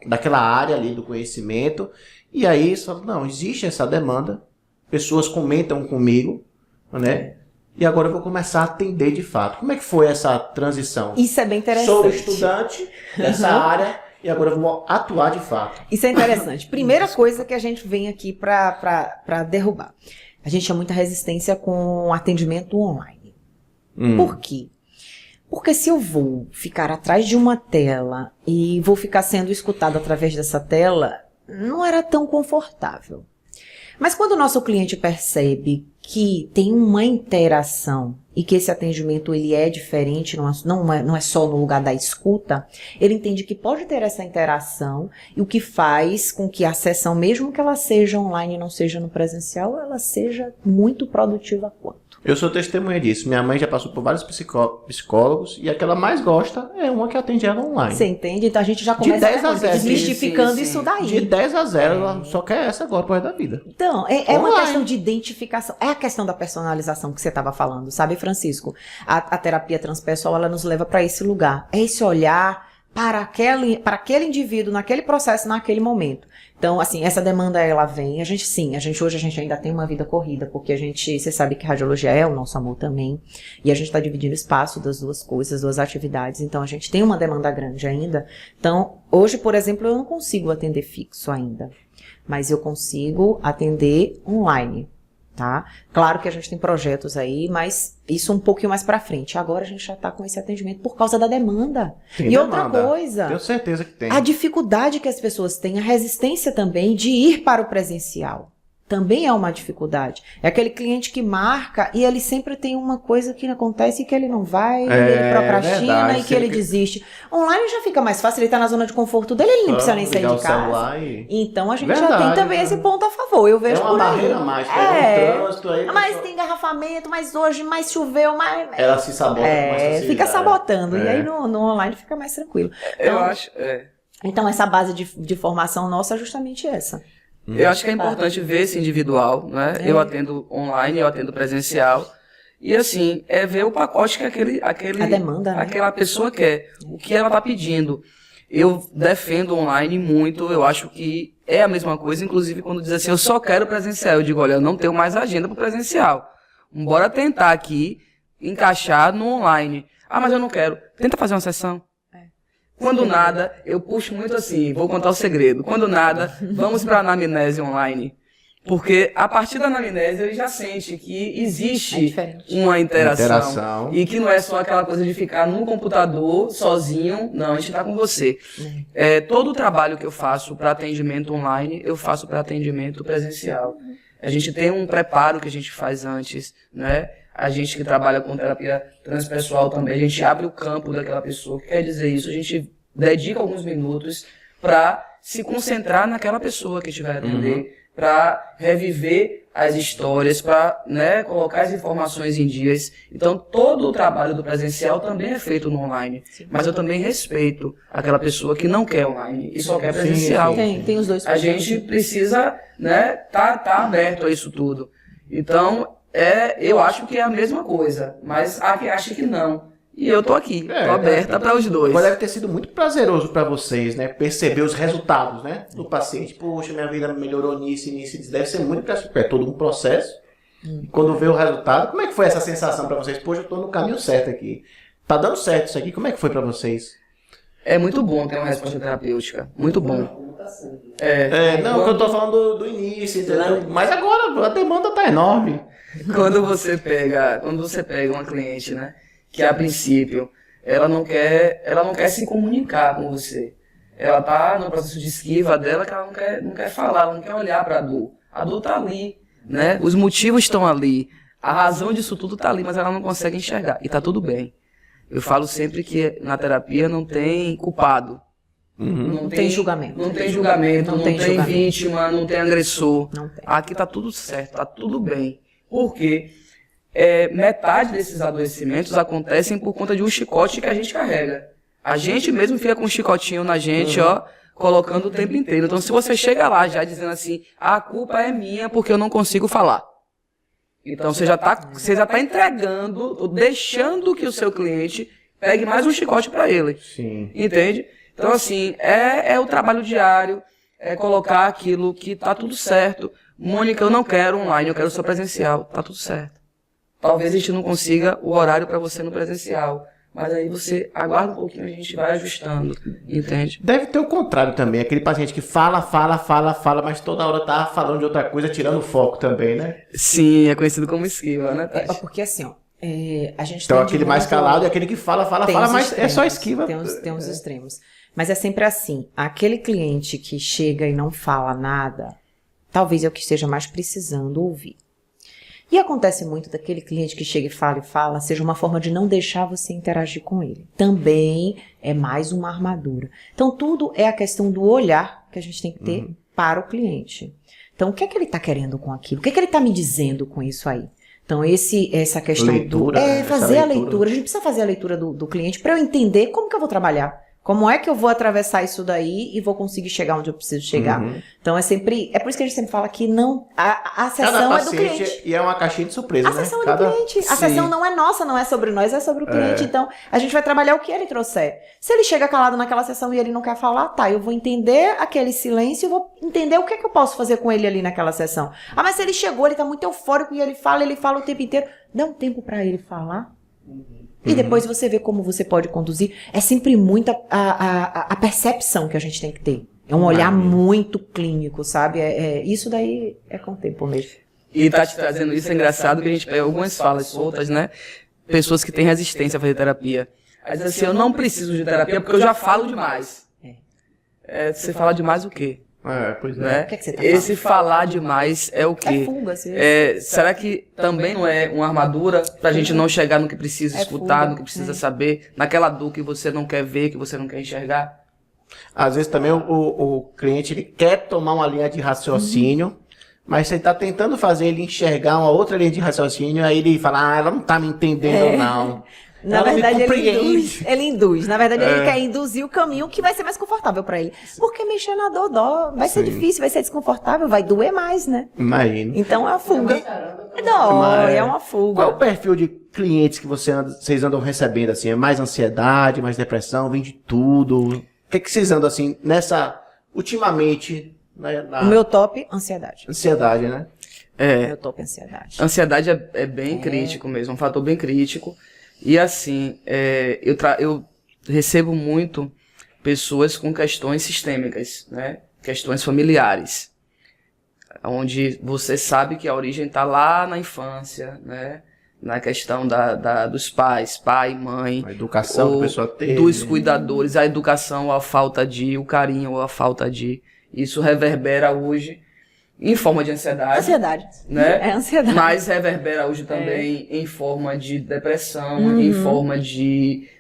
daquela área ali do conhecimento. E aí eles falaram, não, existe essa demanda, pessoas comentam comigo, né? E agora eu vou começar a atender de fato. Como é que foi essa transição? Isso é bem interessante. Sou estudante dessa área e agora eu vou atuar de fato. Isso é interessante. Primeira coisa que a gente vem aqui para derrubar. A gente tinha muita resistência com atendimento online. Por quê? Porque se eu vou ficar atrás de uma tela e vou ficar sendo escutado através dessa tela, não era tão confortável. Mas quando o nosso cliente percebe que tem uma interação e que esse atendimento ele é diferente, não é só no lugar da escuta, ele entende que pode ter essa interação e o que faz com que a sessão, mesmo que ela seja online e não seja no presencial, ela seja muito produtiva quanto. Eu sou testemunha disso. Minha mãe já passou por vários psicólogos e a que ela mais gosta é uma que atende ela online. Você entende? Então a gente já começa desmistificando isso daí. De 10 a 0, ela só quer essa agora pro resto da vida. Então, é uma questão de identificação. É a questão da personalização que você estava falando, sabe, Francisco? A terapia transpessoal, ela nos leva para esse lugar. É esse olhar para aquele indivíduo, naquele processo, naquele momento. Então, assim, essa demanda, ela vem. Hoje a gente ainda tem uma vida corrida, porque você sabe que radiologia é o nosso amor também, e a gente está dividindo espaço das duas coisas, duas atividades, então a gente tem uma demanda grande ainda. Então, hoje, por exemplo, eu não consigo atender fixo ainda, mas eu consigo atender online. Tá? Claro que a gente tem projetos aí, mas isso um pouquinho mais pra frente. Agora a gente já tá com esse atendimento por causa da demanda. Outra coisa, tenho certeza que tem. A dificuldade que as pessoas têm, a resistência também de ir para o presencial. Também é uma dificuldade. É aquele cliente que marca e ele sempre tem uma coisa que acontece e que ele não vai, ele procrastina e que ele desiste. Online já fica mais fácil, ele tá na zona de conforto dele, ele não precisa nem sair de casa. Então a gente já tem também esse ponto a favor. Eu vejo por aí. É uma barreira a mais, trânsito aí. Mas tem engarrafamento, mas hoje mais choveu, mais... Ela se sabota com mais facilidade. Fica sabotando. E aí no online fica mais tranquilo. Então, eu acho... Então essa base de formação nossa é justamente essa. Eu acho que é importante ver esse individual, né? Eu atendo online, eu atendo presencial. E assim, é ver o pacote que a demanda, né? Aquela pessoa quer, o que ela está pedindo. Eu defendo online muito, eu acho que é a mesma coisa, inclusive quando diz assim, eu só quero presencial. Eu digo, olha, eu não tenho mais agenda para presencial. Bora tentar aqui encaixar no online. Ah, mas eu não quero. Tenta fazer uma sessão. Quando nada, eu puxo muito assim, vou contar o segredo. Quando nada, vamos para a anamnese online. Porque a partir da anamnese ele já sente que existe uma interação. E que não é só aquela coisa de ficar num computador sozinho. Não, a gente está com você. Todo o trabalho que eu faço para atendimento online, eu faço para atendimento presencial. A gente tem um preparo que a gente faz antes, né? A gente que trabalha com terapia transpessoal também, a gente abre o campo daquela pessoa. O que quer dizer isso? A gente dedica alguns minutos para se concentrar naquela pessoa que estiver atender, para reviver as histórias, para, né, colocar as informações em dias. Então, todo o trabalho do presencial também é feito no online. Sim. Mas eu também respeito aquela pessoa que não quer online e só quer presencial. Tem os dois. A gente precisa, né, tá aberto a isso tudo. Então, eu acho que é a mesma coisa, mas há quem acha que não. E eu tô aqui, tô aberta para os dois. Mas deve ter sido muito prazeroso para vocês, né? Perceber os resultados, né? Do paciente. Poxa, minha vida melhorou nisso e nisso. Deve ser muito prazeroso. É todo um processo. E quando vê o resultado, como é que foi essa sensação para vocês? Poxa, eu tô no caminho certo aqui. Tá dando certo isso aqui. Como é que foi para vocês? É muito bom ter uma resposta terapêutica. Muito bom. Não, eu tô falando do início, entendeu? Mas agora a demanda tá enorme. Quando você pega uma cliente, né? Que a princípio ela não quer se comunicar com você. Ela tá no processo de esquiva dela que ela não quer falar, ela não quer olhar para a dor. A dor tá ali, né? Os motivos estão ali, a razão disso tudo tá ali, mas ela não consegue enxergar e tá tudo bem. Eu falo sempre que na terapia não tem culpado. Não tem julgamento. Não tem julgamento, não tem vítima, não tem agressor. Não tem. Aqui tá tudo certo, tá tudo bem. Por quê? Metade desses adoecimentos acontecem por conta de um chicote que a gente carrega. A gente mesmo fica com um chicotinho na gente, ó, colocando o tempo inteiro. Então, se você chega lá já dizendo assim, a culpa é minha porque eu não consigo falar. Então, você já tá entregando, deixando que o seu cliente pegue mais um chicote para ele. Sim. Entende? Então, assim, é o trabalho diário, é colocar aquilo que tá tudo certo. Mônica, eu não quero online, eu quero só presencial. Tá tudo certo. Talvez a gente não consiga o horário para você no presencial. Mas aí você aguarda um pouquinho, a gente vai ajustando, entende? Deve ter o contrário também, aquele paciente que fala, mas toda hora tá falando de outra coisa, tirando o foco também, né? Sim, é conhecido como esquiva, né, Tati? Porque assim, ó, a gente então aquele mais calado é aquele que fala, mas extremos, é só esquiva. Tem uns extremos. Mas é sempre assim, aquele cliente que chega e não fala nada, talvez é o que esteja mais precisando ouvir. E acontece muito daquele cliente que chega e fala, seja uma forma de não deixar você interagir com ele. Também é mais uma armadura. Então, tudo é a questão do olhar que a gente tem que ter para o cliente. Então, o que é que ele está querendo com aquilo? O que é que ele está me dizendo com isso aí? Então, essa questão leitura, fazer a leitura. A gente precisa fazer a leitura do cliente para eu entender como que eu vou trabalhar. Como é que eu vou atravessar isso daí e vou conseguir chegar onde eu preciso chegar? Então, é por isso que a gente sempre fala que não, a sessão é do cliente. E é uma caixinha de surpresa, né? A sessão é do cliente. A sessão não é nossa, não é sobre nós, é sobre o cliente. Então, a gente vai trabalhar o que ele trouxer. Se ele chega calado naquela sessão e ele não quer falar, tá, eu vou entender aquele silêncio e vou entender o que é que eu posso fazer com ele ali naquela sessão. Ah, mas se ele chegou, ele tá muito eufórico e ele fala o tempo inteiro. Dá um tempo pra ele falar. E depois você vê como você pode conduzir. É sempre muito a percepção que a gente tem que ter. É um olhar muito clínico, sabe? Isso daí é com o tempo mesmo. E tá te trazendo isso, é engraçado que a gente pega algumas falas soltas, né? Pessoas que têm resistência a fazer terapia. Aí diz assim, eu não preciso de terapia porque eu já falo demais. Você fala demais o quê? Pois é. Né? O que é que você tá Esse falar demais é o quê? É fuga, às vezes. Será que também não é uma armadura pra gente não chegar no que precisa escutar, fuga, no que precisa saber, naquela dor que você não quer ver, que você não quer enxergar? Às vezes também o cliente ele quer tomar uma linha de raciocínio, mas você está tentando fazer ele enxergar uma outra linha de raciocínio, aí ele fala, ela não está me entendendo não. Na ela verdade, ele induz. Na verdade, ele quer induzir o caminho que vai ser mais confortável para ele. Porque mexer na dor vai ser difícil, vai ser desconfortável, vai doer mais, né? Imagino. Então é a fuga. É uma fuga. Qual é o perfil de clientes que vocês andam recebendo, assim? É mais ansiedade, mais depressão, vem de tudo? O que vocês andam, assim, ultimamente... O meu top, ansiedade. Ansiedade, né? O meu top, ansiedade. Ansiedade é bem crítico mesmo, um fator bem crítico. E assim, eu recebo muito pessoas com questões sistêmicas, né? Questões familiares. Onde você sabe que a origem está lá na infância, né? Na questão dos pais, pai, mãe. A educação que a pessoa teve. Dos cuidadores, a educação ou a falta de, o carinho ou a falta de. Isso reverbera hoje em forma de ansiedade. Ansiedade. Né? É ansiedade. Mas reverbera hoje também em forma de depressão, em forma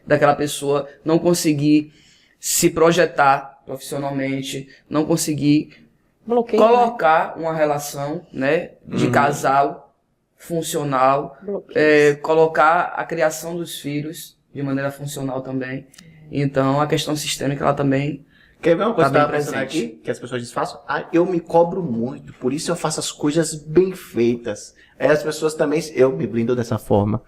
daquela pessoa não conseguir se projetar profissionalmente, não conseguir Bloqueio, né? colocar uma relação, né, de casal funcional, Bloqueio. colocar a criação dos filhos de maneira funcional também. Então, a questão sistêmica, ela também Quer ver uma coisa Tá que eu bem tava pensando presente. aqui? Que as pessoas disfarçam? Ah, eu me cobro muito, por isso eu faço as coisas bem feitas. Aí as pessoas também, eu me blindo dessa forma.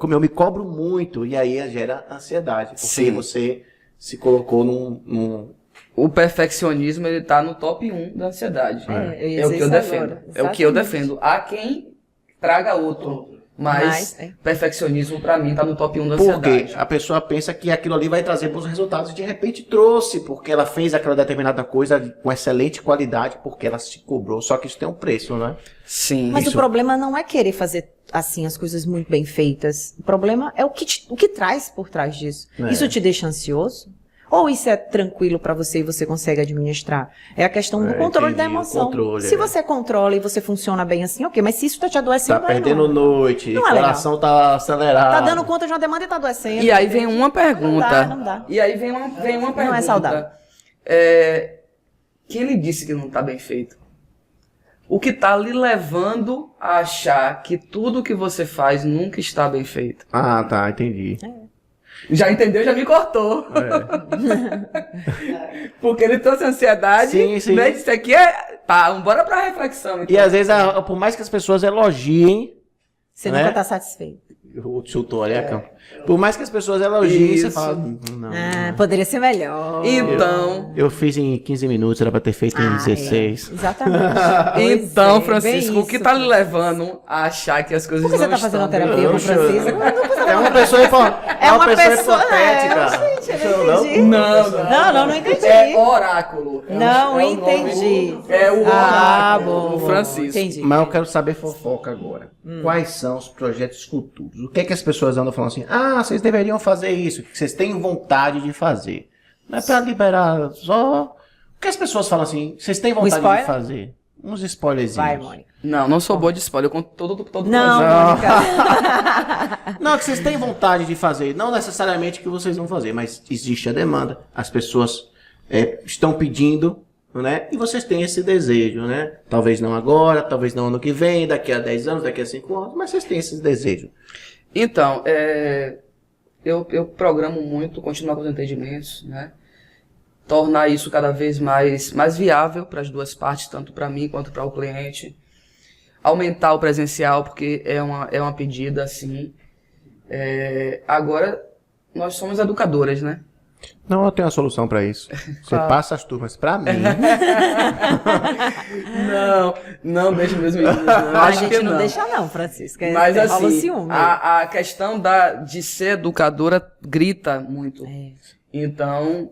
Como eu me cobro muito, e aí gera ansiedade. Porque Sim. você se colocou num o perfeccionismo, ele tá no top 1 da ansiedade. Eu ia É o dizer que eu isso defendo. agora. É o que eu Exatamente. defendo. Há quem traga outro, mas perfeccionismo pra mim tá no top 1 da Porque ansiedade. a pessoa pensa que aquilo ali vai trazer bons resultados e de repente trouxe, porque ela fez aquela determinada coisa com excelente qualidade, porque ela se cobrou. Só que isso tem um preço, né? Sim. Mas Isso. o problema não é querer fazer assim as coisas muito bem feitas. O problema é o que traz por trás disso. É. Isso te deixa ansioso? Ou isso é tranquilo pra você e você consegue administrar? É a questão do controle da entendi, o emoção. controle, Se é. você controla e você funciona bem assim, ok. Mas se isso tá te adoecendo, Tá aí perdendo não. noite, Não é o coração tá acelerado. Tá dando conta de uma demanda e tá adoecendo. E aí vem uma pergunta. Não dá. E aí vem uma pergunta. Não é saudável. Quem lhe disse que não tá bem feito? O que tá lhe levando a achar que tudo que você faz nunca está bem feito? Ah, tá, entendi. Já entendeu? Já me cortou. Porque ele trouxe ansiedade. Sim, sim. Né? Isso aqui é... Tá, bora pra reflexão. Então. E às vezes, por mais que as pessoas elogiem, Você né? nunca tá satisfeito. o tutorial, por mais que as pessoas elogiem, você Isso. fala, não. Ah, poderia ser melhor. Então, Eu fiz em 15 minutos, era pra ter feito em 16. Exatamente. Pois então é, Francisco, bem o que isso. tá lhe levando a achar que as coisas Por que você não tá estão fazendo bem? terapia com o Francisco? É uma pessoa É uma pessoa, hipotética. gente, eu não entendi. Não entendi. É oráculo. Não É o nome- entendi. É o oráculo bom, do Francisco. Entendi. Mas eu quero saber fofoca agora. Quais são os projetos futuros? O que é que as pessoas andam falando assim? Ah, vocês deveriam fazer isso, que vocês têm vontade de fazer. Não é pra liberar só... O que as pessoas falam assim? Vocês têm vontade de spoiler? fazer? Uns spoilerzinhos. Vai, Mônica. Não sou boa de spoiler. Eu conto todo Não, projeto. Mônica. Não, que vocês têm vontade de fazer. Não necessariamente que vocês vão fazer, mas existe a demanda. As pessoas estão pedindo, né? E vocês têm esse desejo, né? Talvez não agora, talvez não ano que vem, daqui a 10 anos, daqui a 5 anos, mas vocês têm esse desejo. Então, eu programo muito, continuar com os atendimentos, né? Tornar isso cada vez mais viável para as duas partes, tanto para mim quanto para o cliente. Aumentar o presencial, porque é uma pedida, assim. Agora, nós somos educadoras, né? Não, eu tenho uma solução para isso. Você passa as turmas para mim. Não deixa meus meninos, não. A Acho gente que não deixa não, Francisco. Mas rola assim, ciúme. a questão de ser educadora grita muito. Então,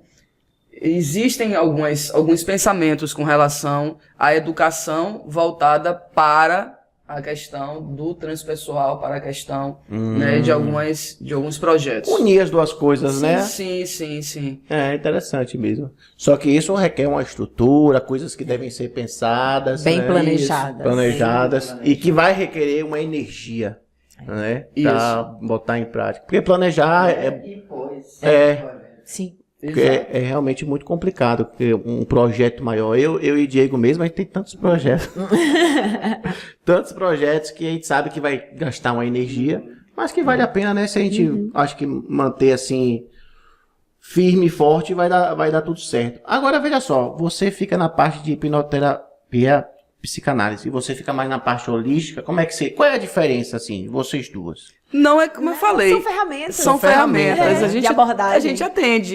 existem alguns pensamentos com relação à educação voltada para a questão do transpessoal, para a questão né, de alguns projetos. Unir as duas coisas, né? Sim. É interessante mesmo. Só que isso requer uma estrutura, coisas que devem ser pensadas. Bem né? planejadas. Isso, planejadas. E que vai requerer uma energia, né? Pra botar em prática. Porque planejar Sim. é realmente muito complicado. Porque um projeto maior. Eu e Diego mesmo, a gente tem tantos projetos. Tantos projetos que a gente sabe que vai gastar uma energia. Mas que vale a pena, né? Se a gente, acho que manter assim... firme e forte, vai dar tudo certo. Agora, veja só, você fica na parte de hipnoterapia, psicanálise, e você fica mais na parte holística, qual é a diferença, assim, vocês duas? Não é como eu falei. São ferramentas. São ferramentas. de abordagem.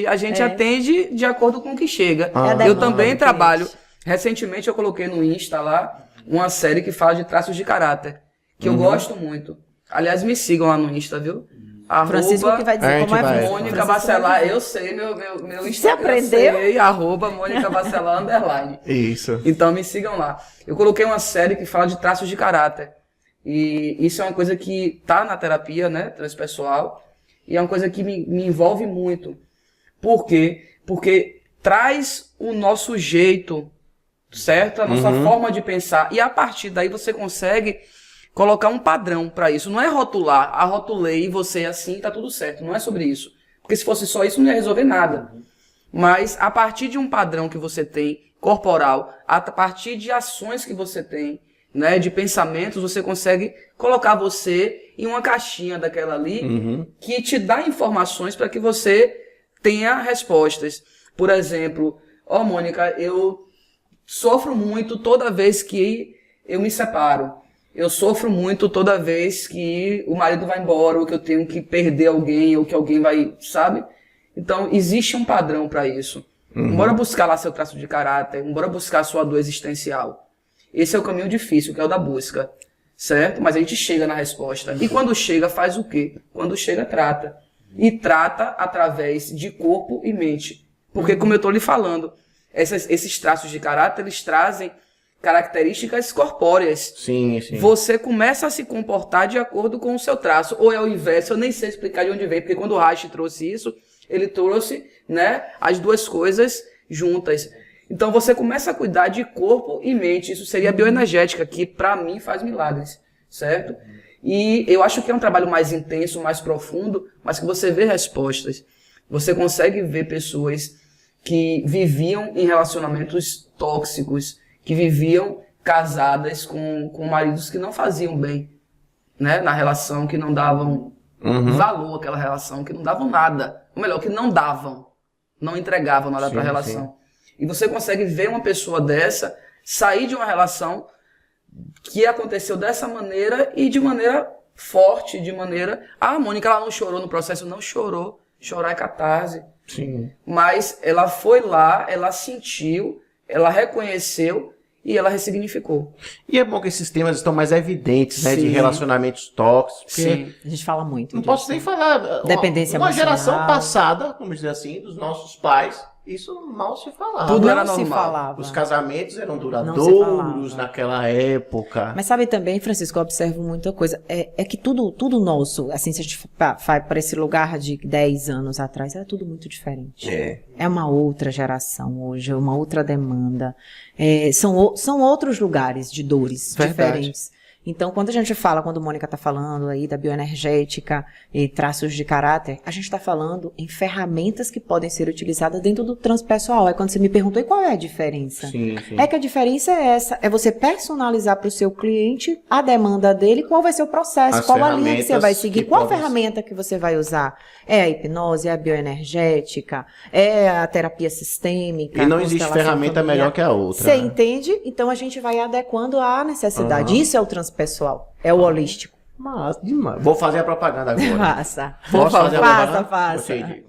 A gente atende de acordo com o que chega. a Eu demanda também do trabalho. cliente. Recentemente eu coloquei no Insta lá uma série que fala de traços de caráter, que eu gosto muito. Aliás, me sigam lá no Insta, viu? Francisco que vai dizer como é bom. Mônica Francisco Bacelar, vai dizer. eu sei, meu Você Instagram, aprendeu? sei, @Mônica Bacelar _. Isso. Então me sigam lá. Eu coloquei uma série que fala de traços de caráter. E isso é uma coisa que tá na terapia, né, transpessoal, e é uma coisa que me envolve muito. Por quê? Porque traz o nosso jeito, certo? A nossa forma de pensar. E a partir daí você consegue colocar um padrão para isso. Não é rotular, rotulei, você é assim, tá tudo certo. Não é sobre isso. Porque se fosse só isso, não ia resolver nada. Mas a partir de um padrão que você tem corporal, a partir de ações que você tem, né, de pensamentos, você consegue colocar você em uma caixinha daquela ali que te dá informações para que você tenha respostas. Por exemplo, Mônica, eu sofro muito toda vez que eu me separo. Eu sofro muito toda vez que o marido vai embora, ou que eu tenho que perder alguém, ou que alguém vai, sabe? Então, existe um padrão para isso. Bora buscar lá seu traço de caráter, bora buscar sua dor existencial. Esse é o caminho difícil, que é o da busca, certo? Mas a gente chega na resposta. E quando chega, faz o quê? Quando chega, trata. E trata através de corpo e mente. Porque, como eu estou lhe falando, esses traços de caráter, eles trazem características corpóreas. Sim, sim. Você começa a se comportar de acordo com o seu traço. Ou é o inverso, eu nem sei explicar de onde vem, porque quando o Reich trouxe isso, ele trouxe, né, as duas coisas juntas. Então você começa a cuidar de corpo e mente. Isso seria a bioenergética, que para mim faz milagres, certo? E eu acho que é um trabalho mais intenso, mais profundo, mas que você vê respostas. Você consegue ver pessoas que viviam em relacionamentos tóxicos, que viviam casadas com maridos que não faziam bem, né, na relação, que não davam valor àquela relação, que não davam nada. Ou melhor, que não davam, não entregavam nada para a relação. E você consegue ver uma pessoa dessa sair de uma relação que aconteceu dessa maneira e de maneira forte, de maneira... a Mônica, ela não chorou no processo, não chorou. Chorar é catarse. Sim. Mas ela foi lá, ela sentiu, ela reconheceu e ela ressignificou. E é bom que esses temas estão mais evidentes, né? Sim. De relacionamentos tóxicos. Sim. A gente fala muito Não disso. posso nem falar. Dependência uma emocional. geração passada, vamos dizer assim, dos nossos pais, isso mal se falava. Tudo era Não se normal. falava. Os casamentos eram Não se duradouros falava. naquela época. Mas sabe também, Francisco, eu observo muita coisa. É que tudo nosso, assim, se a gente vai para esse lugar de 10 anos atrás, era tudo muito diferente. É uma outra geração hoje, é uma outra demanda. São outros lugares de dores diferentes. Então, quando a gente fala, quando a Mônica está falando aí da bioenergética e traços de caráter, a gente está falando em ferramentas que podem ser utilizadas dentro do transpessoal. É quando você me perguntou, e qual é a diferença? Sim, sim. É que a diferença é essa, é você personalizar para o seu cliente a demanda dele, qual vai ser o processo, As qual a linha que você vai ferramentas seguir, que qual podem- ferramenta que você vai usar. É a hipnose, é a bioenergética, é a terapia sistêmica. E não existe constelação ferramenta familiar. melhor que a outra. Você né? entende? Então a gente vai adequando à necessidade. Isso é o transpessoal, é o holístico. Mas, demais. Vou fazer a propaganda agora. Faça. Posso fazer a propaganda? Faça. Você diga.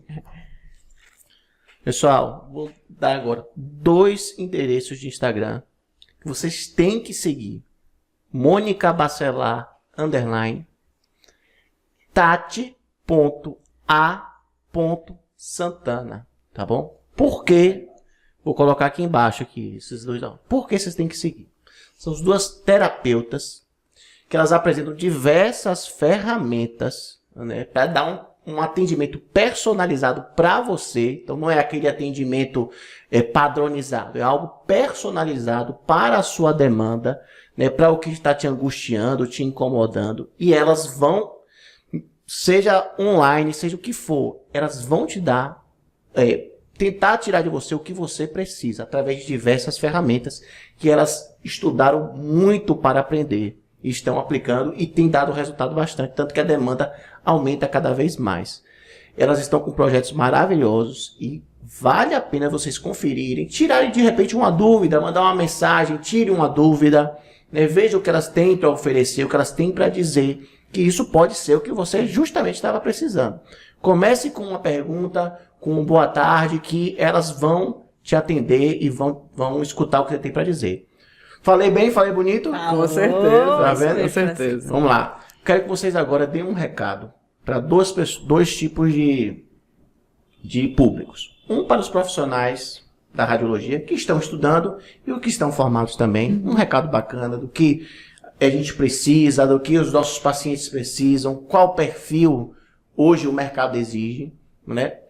Pessoal, vou dar agora 2 endereços de Instagram que vocês têm que seguir. Mônica Bacelar, _ Tati.a.santana, tá bom? Por quê? Vou colocar aqui embaixo aqui, esses dois. Ó. Por que vocês têm que seguir? São as 2 terapeutas que elas apresentam diversas ferramentas, né, para dar um atendimento personalizado para você. Então não é aquele atendimento padronizado, é algo personalizado para a sua demanda, né, para o que está te angustiando, te incomodando. E elas vão, seja online, seja o que for, elas vão te dar, tentar tirar de você o que você precisa, através de diversas ferramentas que elas estudaram muito para aprender. Estão aplicando e tem dado resultado bastante, tanto que a demanda aumenta cada vez mais. Elas estão com projetos maravilhosos e vale a pena vocês conferirem, tirarem de repente uma dúvida, mandar uma mensagem, tire uma dúvida, né? Veja o que elas têm para oferecer, o que elas têm para dizer, que isso pode ser o que você justamente estava precisando. Comece com uma pergunta, com um boa tarde, que elas vão te atender e vão escutar o que você tem para dizer. Falei bem? Falei bonito? Com certeza. Tá vendo? Com certeza. Vamos lá. Quero que vocês agora deem um recado para dois tipos de públicos. Um para os profissionais da radiologia que estão estudando e os que estão formados também. Um recado bacana do que a gente precisa, do que os nossos pacientes precisam, qual perfil hoje o mercado exige, né?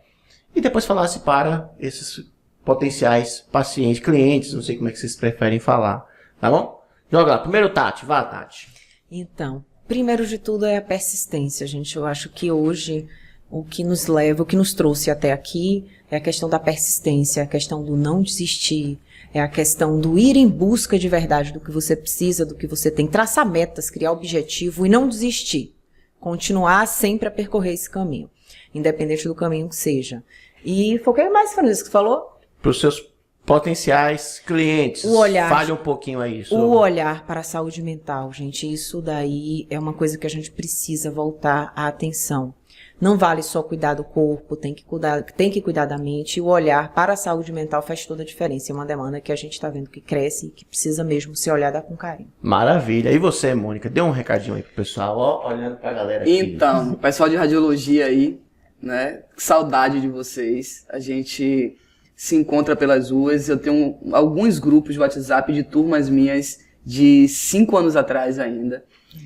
E depois falasse para esses potenciais pacientes, clientes, não sei como é que vocês preferem falar. Tá bom? Joga lá. Primeiro, Tati. Vá, Tati. Então, primeiro de tudo é a persistência, gente. Eu acho que hoje o que nos leva, o que nos trouxe até aqui é a questão da persistência, a questão do não desistir, é a questão do ir em busca de verdade do que você precisa, do que você tem, traçar metas, criar objetivo e não desistir. Continuar sempre a percorrer esse caminho, independente do caminho que seja. E foi o que mais, Francisco, falou? Para os seus potenciais clientes. O olhar. Fale um pouquinho aí sobre... O olhar para a saúde mental, gente, isso daí é uma coisa que a gente precisa voltar a atenção. Não vale só cuidar do corpo, tem que cuidar da mente. E o olhar para a saúde mental faz toda a diferença. É uma demanda que a gente está vendo que cresce e que precisa mesmo ser olhada com carinho. Maravilha. E você, Mônica? Dê um recadinho aí pro pessoal, ó, olhando pra galera aqui. Então, pessoal de radiologia aí, né? Saudade de vocês. A gente se encontra pelas ruas. Eu tenho alguns grupos de WhatsApp de turmas minhas de 5 anos atrás ainda.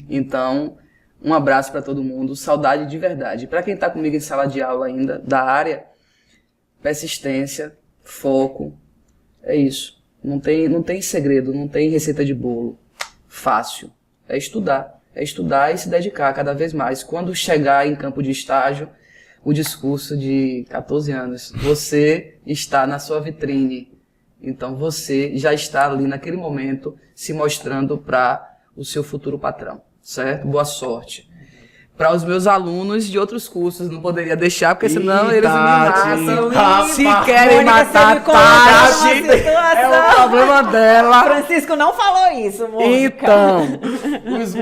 Então, um abraço para todo mundo. Saudade de verdade. Para quem está comigo em sala de aula ainda, da área, persistência, foco. É isso. Não tem segredo, não tem receita de bolo. Fácil. É estudar. É estudar e se dedicar cada vez mais. Quando chegar em campo de estágio, o discurso de 14 anos. Você está na sua vitrine. Então você já está ali naquele momento se mostrando para o seu futuro patrão. Certo? Boa sorte. Para os meus alunos de outros cursos, não poderia deixar, porque senão eles me matam. Se querem matar Tati, é o problema dela. Francisco não falou isso, Mônica. Então,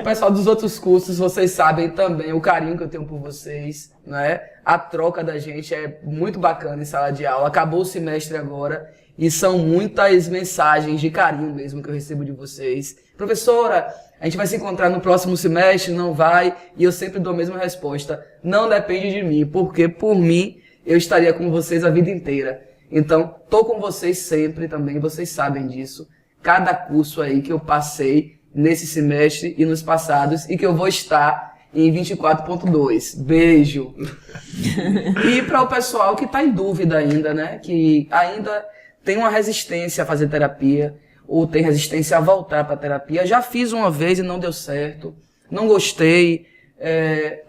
o pessoal dos outros cursos, vocês sabem também o carinho que eu tenho por vocês, né? A troca da gente é muito bacana em sala de aula. Acabou o semestre agora e são muitas mensagens de carinho mesmo que eu recebo de vocês. Professora, a gente vai se encontrar no próximo semestre? Não vai? E eu sempre dou a mesma resposta. Não depende de mim, porque por mim eu estaria com vocês a vida inteira. Então, tô com vocês sempre também, vocês sabem disso. Cada curso aí que eu passei nesse semestre e nos passados e que eu vou estar em 24.2. Beijo. E para o pessoal que está em dúvida ainda, né? Que ainda tem uma resistência a fazer terapia, ou tem resistência a voltar para a terapia. Já fiz uma vez e não deu certo. Não gostei.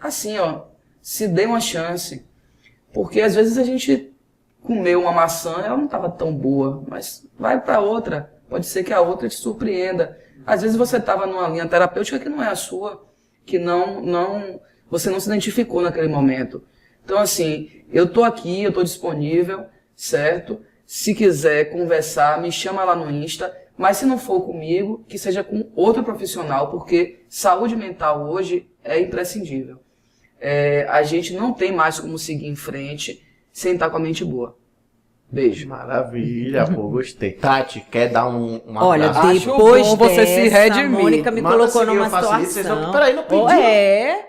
Assim, ó, se dê uma chance. Porque às vezes a gente comeu uma maçã, ela não estava tão boa, mas vai para outra. Pode ser que a outra te surpreenda. Às vezes você estava numa linha terapêutica que não é a sua, que você não se identificou naquele momento. Então, assim, eu tô aqui, eu tô disponível, certo? Se quiser conversar, me chama lá no Insta. Mas se não for comigo, que seja com outro profissional, porque saúde mental hoje é imprescindível. A gente não tem mais como seguir em frente sem estar com a mente boa. Beijo. Maravilha, pô, gostei. Tati, quer dar um Olha, abraço? depois você se redimir. a Mônica me Manda colocou seguir numa o Facilita, vocês situação. não- Peraí, não pediu.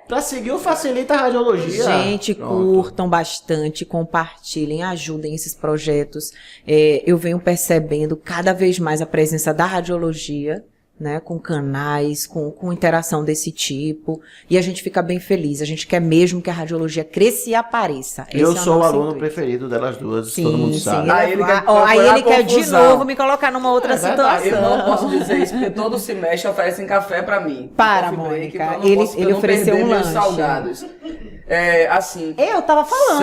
Pra seguir o Facilita Radiologia. Gente, Pronto. curtam bastante, compartilhem, ajudem esses projetos. Eu venho percebendo cada vez mais a presença da radiologia, né, com canais, com interação desse tipo, e a gente fica bem feliz. A gente quer mesmo que a radiologia cresça e apareça. Esse Eu é o sou o nosso aluno intuito. preferido delas duas, Sim, todo mundo sim. sabe. Aí ele quer Aí ele quer de confusão. novo me colocar numa outra situação. Eu não posso dizer isso, porque todo semestre oferecem café pra mim. Para, Coffee break, Mônica. pra eu não Ele- posso- pra eu ele não ofereceu perder um meus lanche. salgados. Assim... Eu tava falando.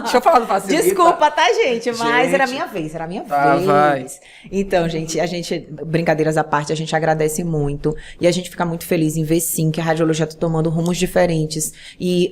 Deixa eu falar do Facilita. Desculpa, tá, gente? Mas Gente. era minha vez, era minha Tá, vez. vai. Então, gente, brincadeiras à parte, a gente agradece muito. E a gente fica muito feliz em ver, sim, que a radiologia tá tomando rumos diferentes. E,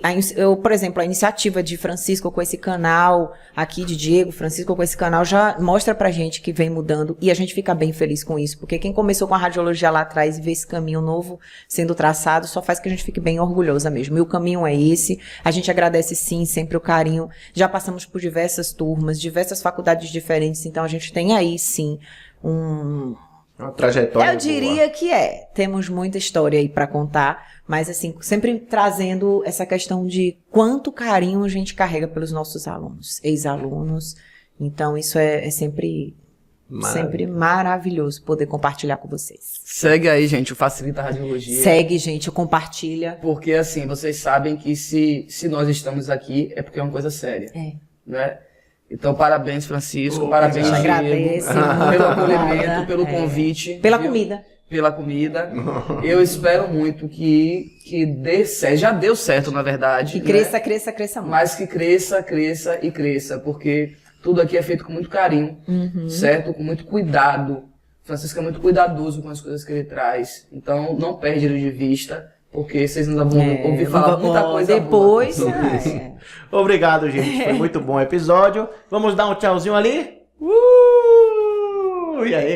por exemplo, a iniciativa de Francisco com esse canal aqui, de Diego, Francisco com esse canal, já mostra pra gente que vem mudando. E a gente fica bem feliz com isso. Porque quem começou com a radiologia lá atrás e vê esse caminho novo sendo traçado, só faz que a gente fique bem orgulhosa mesmo. E o caminho é esse. A gente agradece, sim, sempre o carinho. Já passamos por diversas turmas, diversas faculdades diferentes. Então, a gente tem aí, sim, Uma trajetória eu diria que temos muita história aí pra contar, mas assim, sempre trazendo essa questão de quanto carinho a gente carrega pelos nossos alunos, ex-alunos. Então isso é sempre maravilhoso poder compartilhar com vocês. Segue aí, gente, o Facilita Radiologia. Segue, gente, compartilha. Porque, assim, vocês sabem que se nós estamos aqui é porque é uma coisa séria. Né? Então, parabéns, Francisco. Parabéns, a gente Diego. agradece Pelo muito. acolhimento, Obrigada. pelo convite. Pela viu? comida. pela comida. Eu espero muito que dê certo. Já deu certo, na verdade. Que cresça, cresça, cresça muito. Mas que cresça, cresça e cresça, porque tudo aqui é feito com muito carinho, certo? Com muito cuidado. O Francisco é muito cuidadoso com as coisas que ele traz. Então, não perde ele de vista, porque vocês ainda vão ouvir falar muita coisa depois, boa. Obrigado, gente. Foi muito bom o episódio. Vamos dar um tchauzinho ali? E aí?